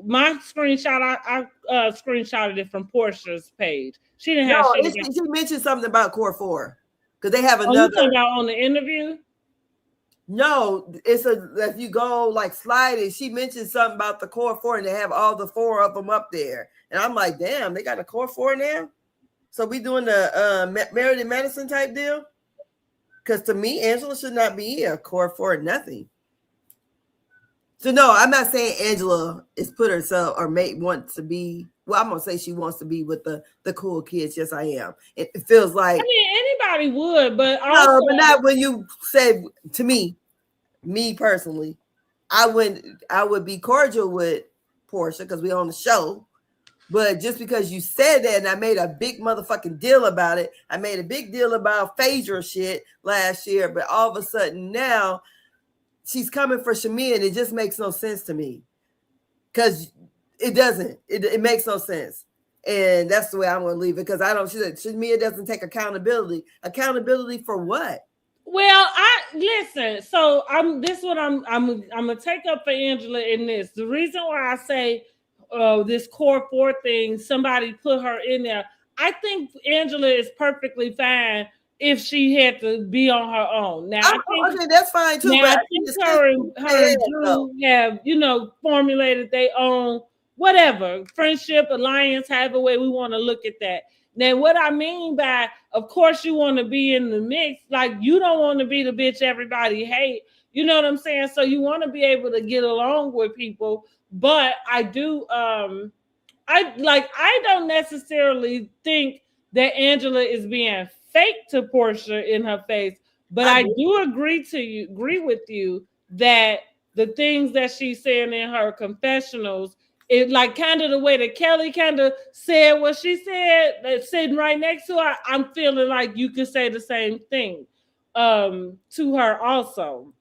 my screenshot I screenshotted it from Porsha's page. She didn't have. She mentioned something about core four because they have another. You talking about on the interview? No, it's if you go like slide it, she mentioned something about the core four, and they have all the four of them up there. And I'm like, damn, they got a core four now. So we doing the Married in Medicine type deal? Because to me, Angela should not be a core four, nothing. So no, I'm not saying Angela is put herself or want to be. Well, I'm gonna say she wants to be with the cool kids. Yes, I am. It feels like anybody would, but no, but not when you say to me personally. I would be cordial with Porsha because we on the show. But just because you said that, and I made a big motherfucking deal about it, I made a big deal about Phaedra shit last year, but all of a sudden now she's coming for Shamea, and it just makes no sense to me. Because it doesn't. It makes no sense. And that's the way I'm going to leave it, because Shamea doesn't take accountability. Accountability for what? Well, listen. So I'm gonna take up for Angela in this. The reason why I say this core four thing, somebody put her in there. I think Angela is perfectly fine if she had to be on her own. Now, okay, that's fine too. Now, I think her and Drew have, formulated their own whatever friendship, alliance, however way we want to look at that. Now, what I mean by, of course, you want to be in the mix. Like, you don't want to be the bitch everybody hate. You know what I'm saying? So you want to be able to get along with people. But I do, I don't necessarily think that Angela is being fake to Porsha in her face. But I do agree with you that the things that she's saying in her confessionals, it like kind of the way that Kelli kind of said what she said, sitting right next to her, I'm feeling like you could say the same thing to her also.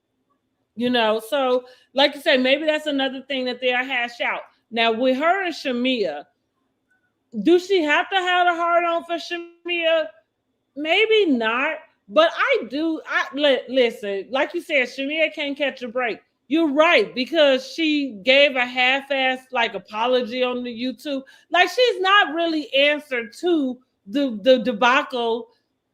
You know, so like you say, maybe that's another thing that they'll hash out. Now with her and Shamea, do she have to have a heart on for Shamea? Maybe not, but I do. Listen, like you said, Shamea can't catch a break. You're right, because she gave a half-ass like apology on the YouTube. Like she's not really answered to the debacle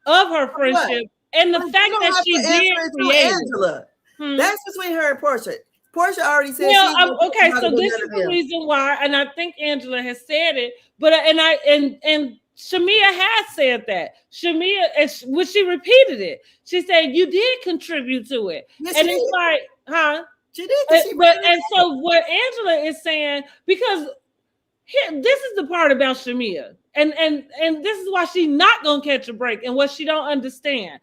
of her friendship and the fact that she did create Angela. That's between her and Porsha. Porsha already said. Well, okay, so this is the reason why, and I think Angela has said it, but and Shamea has said that. Shamea, when she repeated it, she said you did contribute to it, yes, and it's like, huh? She did. And so what Angela is saying, because this is the part about Shamea, and this is why she's not gonna catch a break, and what she don't understand.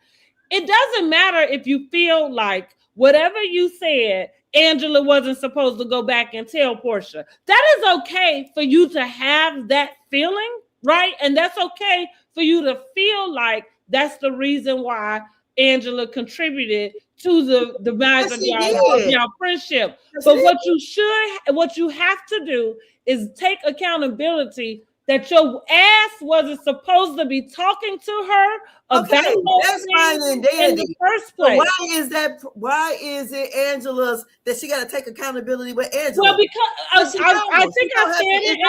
It doesn't matter if you feel like whatever you said, Angela wasn't supposed to go back and tell Porsha. That is okay for you to have that feeling, right? And that's okay for you to feel like that's the reason why Angela contributed to the demise of your friendship. But what you have to do is take accountability that your ass wasn't supposed to be talking to her about that's fine and dandy in the first place. So why is it Angela's that she got to take accountability with Angela? Well, because I think I said it, and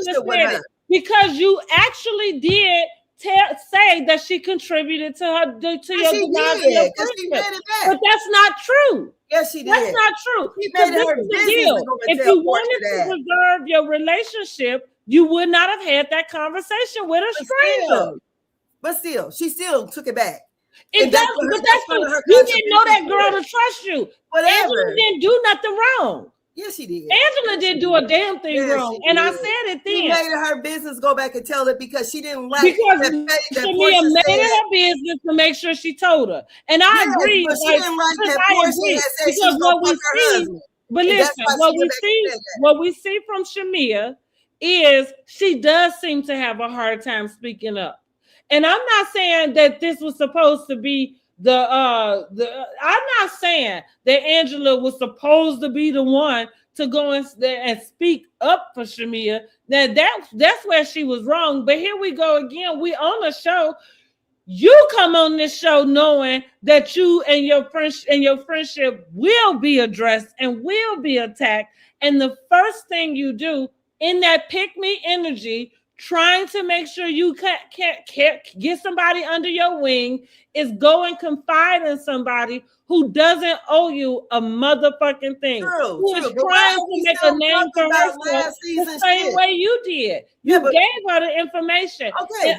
Angela said it, because you actually did say that she contributed to her to your friendship, but that's not true. Yes, she did. That's not true. Because this is the deal. If you wanted to preserve your relationship, you would not have had that conversation with a stranger. But still, she still took it back. But that's you didn't know that girl to trust you. Whatever. Angela didn't do nothing wrong. Yes, she did. Angela didn't do a damn thing wrong, and I said it then. She made it her business go back and tell it because she didn't like Shamea made it her business to make sure she told her, and I agree. But she didn't like that Porsha had said she's gonna fuck her husband. But listen, what we see from Shamea is she does seem to have a hard time speaking up, and I'm not saying that this was supposed to be I'm not saying that Angela was supposed to be the one to go and speak up for Shamea. That's where she was wrong. But here we go again. We on a show. You come on this show knowing that you and your friendship will be addressed and will be attacked. And the first thing you do in that pick me energy, trying to make sure you can't get somebody under your wing, is go and confide in somebody who doesn't owe you a motherfucking thing. Who is trying to make a name for herself the same way you did. You gave her the information. Okay,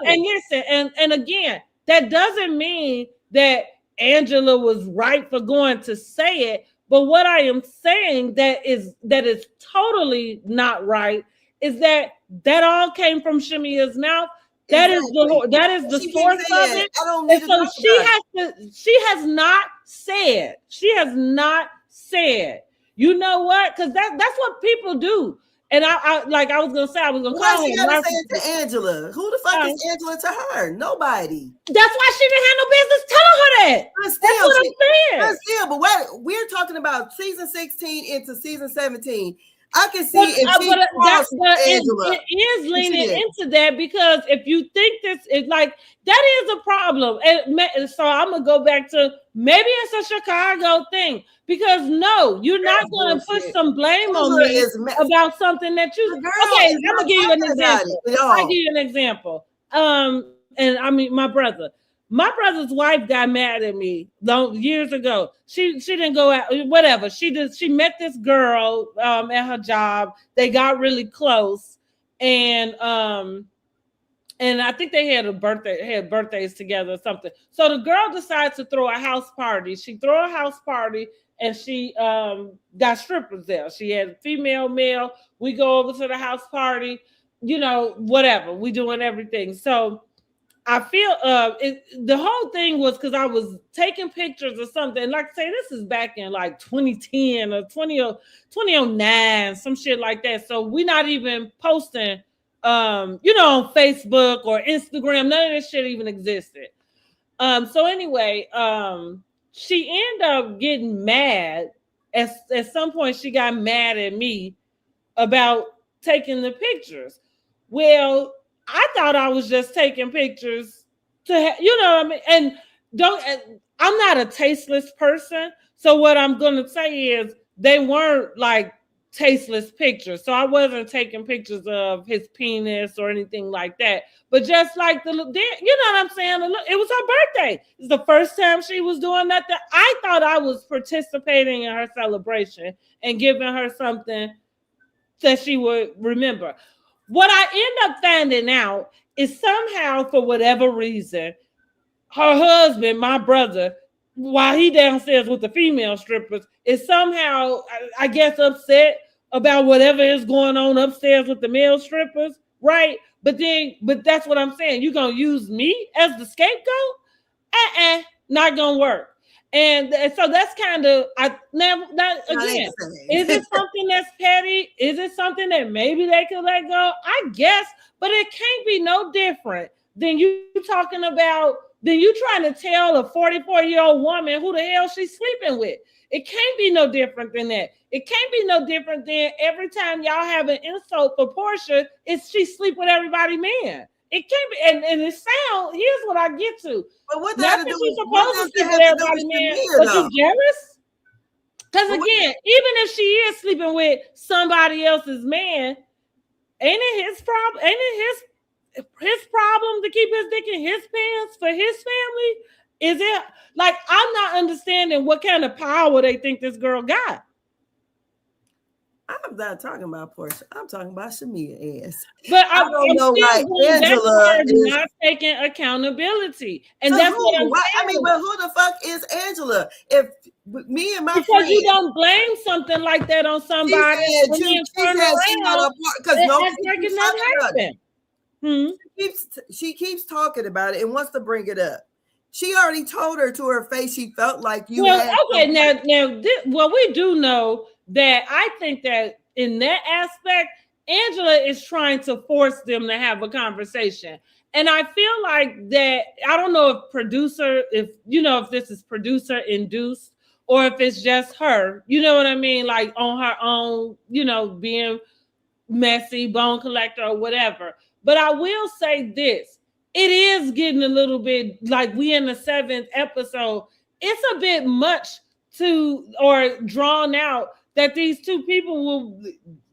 and listen, and again, that doesn't mean that Angela was right for going to say it. But what I am saying that is totally not right is that all came from Shamea's mouth. That is the source of it. And so she has not said, you know what? Because that's what people do. And I was gonna say, I was gonna call her. Why say it to Angela? Who the fuck is Angela to her? Nobody. That's why she didn't have no business telling her that. But still, that's what I'm saying. But we're talking about season 16 into season 17. I can see it is leaning into that, because if you think this is like, that is a problem. And so I'm gonna go back to, maybe it's a Chicago thing, because no, you're not gonna put some blame on me about something that you. Okay, I'm gonna give you an example. I'll give you an example. And I mean, my brother's wife got mad at me years ago. She didn't go out, whatever. She met this girl at her job. They got really close, and I think they had birthdays together or something. So the girl decided to throw a house party. She threw a house party, and she got strippers there. She had female, male. We go over to the house party, whatever. We doing everything. So I feel the whole thing was because I was taking pictures or something. Like I say, this is back in like 2010 or 2009, some shit like that. So we're not even posting, on Facebook or Instagram. None of this shit even existed. So anyway, she ended up getting mad. At some point, she got mad at me about taking the pictures. Well, I thought I was just taking pictures to, what I mean? And I'm not a tasteless person. So what I'm going to say is they weren't like tasteless pictures. So I wasn't taking pictures of his penis or anything like that. But just like what I'm saying? It was her birthday. It's the first time she was doing that. I thought I was participating in her celebration and giving her something that she would remember. What I end up finding out is somehow, for whatever reason, her husband, my brother, while he downstairs with the female strippers, is somehow, I guess, upset about whatever is going on upstairs with the male strippers, right? But that's what I'm saying. You're going to use me as the scapegoat? Not going to work. And so that's kind of, again, is it something that's petty? Is it something that maybe they could let go? I guess, but it can't be no different than you talking about, than you trying to tell a 44-year-old woman who the hell she's sleeping with. It can't be no different than that. It can't be no different than every time y'all have an insult for Porsha, it's she sleep with everybody man. It can't be, and it sounds, here's what I get to. But what not that you're supposed to sleep with everybody man, but you jealous? Because again, even if she is sleeping with somebody else's man, ain't it his problem? Ain't it his problem to keep his dick in his pants for his family? Is it like, I'm not understanding what kind of power they think this girl got? I'm not talking about Porsha. I'm talking about Shamea ass. But I don't know, like Angela is not taking accountability, and that's what I'm saying. I mean, but who the fuck is Angela? If me and my because friend, you don't blame something like that on somebody, because nobody's talking about it. She keeps talking about it and wants to bring it up. She already told her to her face she felt like you. Well, okay, now, we do know that I think that in that aspect, Angela is trying to force them to have a conversation. And I feel like that, I don't know if this is producer induced or if it's just her, you know what I mean? Like on her own, being messy, bone collector or whatever. But I will say this, it is getting a little bit like we in the 7th episode. It's a bit much or drawn out that these two people will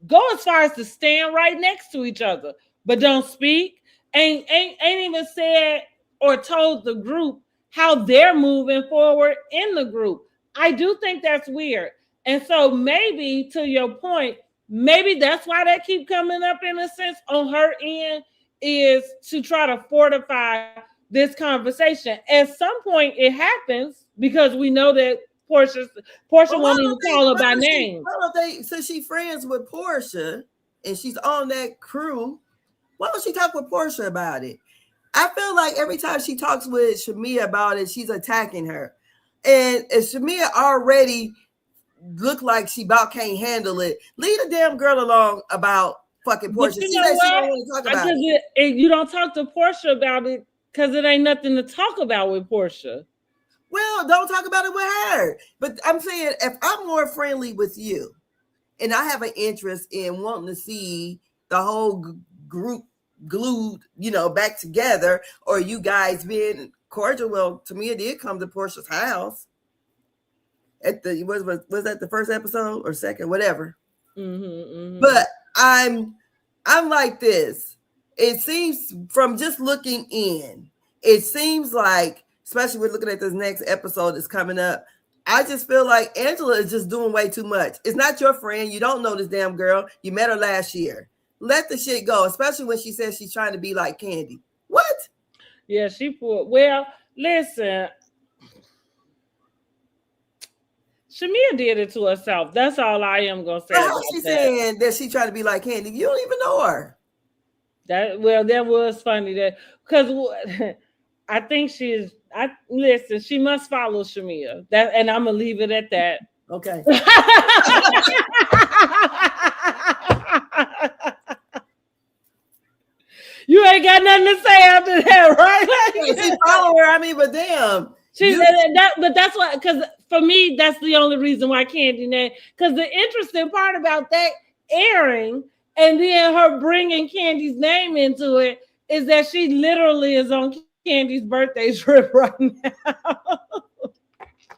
go as far as to stand right next to each other, but don't speak. Ain't even said or told the group how they're moving forward in the group. I do think that's weird. And so maybe, to your point, maybe that's why they keep coming up in a sense on her end, is to try to fortify this conversation. At some point it happens because we know that Porsha won't even call her by name. So she's friends with Porsha and she's on that crew. Why don't she talk with Porsha about it? I feel like every time she talks with Shamea about it, she's attacking her. And if Shamea already looked like she about can't handle it, leave the damn girl alone about fucking Porsha. She don't want to talk about it. You don't talk to Porsha about it because it ain't nothing to talk about with Porsha. Well, don't talk about it with her. But I'm saying, if I'm more friendly with you and I have an interest in wanting to see the whole group glued, back together, or you guys being cordial, well, to me, it did come to Porsha's house. At the was that the first episode or second, whatever. But I'm like this. It seems from just looking in, it seems like, especially we're looking at this next episode that's coming up, I just feel like Angela is just doing way too much. It's not your friend. You don't know this damn girl. You met her last year. Let the shit go, especially when she says she's trying to be like Candy. What? Yeah, well, listen. Shamea did it to herself. That's all I am going to say. How she saying that she tried to be like Candy? You don't even know her. That was funny because I think listen, she must follow Shamea. That, and I'm gonna leave it at that. Okay. You ain't got nothing to say after that, right? She follow her. I mean, but damn. But that's why, because for me, that's the only reason why Kandi name. Because the interesting part about that airing and then her bringing Kandi's name into it is that she literally is on Kandi's birthday trip right now.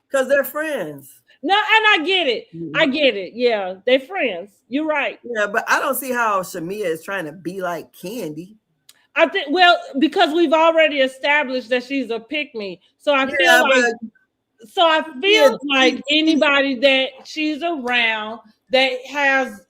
Because they're friends. No, and I get it. I get it. Yeah, they're friends. You're right. Yeah, but I don't see how Shamea is trying to be like Kandi. I think, well, because we've already established that she's a pick-me. So I feel like anybody that she's around that has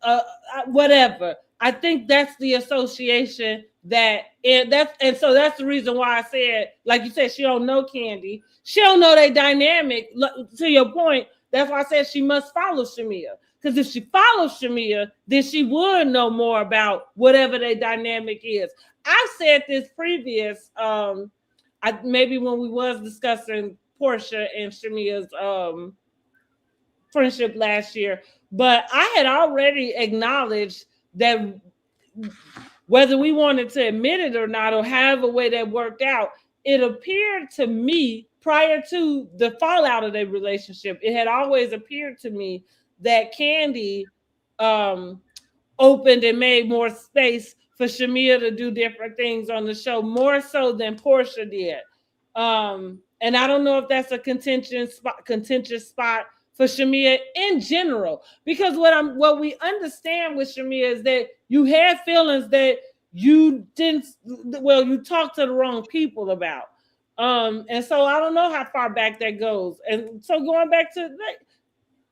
whatever. I think that's the association and so that's the reason why I said, like you said, she don't know Kandi. She don't know their dynamic. To your point, that's why I said she must follow Shamea. Because if she follows Shamea, then she would know more about whatever their dynamic is. I said this previous, maybe when we was discussing Porsha and Shamea's friendship last year, but I had already acknowledged that whether we wanted to admit it or not, or however way that worked out, it appeared to me prior to the fallout of their relationship, it had always appeared to me that Kandi opened and made more space for Shamea to do different things on the show, more so than Porsha did. And I don't know if that's a contentious spot for Shamea in general, because what we understand with Shamea is that you had feelings that you talked to the wrong people about. And so I don't know how far back that goes. And so going back to that,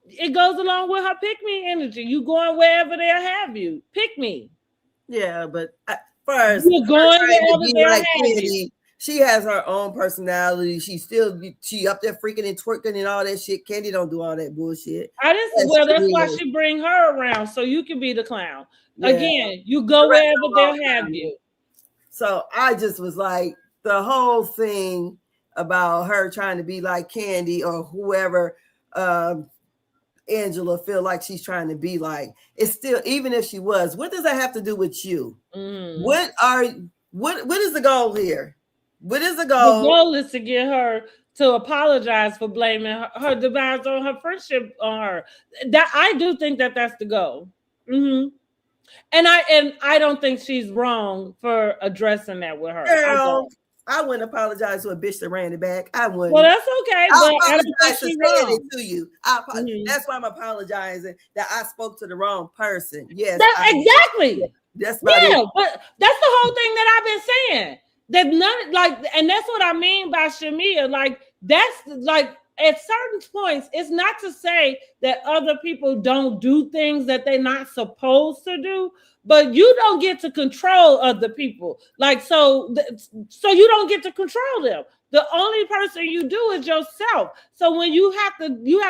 it goes along with her pick me energy. You going wherever they'll have you. Pick me. Yeah, but first, you're going wherever they'll have you. She has her own personality. She up there freaking and twerking and all that shit. Kandi don't do all that bullshit. That's why she bring her around, so you can be the clown. Yeah. Again, you go wherever they'll have you. So I just was like, the whole thing about her trying to be like Kandi or whoever Angela feel like she's trying to be like, it's still, even if she was, what does that have to do with you? What is the goal here? What is the goal? The goal is to get her to apologize for blaming her demise on her friendship on her. That I do think that's the goal. Mm-hmm. And I don't think she's wrong for addressing that with her. Girl, I wouldn't apologize to a bitch that ran it back. I wouldn't. Well, that's okay. I apologize for saying it to you. That's why I'm apologizing that I spoke to the wrong person. Yes, exactly. That's but that's the whole thing that I've been saying. That and that's what I mean by Shamea. Like, that's like at certain points, it's not to say that other people don't do things that they're not supposed to do, but you don't get to control other people. Like, so you don't get to control them. The only person you do is yourself. So when you have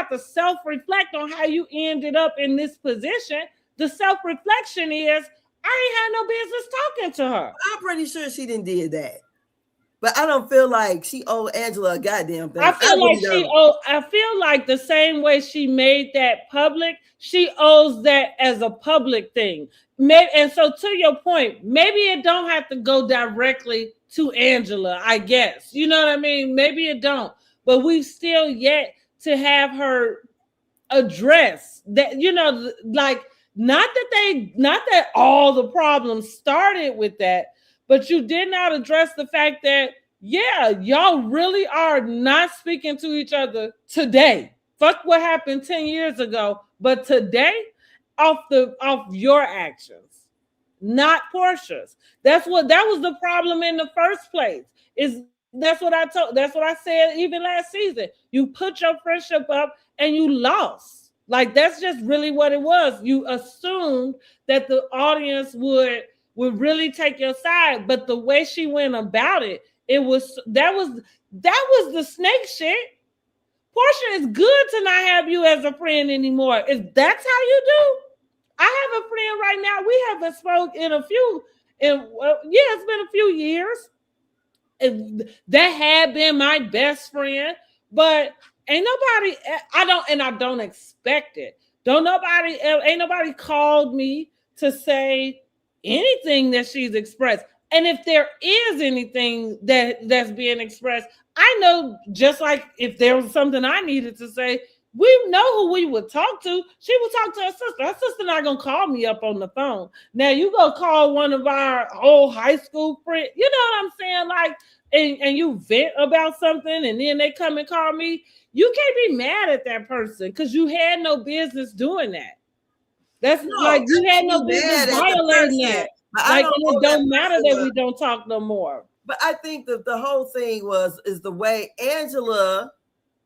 to self-reflect on how you ended up in this position, the self-reflection is, I ain't had no business talking to her. I'm pretty sure she didn't did that. But I don't feel like she owed Angela a goddamn thing. I feel like the same way she made that public, she owes that as a public thing. And so to your point, maybe it don't have to go directly to Angela, I guess. You know what I mean? Maybe it don't. But we've still yet to have her address that, like, not that all the problems started with that, but you did not address the fact that, yeah, y'all really are not speaking to each other today. Fuck what happened 10 years ago, but today, off your actions, not Porsha's. That was the problem in the first place. That's what I said even last season. You put your friendship up and you lost. Like, that's just really what it was. You assumed that the audience would really take your side, but the way she went about it, that was the snake shit. Porsha, it's good to not have you as a friend anymore. If that's how you do, I have a friend right now. We haven't spoke in it's been a few years. that had been my best friend, but ain't nobody, I don't expect it. Ain't nobody called me to say anything that she's expressed. And if there is anything that's being expressed, I know, just like if there was something I needed to say, we know who we would talk to. She would talk to her sister. Her sister not gonna call me up on the phone. Now you go call one of our old high school friends. You know what I'm saying? Like, and you vent about something, and then they come and call me. You can't be mad at that person because you had no business doing that. That's No, like you had no mad business at the violating person, that. but I Like, don't and know it don't that matter person that was- we don't talk no more. But I think that the whole thing is the way Angela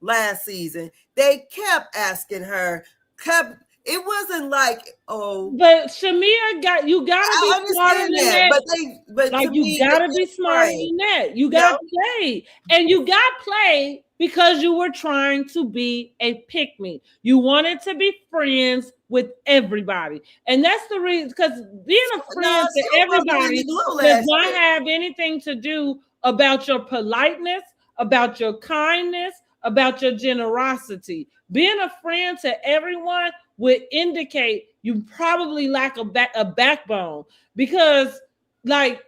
last season, they kept asking her, it wasn't like, oh, But Shamea gotta I be smarter understand than that, that. but Like, to you me, gotta it's be smarter playing. than that. You got play. And you got play because you were trying to be a pick-me. You wanted to be friends with everybody. And that's the reason, because being a friend to everybody does not have anything to do about your politeness, about your kindness, about your generosity. Being a friend to everyone would indicate you probably lack a backbone, because like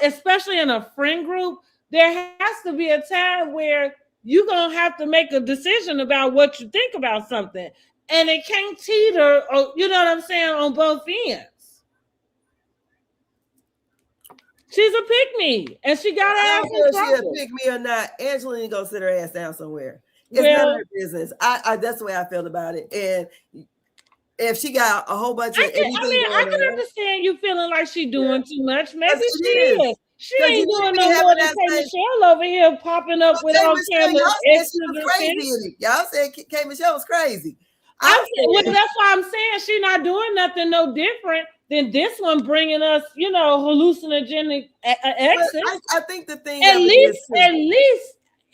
especially in a friend group, there has to be a time where you're gonna have to make a decision about what you think about something, and it can't teeter, or you know what I'm saying, on both ends. She's a pick-me, and she got her ass in trouble. She a pick-me or not, Angela ain't gonna sit her ass down somewhere. It's none of her business. I that's the way I felt about it. And if she got a whole bunch of I can understand you feeling like she doing too much. Maybe she is. She ain't doing no more than K. Michelle over here popping up with all camera extras and crazy. Y'all said K. Michelle was crazy. Well, that's why I'm saying she's not doing nothing no different than this one, bringing us, hallucinogenic exits. I think the thing at least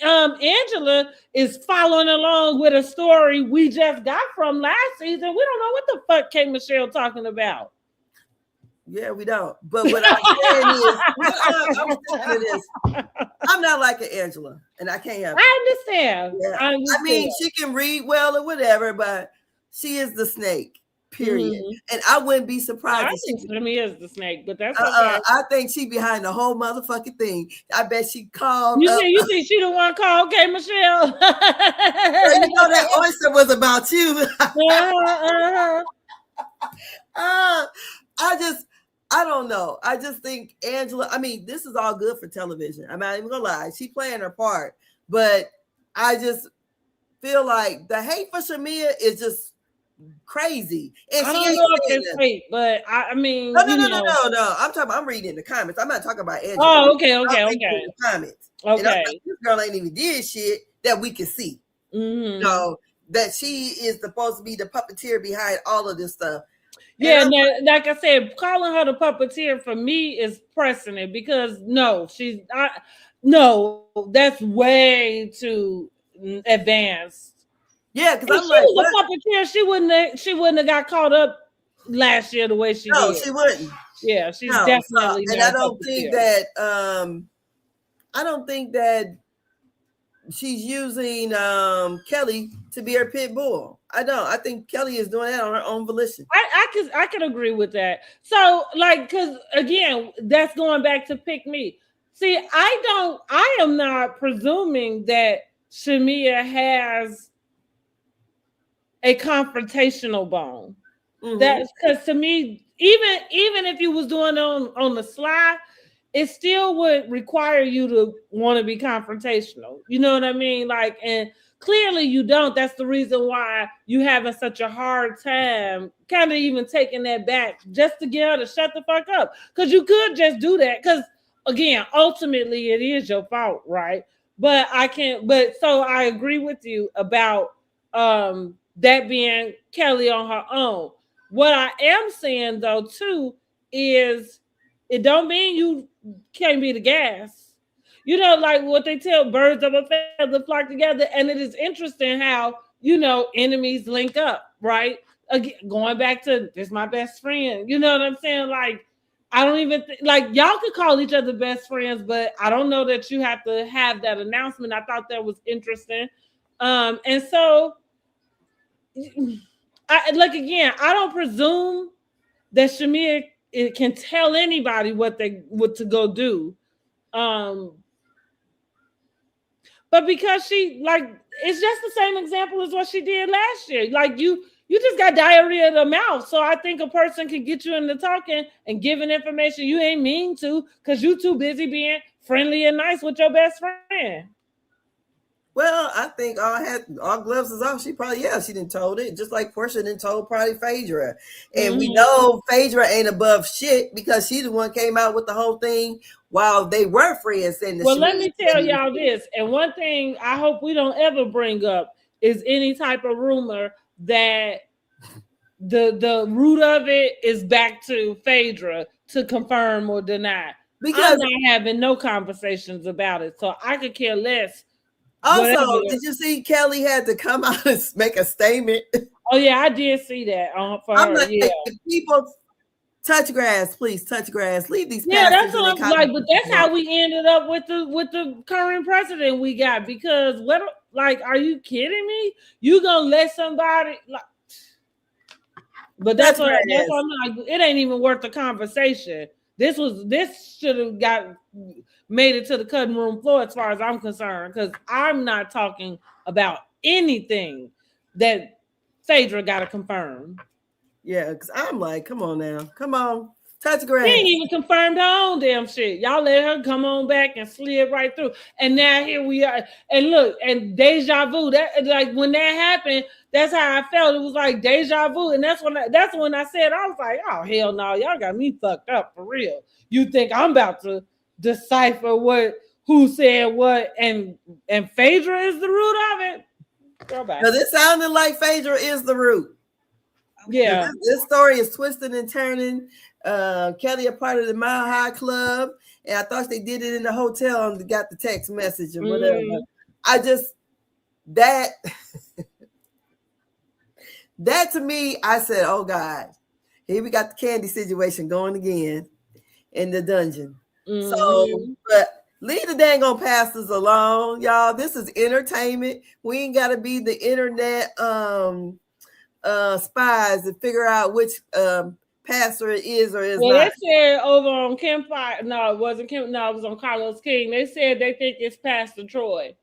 Angela is following along with a story we just got from last season. We don't know what the fuck K. Michelle talking about. Yeah, we don't. But what I'm saying is, I'm not like an Angela, and I can't have it. I understand. Yeah. I mean, she can read well or whatever, but she is the snake. Period. Mm-hmm. And I wouldn't be surprised. I think Shamea is the snake, but that's okay. I think she behind the whole motherfucking thing. I bet she called. You think she the one called K. Michelle? Well, that oyster was about you. I don't know. I just think Angela, I mean, this is all good for television. I'm not even gonna lie. She playing her part, but I just feel like the hate for Shamea is just crazy. And I don't know if it's hate, but I mean, no. I'm reading the comments. I'm not talking about Angela. Oh, okay. The comments. Okay. This girl ain't even did shit that we can see. Mm-hmm. No, that she is supposed to be the puppeteer behind all of this stuff. Yeah, like I said, calling her the puppeteer for me is pressing it, because that's way too advanced. Yeah, because I'm like, was a puppeteer, she wouldn't have got caught up last year the way she did. No, she wouldn't. Yeah, she's definitely. And I don't think that she's using Kelli to be her pit bull. I don't. I think Kelli is doing that on her own volition. I can agree with that. So, like, because again, that's going back to pick me. See, I am not presuming that Shamea has a confrontational bone. Mm-hmm. That's because, to me, even if you was doing it on the sly, it still would require you to want to be confrontational. You know what I mean? Like, and clearly you don't. That's the reason why you having such a hard time kind of even taking that back, just to get her to shut the fuck up. Because you could just do that. Because, again, ultimately it is your fault, right? But so I agree with you about that being Kelli on her own. What I am saying, though, too, is it don't mean you can't be the gas. You know, like what they tell, birds of a feather flock together. And it is interesting how, enemies link up, right? Again, going back to, this my best friend. You know what I'm saying? Like, I don't even like y'all could call each other best friends, but I don't know that you have to have that announcement. I thought that was interesting. And so again, I don't presume that Shamea can tell anybody what to go do. But because she it's just the same example as what she did last year. Like you just got diarrhea of the mouth. So I think a person can get you into talking and giving information you ain't mean to because you too busy being friendly and nice with your best friend. Well, I think all gloves is off. She probably, she didn't told it. Just like Porsha didn't told probably Phaedra. And we know Phaedra ain't above shit because she the one came out with the whole thing while they were friends. Well, let me tell y'all this. And one thing I hope we don't ever bring up is any type of rumor that the root of it is back to Phaedra to confirm or deny. Because I'm not having no conversations about it. So I could care less. Also, did you see Kelli had to come out and make a statement? Oh yeah, I did see that for her. Like, if people touch grass, please touch grass. Leave these. Yeah, that's what I'm like. But that's how we ended up with the current president we got. Because are you kidding me? You gonna let somebody like? But that's what I'm like. It ain't even worth the conversation. This should have made it to the cutting room floor as far as I'm concerned, because I'm not talking about anything that Phaedra got to confirm. Yeah, because I'm like, come on now. Come on. Touch grass. She ain't even confirmed her own damn shit. Y'all let her come on back and slid right through. And now here we are. And look, and deja vu. That like when that happened, that's how I felt. It was like deja vu. And that's when I said, I was like, oh hell no, y'all got me fucked up for real. You think I'm about to decipher who said what, and Phaedra is the root of it? Go back. Because it sounded like Phaedra is the root. Yeah. This story is twisting and turning. Kelli a part of the Mile High Club, and I thought they did it in the hotel and got the text message or whatever. I just that to me, I said, oh God, here we got the candy situation going again in the dungeon. So, but leave the dang on pastors alone, y'all. This is entertainment. We ain't got to be the internet spies to figure out which pastor it is or is not. They said over on Campfire, no, it wasn't Kim. No, it was on Carlos King. They said they think it's Pastor Troy.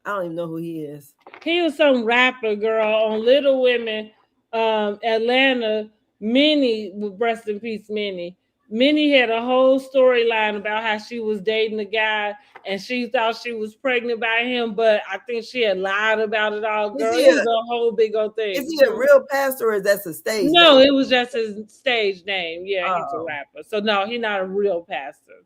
I don't even know who he is. He was some rapper girl on Little Women, Atlanta. Minnie, rest in peace, Minnie. Minnie had a whole storyline about how she was dating a guy and she thought she was pregnant by him, but I think she had lied about it all. Girl, it was a whole big old thing. Is he a real pastor or is that a stage name? It was just his stage name. Yeah, he's a rapper. So no, he's not a real pastor.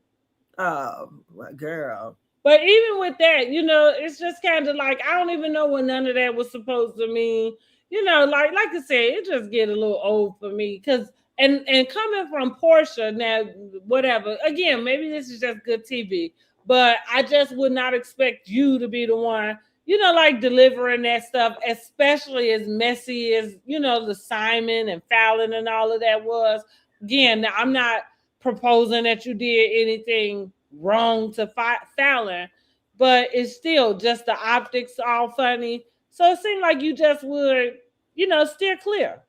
Oh, my girl. But even with that, it's just kind of like, I don't even know what none of that was supposed to mean. Like I said, it just get a little old for me because and coming from Porsha, now whatever, again, maybe this is just good TV, but I just would not expect you to be the one, like delivering that stuff, especially as messy as, the Simon and Fallon and all of that was. Again, now I'm not proposing that you did anything wrong to Fallon, but it's still just the optics all funny. So it seemed like you just would, steer clear.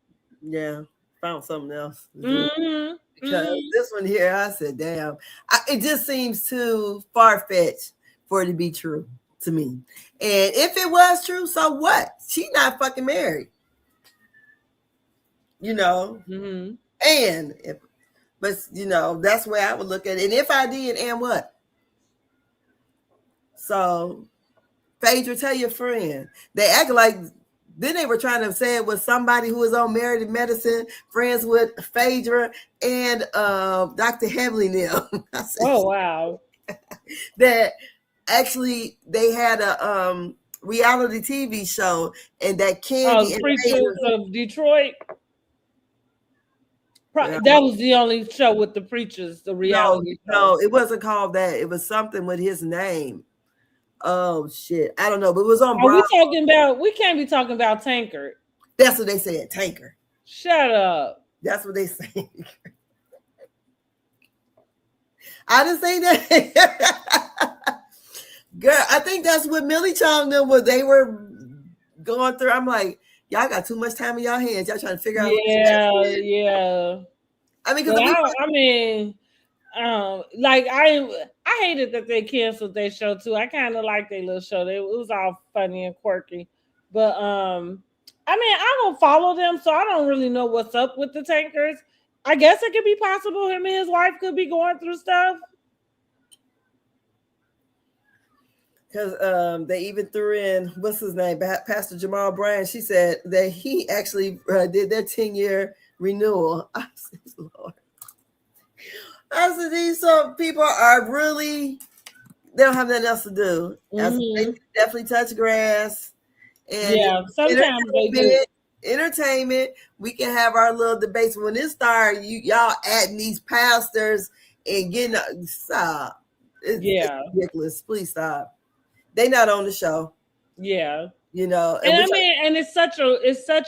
Yeah, found something else. Because this one here, I said, damn, it just seems too far-fetched for it to be true to me. And if it was true, so what? She's not fucking married. And that's where I would look at it. And if I did, and what? So, Phaedra, tell your friend. They act like then they were trying to say it was somebody who was on Married in Medicine, friends with Phaedra and Dr. Heavenly now. Oh, wow. That actually they had a reality TV show and that Candy and Preachers of Detroit. That was the only show with the preachers, the reality show. No, it wasn't called that. It was something with his name. Oh shit, I don't know, but it was on. We can't be talking about Tankard. That's what they said, Tankard. Shut up. That's what they say. I didn't say that. Girl, I think that's what Millie Chong them was. They were going through. I'm like, y'all got too much time in y'all hands. Y'all trying to figure out who this Yeah, is. yeah. I mean, But because I mean, like I hated that they canceled their show too. I kind of liked their little show. It was all funny and quirky. But I mean, I don't follow them, so I don't really know what's up with the Tankers. I guess it could be possible him and his wife could be going through stuff. Because they even threw in, what's his name, Pastor Jamal Bryan. She said that he actually did their 10-year renewal. I said, Lord. I said, these some people are really, they don't have nothing else to do. They definitely touch grass. And Yeah, sometimes they do. Entertainment. We can have our little debates. When it started, y'all adding these pastors and getting, stop. It's ridiculous. Please stop. They not on the show. Yeah. You know. And I mean, and it's such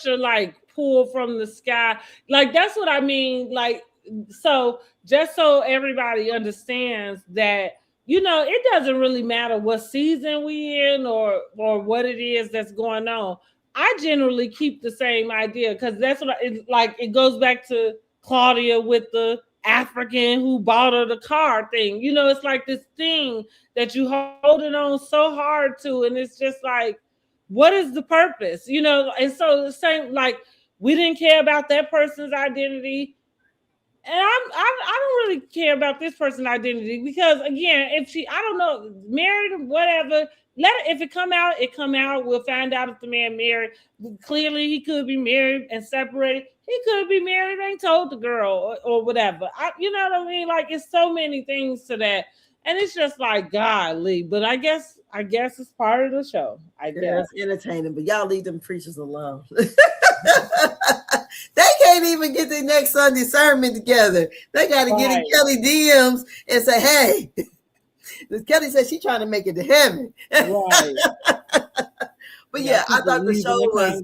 a like pull from the sky. Like that's what I mean. Like, so just so everybody understands that, you know, it doesn't really matter what season we in or what it is that's going on. I generally keep the same idea because that's what it goes back to Claudia with the African who bought her the car thing. You know, it's like this thing that you holding on so hard to, and it's just like, what is the purpose? You know, and so the same, like, we didn't care about that person's identity. And I don't really care about this person's identity because again, if she, I don't know, married or whatever, if it come out, it come out. We'll find out if the man married. Clearly, he could be married and separated. He could be married and ain't told the girl or whatever. You know what I mean? Like, it's so many things to that, and it's just like, golly. But I guess it's part of the show. I guess it's entertaining, but y'all leave them preachers alone. They can't even get their next Sunday sermon together. They got to get in Kelly DMs and say, hey, Kelly said she's trying to make it to heaven. Right. But yeah, I thought the show was,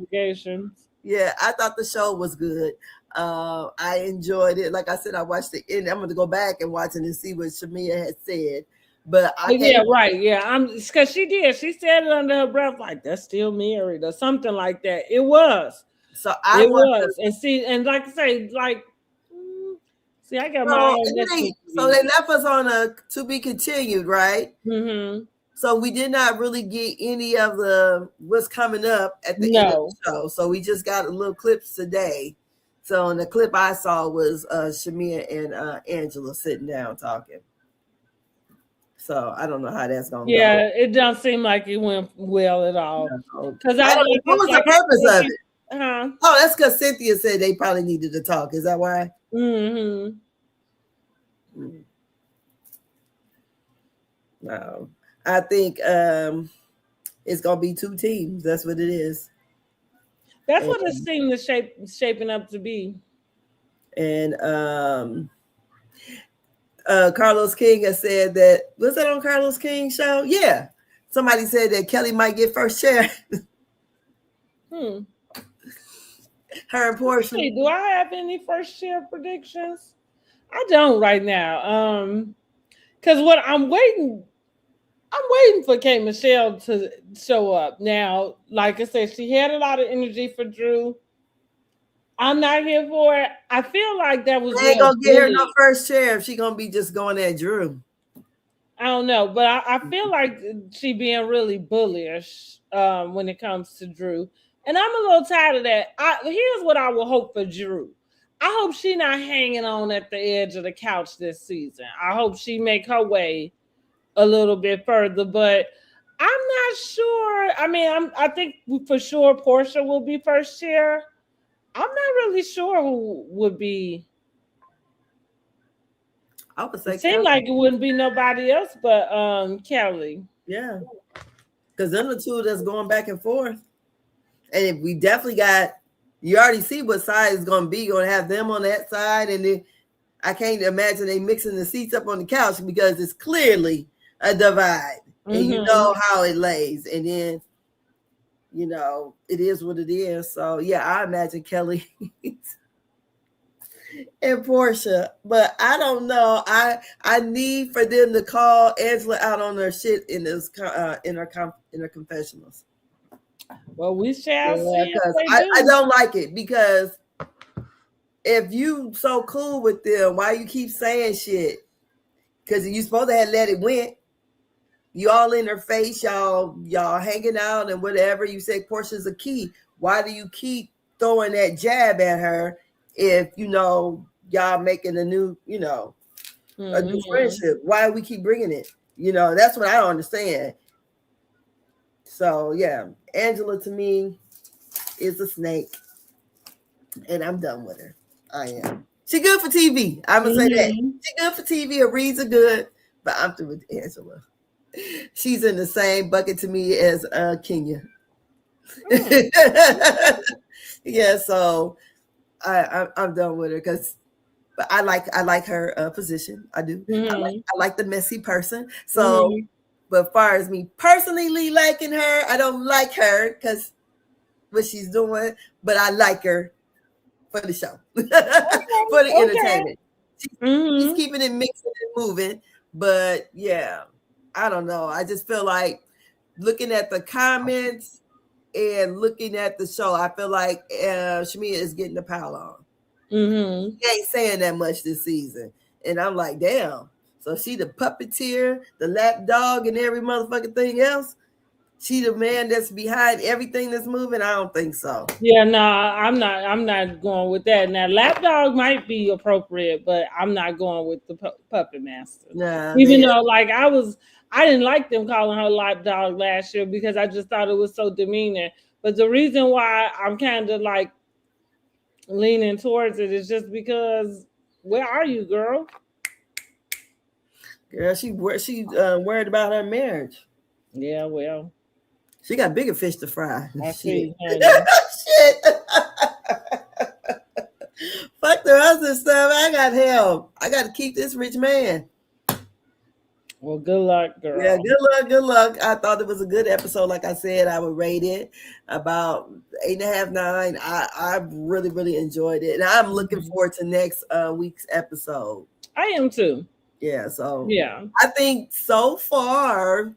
I thought the show was good. I enjoyed it. Like I said, I watched the end. I'm going to go back and watch it and see what Shamea had said. But because she did. She said it under her breath, like, that's still married or something like that. It was. So and see, and like I say, like, see, I got my own. So they left us on a to be continued, right? Mm-hmm. So we did not really get any of the what's coming up at the end of the show. So we just got a little clips today. So in the clip I saw was Shamea and Angela sitting down talking. So I don't know how that's gonna go. Yeah, it doesn't seem like it went well at all. Because what was the purpose of it? Uh-huh. Oh, that's because Cynthia said they probably needed to talk. Is that why? Mm-hmm. No, I think it's gonna be two teams. That's what it is. That's what it seemed to shaping up to be. And Carlos King has said that, was that on Carlos King's show? Yeah. Somebody said that Kelly might get first chair. Her and Porsha. Hey, do I have any first chair predictions? I don't right now. Because what I'm waiting for K. Michelle to show up. Now, like I said, she had a lot of energy for Drew. I'm not here for it. I feel like that was. They ain't gonna get her no first chair if she gonna be just going at Drew. I don't know, but I feel like she being really bullish when it comes to Drew. And I'm a little tired of that. Here's what I will hope for Drew. I hope she not hanging on at the edge of the couch this season. I hope she make her way a little bit further, but I'm not sure. I mean, I think for sure Porsha will be first chair. I'm not really sure who would be. I would say it seemed like it wouldn't be nobody else but Kelly. Yeah, because them the two that's going back and forth. And if we definitely got, you already see what side is going to be. You're going to have them on that side. And then I can't imagine they mixing the seats up on the couch because it's clearly a divide. Mm-hmm. And you know how it lays. And then, it is what it is. So, yeah, I imagine Kelly. and Porsha, but I don't know. I need for them to call Angela out on her shit in this in her confessionals. Well, we shall Yeah, see if because they I do. don't like it because if you so cool with them, why you keep saying shit? Because you supposed to have let it went. You all in her face, y'all hanging out and whatever. You say Portia's a key. Why do you keep throwing that jab at her if y'all making a new a new friendship? Why do we keep bringing it? That's what I don't understand. So yeah, Angela to me is a snake, and I'm done with her. I am. She good for TV. I'm gonna say that. She good for TV. Her reads are good, but I'm through with Angela. She's in the same bucket to me as Kenya. Yeah, so I'm done with her but I like her position. I do. I like the messy person. So, but as far as me personally liking her, I don't like her because what she's doing, but I like her for the show, for the entertainment. She's keeping it mixing and moving, but yeah, I don't know. I just feel like looking at the comments and looking at the show, I feel like Shamea is getting the pile on. She ain't saying that much this season, and I'm like, damn. So she the puppeteer, the lap dog, and every motherfucking thing else. She the man that's behind everything that's moving. I don't think so. Yeah, no, I'm not going with that. Now, lapdog might be appropriate, but I'm not going with the puppet master. Nah, even though, like, I didn't like them calling her lapdog last year because I just thought it was so demeaning. But the reason why I'm kind of like leaning towards it is just because, where are you, girl? Girl, she worried about her marriage. Yeah, well, she got bigger fish to fry. I see. Shit. Fuck the husband stuff. I got help. I got to keep this rich man. Well, good luck, girl. Yeah, good luck. I thought it was a good episode. Like I said, I would rate it about 8.5, 9. I really, really enjoyed it. And I'm looking forward to next week's episode. I am too. Yeah, so yeah. I think so far,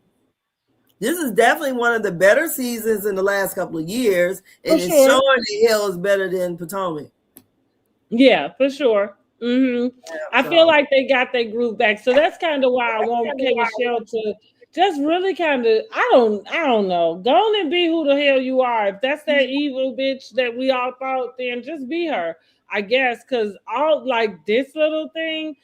this is definitely one of the better seasons in the last couple of years. And it's showing the Hill is better than Potomac. Yeah, for sure. Yeah, I feel like they got their groove back. So that's kind of why I want K. Michelle to just really kind of, I don't know. Go on and be who the hell you are. If that's that evil bitch that we all thought, then just be her, I guess. Because all like this little thing,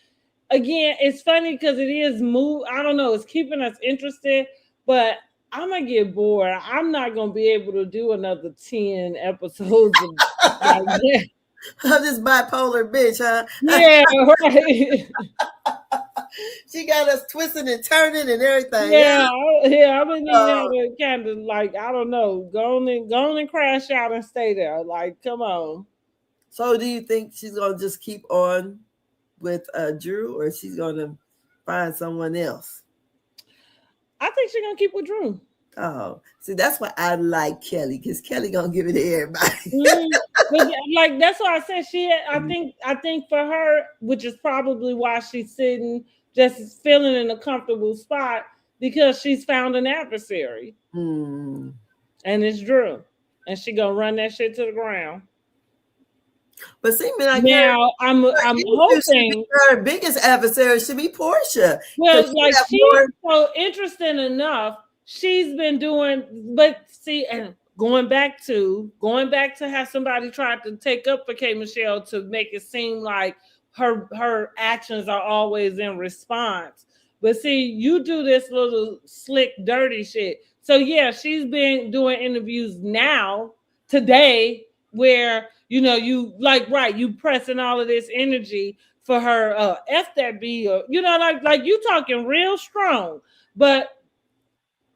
again, it's funny because it is I don't know, it's keeping us interested, but I'm gonna get bored. I'm not gonna be able to do another 10 episodes of like that. I'm this bipolar bitch, huh? Yeah, right. She got us twisting and turning and everything. Yeah. I'm gonna need her to kind of like, I don't know, go on and crash out and stay there. Like, come on. So, do you think she's gonna just keep on with Drew, or she's gonna find someone else? I think she's gonna keep with Drew. Oh, see, that's why I like Kelli, because Kelli gonna give it to everybody. But like that's why I said I think for her, which is probably why she's sitting just feeling in a comfortable spot, because she's found an adversary. And it's Drew. And she gonna run that shit to the ground. But see, man, now I'm hoping her biggest adversary should be Porsha. Well, like she's so interesting enough. She's been doing, but see, and going back to how somebody tried to take up for K. Michelle to make it seem like her actions are always in response. But see, you do this little slick, dirty shit. So yeah, she's been doing interviews now today where you like you pressing all of this energy for her F that B, or like you talking real strong, but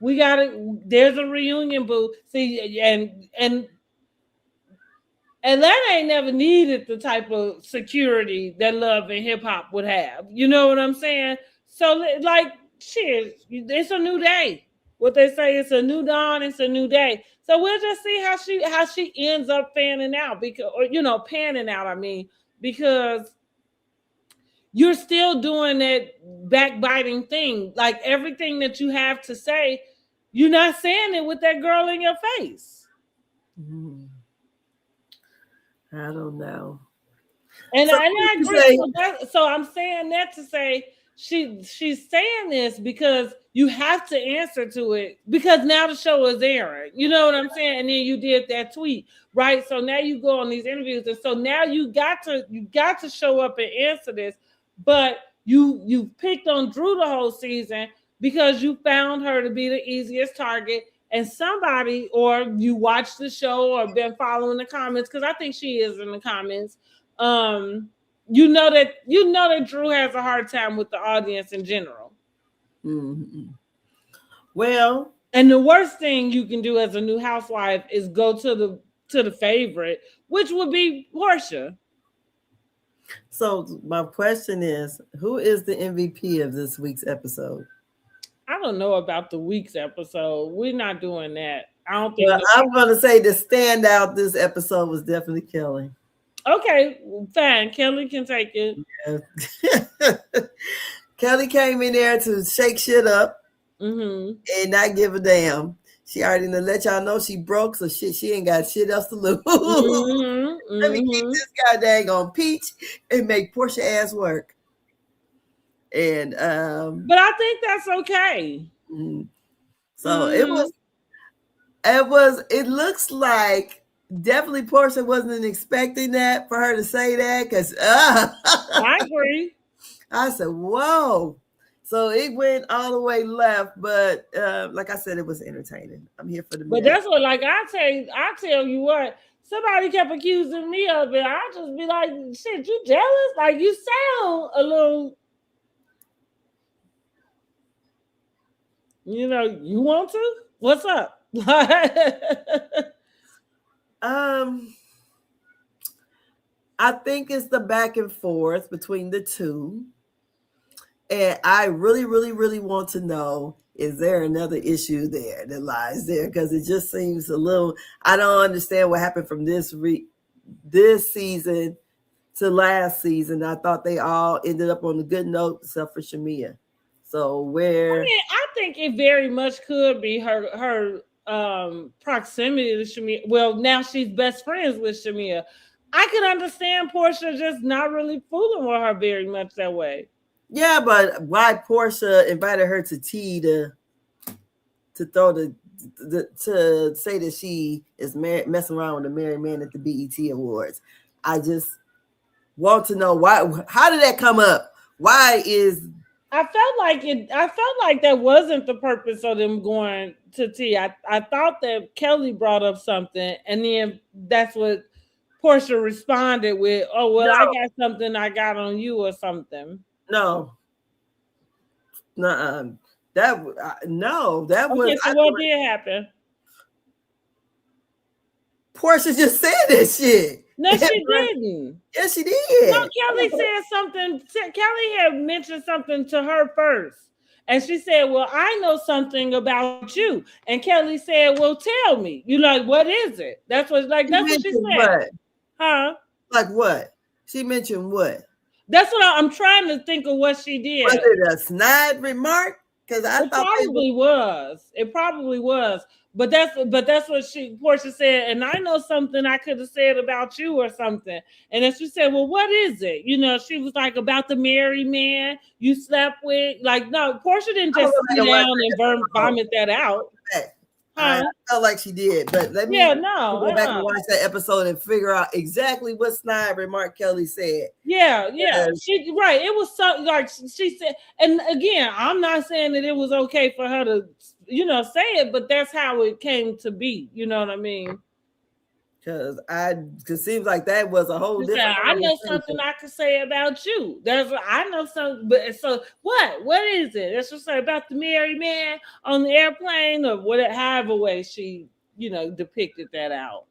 we got it. There's a reunion booth. See, and Atlanta ain't never needed the type of security that Love and Hip Hop would have. You know what I'm saying? So like shit, it's a new day. What they say, it's a new dawn, it's a new day. So we'll just see how she ends up panning out, because panning out, because you're still doing that backbiting thing. Like everything that you have to say, you're not saying it with that girl in your face. I don't know. And, So I agree. So I'm saying that to say she's saying this because you have to answer to it, because now the show is airing. You know what I'm saying? And then you did that tweet, right? So now you go on these interviews, and so now you got to show up and answer this. But you picked on Drew the whole season because you found her to be the easiest target. And somebody, or you watched the show or been following the comments, because I think she is in the comments. You know that Drew has a hard time with the audience in general. Mm-hmm. Well, and the worst thing you can do as a new housewife is go to the favorite, which would be Porsha. So my question is, who is the MVP of this week's episode? I don't know about the week's episode. We're not doing that. I don't think. Well, I'm going to say the standout this episode was definitely Kelli. Okay, fine. Kelli can take it. Yeah. Kelli came in there to shake shit up and not give a damn. She already let y'all know she broke, so she ain't got shit else to lose. Let me keep this guy dang on Peach and make Porsha ass work. And but I think that's okay. So it looks like definitely Porsha wasn't expecting that, for her to say that, because I agree. I said, whoa. So it went all the way left, but like I said, it was entertaining. I'm here for the But that's what, like, I tell you what, somebody kept accusing me of it. I just be like, shit, you jealous? Like, you sound a little, you want to? What's up? I think it's the back and forth between the two. And I really, really, really want to know, is there another issue there that lies there? Because it just seems a little, I don't understand what happened from this season to last season. I thought they all ended up on a good note, except for Shamea. So I think it very much could be her proximity to Shamea. Well, now she's best friends with Shamea. I could understand Porsha just not really fooling with her very much that way. Yeah, but why Porsha invited her to tea to throw to say that she is messing around with a married man at the BET Awards? I just want to know why. How did that come up? Why is I felt like that wasn't the purpose of them going to tea. I thought that Kelli brought up something, and then that's what Porsha responded with. Oh, well, no. I got something I got on you or something. No. That was. Okay, so what did happen? Porsha just said that shit. No, she didn't. Yes, she did. No, Kelli said something. Kelli had mentioned something to her first. And she said, well, I know something about you. And Kelli said, well, tell me. You like, what is it? That's what she said. What? Huh? Like what? She mentioned what? That's what I'm trying to think of what she did. Was it a snide remark? Because I thought it probably was. But that's what Porsha said, and I know something I could have said about you or something. And then she said, well, what is it? She was like, about the married man you slept with. Like, no, Porsha didn't just sit down and vomit that out. I felt like she did, but let me go back and watch that episode and figure out exactly what snide remark Kelli said. Yeah. She right. It was something like she said, and again, I'm not saying that it was okay for her to, say it, but that's how it came to be. You know what I mean? Because it seems like that was a whole different. I know something I could say about you. I know something, but so what? What is it? Let's just say about the married man on the airplane, or whatever. However way she, depicted that out.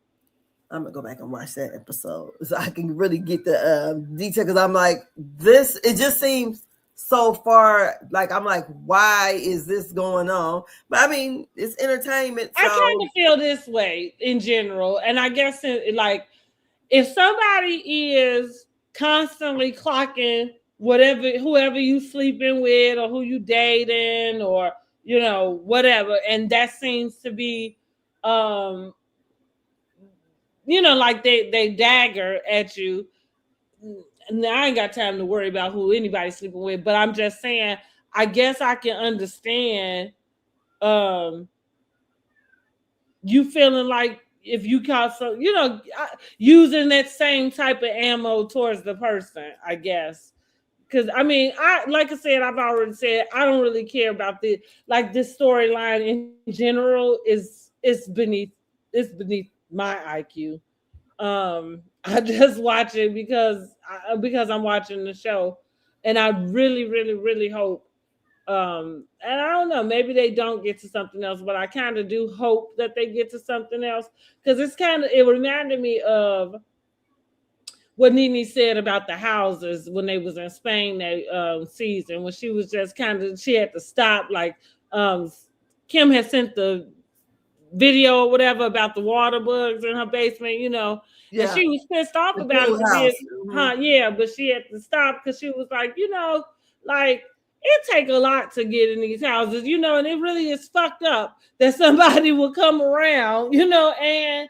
I'm gonna go back and watch that episode so I can really get the detail. Because I'm like, it just seems so far. Like I'm like, why is this going on? But I mean, it's entertainment. So. I kind of feel this way in general, and I guess if somebody is constantly clocking whoever you sleeping with or who you dating or whatever, and that seems to be um like they dagger at you. Now, I ain't got time to worry about who anybody's sleeping with, but I'm just saying, I guess I can understand um you feeling like if you caught some, using that same type of ammo towards the person, I guess. Because I mean, like I said, I've already said I don't really care about this storyline in general is beneath my IQ. I just watch it because I'm watching the show, and I really, really, really hope. And I don't know, maybe they don't get to something else, but I kind of do hope that they get to something else because it reminded me of what Nene said about the houses when they was in Spain that season when she was just she had to stop um, Kim had sent the video or whatever about the water bugs in her basement, and Yeah. she was pissed off The about it pool for being, house. huh? Yeah, but she had to stop because she was like, like it take a lot to get in these houses, and it really is fucked up that somebody will come around, and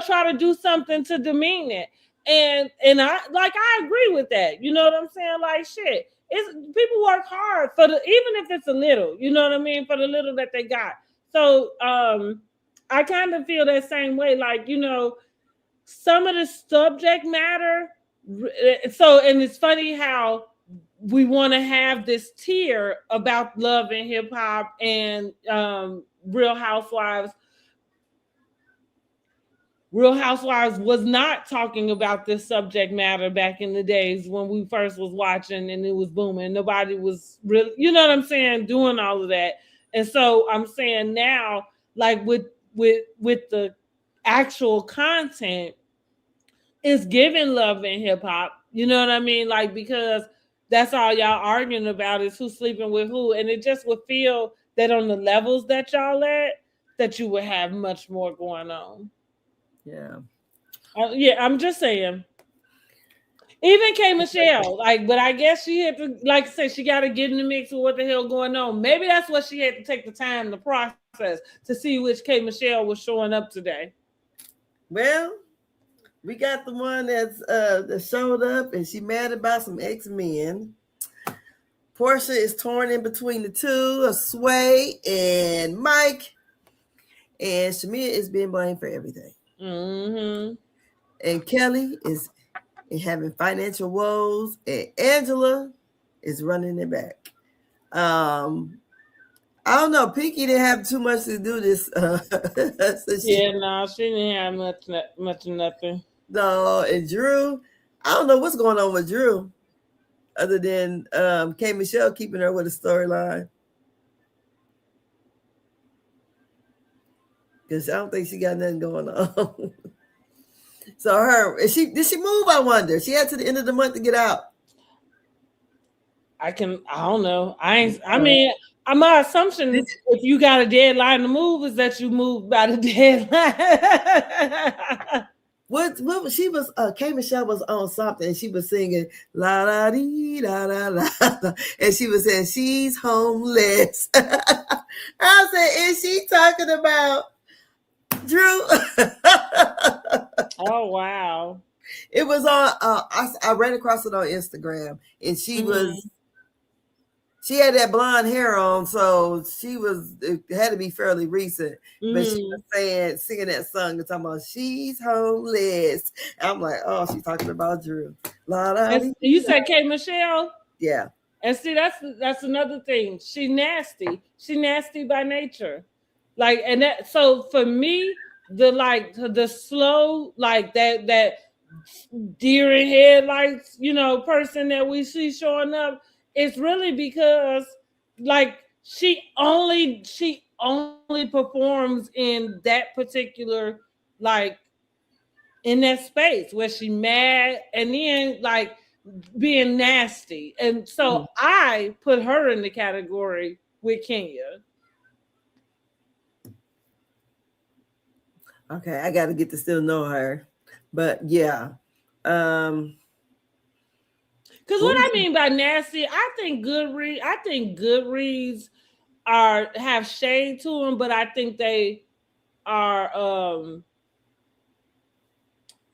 try to do something to demean it. And I agree with that. You know what I'm saying? Like shit. It's people work hard for even if it's a little, you know what I mean, for the little that they got. So I kind of feel that same way. Like, some of the subject matter. And it's funny how we want to have this tier about love and hip hop and Real Housewives. Real Housewives was not talking about this subject matter back in the days when we first was watching and it was booming. Nobody was really, you know what I'm saying, doing all of that. And so I'm saying now, like with the actual content, it's giving love and hip hop. You know what I mean? Like because that's all y'all arguing about is who's sleeping with who, and it just would feel that on the levels that y'all at, that you would have much more going on. Yeah. Yeah, I'm just saying. Even K Michelle, but I guess she had to, like I said, she got to get in the mix with what the hell going on. Maybe that's what she had to take the time to process to see which K Michelle was showing up today. Well, we got the one that showed up and she mad about some ex-men. Porsha is torn in between the two of Sway and Mike. And Shamea is being blamed for everything. Mm-hmm. And Kelli is having financial woes. And Angela is running it back. I don't know. Pinky didn't have too much to do this. Yeah, no, she didn't have much of nothing. No, and Drew, I don't know what's going on with Drew, other than K Michelle keeping her with a storyline. Because I don't think she got nothing going on. So did she move? I wonder. She had to the end of the month to get out. I don't know. I mean, my assumption if you got a deadline to move is that you move by the deadline. What she was K Michelle was on something and she was singing la la dee la la la and she was saying she's homeless. I said, is she talking about Drew? Oh wow. It was on I ran across it on Instagram and she had that blonde hair on, so it had to be fairly recent. But she was singing that song and talking about she's homeless. I'm like, oh, she's talking about Drew. You said K Michelle? Yeah. And see, that's another thing. She nasty. She nasty by nature. And that, so for me, the slow, that deer in headlights, person that we see showing up, it's really because she only performs in that particular in that space where she mad and then being nasty. And so I put her in the category with Kenya. Okay, I got to get to still know her. But yeah. Because what I mean by nasty, I think Goodreads have shade to them, but I think they are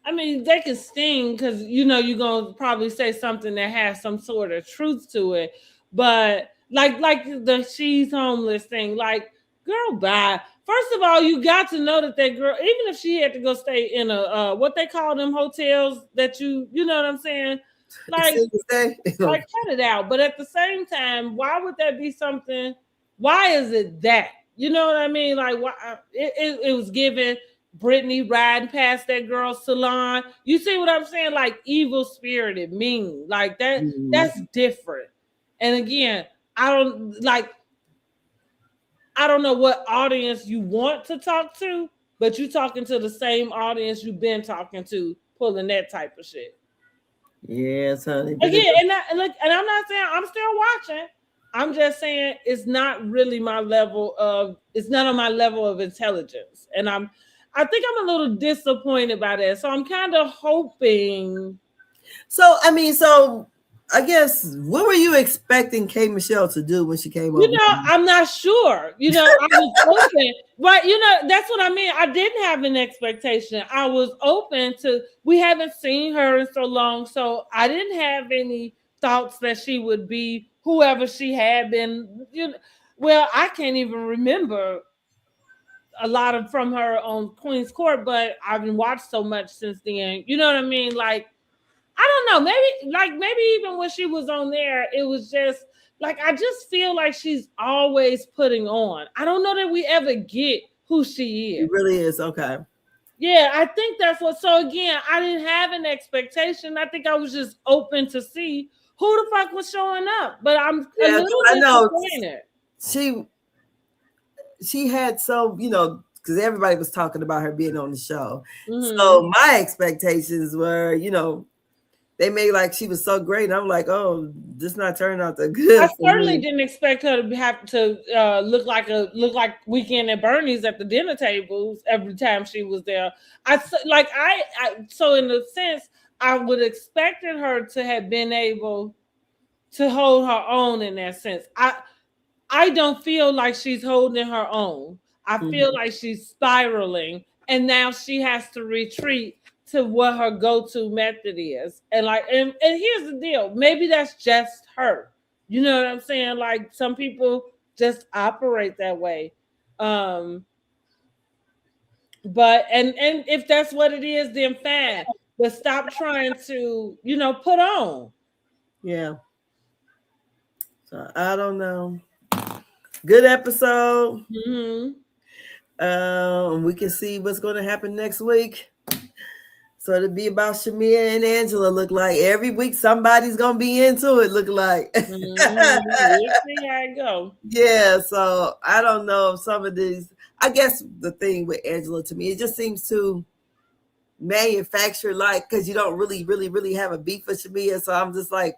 I mean, they can sting because you're gonna probably say something that has some sort of truth to it. But like the she's homeless thing, like, girl, bye. First of all, you got to know that girl, even if she had to go stay in a what they call them hotels that you know what I'm saying? Like cut it out. But at the same time, why would that be something? Why is it that? You know what I mean? Like, why it was given Brittany riding past that girl's salon. You see what I'm saying? Like, evil spirited, mean, like that. That's different. And again, I don't know what audience you want to talk to, but you talking to the same audience you've been talking to, pulling that type of shit. Yes, honey. Again, and I'm not saying I'm still watching. I'm just saying it's not really my level of. It's not on my level of intelligence, and I think I'm a little disappointed by that. So I'm kind of hoping. So I guess, what were you expecting K. Michelle to do when she came over? I'm not sure. I was open, but that's what I mean. I didn't have an expectation. I was open to. We haven't seen her in so long, so I didn't have any thoughts that she would be whoever she had been. Well, I can't even remember a lot of from her on Queen's Court, but I've been watched so much since then. You know what I mean? Like, I don't know. Maybe even when she was on there, it was just like, I just feel like she's always putting on. I don't know that we ever get who she is. It really is. Okay. Yeah, I think that's what. So again, I didn't have an expectation. I think I was just open to see who the fuck was showing up. But I'm a little disappointed. She had because everybody was talking about her being on the show. Mm-hmm. So my expectations were, they made like she was so great. And I'm like, oh, this not turning out that good. I certainly didn't expect her to have to look like Weekend at Bernie's at the dinner tables every time she was there. So in a sense, I would expected her to have been able to hold her own in that sense. I don't feel like she's holding her own. I feel like she's spiraling, and now she has to retreat to what her go-to method is. And here's the deal. Maybe that's just her. You know what I'm saying? Like, some people just operate that way. But if that's what it is, then fine. But stop trying to, put on. Yeah. So I don't know. Good episode. Mm-hmm. We can see what's going to happen next week. So it'll be about Shamea and Angela. Look like every week somebody's gonna be into it. Look like. We'll see how it go. Yeah. So I don't know if some of these. I guess the thing with Angela, to me, it just seems to manufacture, like, because you don't really have a beef with Shamea. So I'm just like,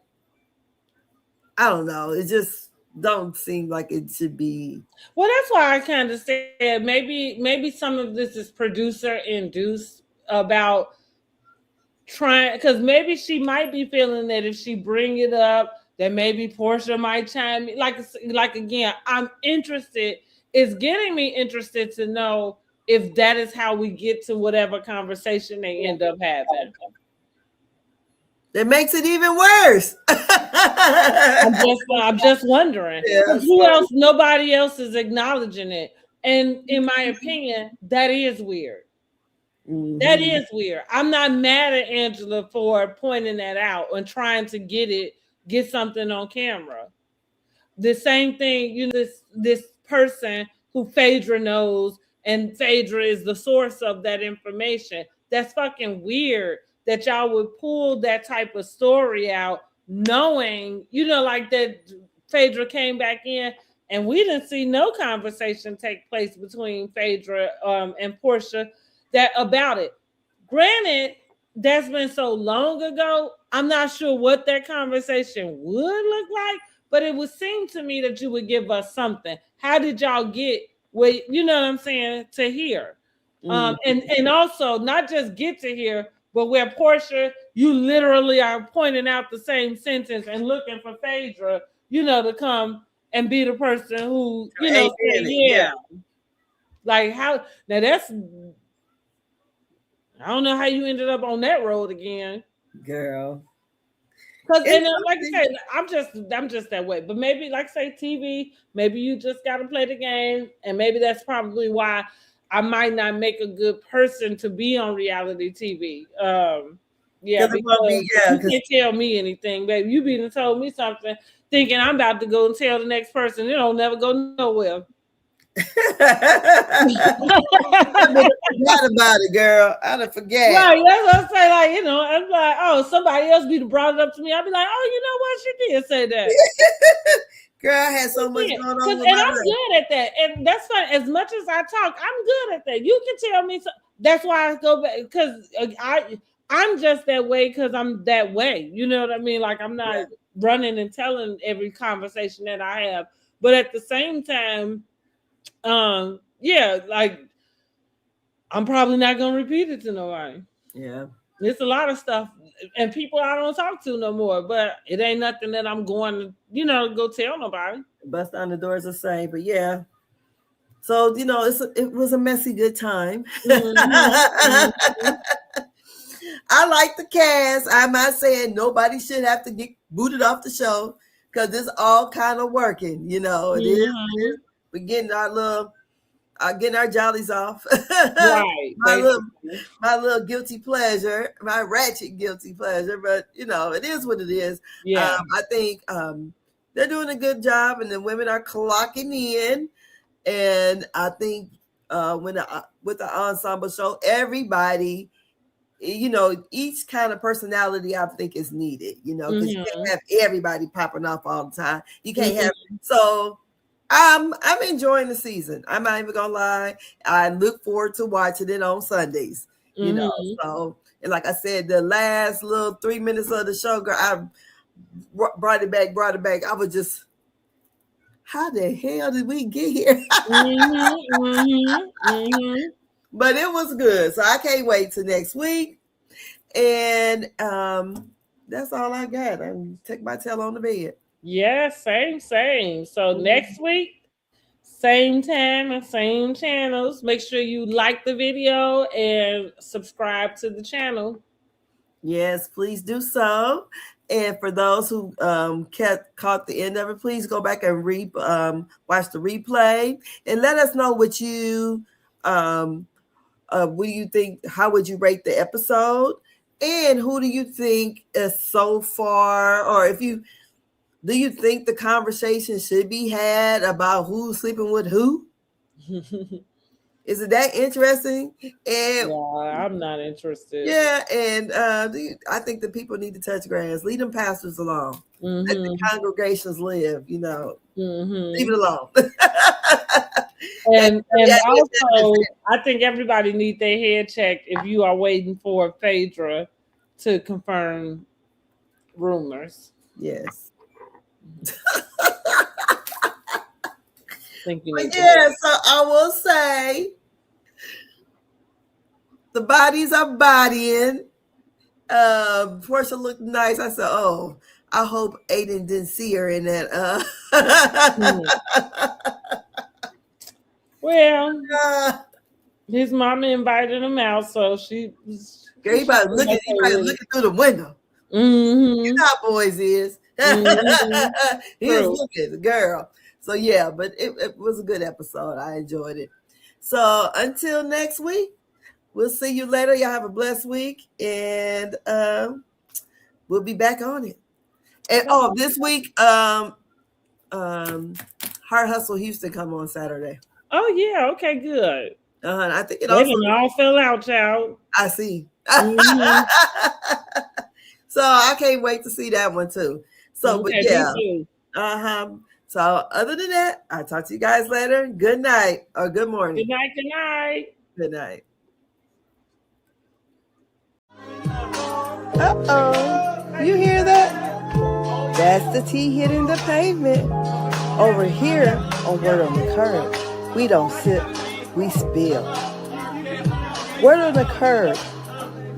I don't know. It just don't seem like it should be. Well, that's why I kind of said maybe some of this is producer induced about trying, because maybe she might be feeling that if she bring it up, that maybe Porsha might chime in. Like again, I'm interested. It's getting me interested to know if that is how we get to whatever conversation they end up having. That makes it even worse. I'm just wondering. Yeah, who else? Nobody else is acknowledging it. And in my opinion, that is weird. Mm-hmm. That is weird. I'm not mad at Angela for pointing that out and trying to get something on camera. The same thing, this person who Phaedra knows, and Phaedra is the source of that information. That's fucking weird that y'all would pull that type of story out, knowing, like that Phaedra came back in and we didn't see no conversation take place between Phaedra and Porsha about it. Granted, that's been so long ago, I'm not sure what that conversation would look like, but it would seem to me that you would give us something. How did y'all get where, you know what I'm saying, to hear? And also not just get to hear, but where Porsha you literally are pointing out the same sentence and looking for Phaedra, to come and be the person who, say, yeah. Like how now that's I don't know how you ended up on that road again. Girl. Because like I said, I'm just that way. But maybe, like I say, TV, maybe you just gotta play the game, and maybe that's probably why I might not make a good person to be on reality TV. Yeah, because you can't tell me anything, baby. You been told me something, thinking I'm about to go and tell the next person. It'll never go nowhere. I forgot about it, girl. I done forget. Right, that's what I say. Like, I'm like, oh, somebody else be brought it up to me. I'll be like, oh, you know what? She did say that. Girl, I had so much going on. And I'm good at that. And that's fine. As much as I talk, I'm good at that. You can tell me. That's why I go back, because I'm just that way because I'm that way. You know what I mean? Like, I'm not running and telling every conversation that I have. But at the same time, like, I'm probably not going to repeat it to nobody. Yeah. It's a lot of stuff and people I don't talk to no more, but it ain't nothing that I'm going to, go tell nobody. Bust down the doors the same, but yeah. So, it was a messy good time. Mm-hmm. I like the cast. I'm not saying nobody should have to get booted off the show because it's all kind of working, It is. We're getting our jollies off. Right. my little guilty pleasure, my ratchet guilty pleasure, but it is what it is. Yeah. I think they're doing a good job, and the women are clocking in. And I think with the ensemble show, everybody, each kind of personality I think is needed, because you can't have everybody popping off all the time. You can't have so. I'm enjoying the season. I'm not even gonna lie. I look forward to watching it on Sundays. So, and like I said, the last little 3 minutes of the show, girl, I brought it back. I was just, how the hell did we get here? But it was good. So I can't wait till next week. And that's all I got. I'm take my tail on the bed. Yeah, same. So next week, same time and same channels. Make sure you like the video and subscribe to the channel. Yes, please do so. And for those who caught the end of it, please go back and watch the replay and let us know what you what do you think? How would you rate the episode? And who do you think is so far, or do you think the conversation should be had about who's sleeping with who? Is it that interesting? And I'm not interested. Yeah, and I think the people need to touch grass. Leave them pastors alone. Let the congregations live. Leave it alone. and also, I think everybody needs their head checked if you are waiting for Phaedra to confirm rumors. Yes. So I will say the bodies are bodying. Porsha looked nice. I said, oh, I hope Aiden didn't see her in that. Well, his mama invited him out, so he probably looking through the window. You know how boys is. He was looking at the girl. So yeah, but it was a good episode. I enjoyed it. So until next week, we'll see you later. Y'all have a blessed week, and we'll be back on it. And this week, Heart Hustle Houston come on Saturday. Oh yeah, okay, good. I think it all fell out, child. I see. So I can't wait to see that one too. So, but yeah. So other than that, I'll talk to you guys later. Good night or good morning. Good night. Good night. Uh-oh. You hear that? That's the tea hitting the pavement. Over here on Word on the Curb, we don't sip, we spill. Word on the Curb,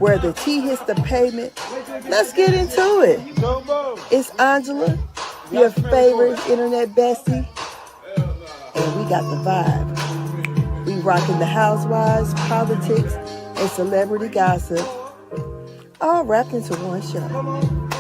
where the tea hits the pavement. Let's get into it. It's Angela, your favorite internet bestie, and we got the vibe. We rocking the housewives, politics, and celebrity gossip, all wrapped into one show.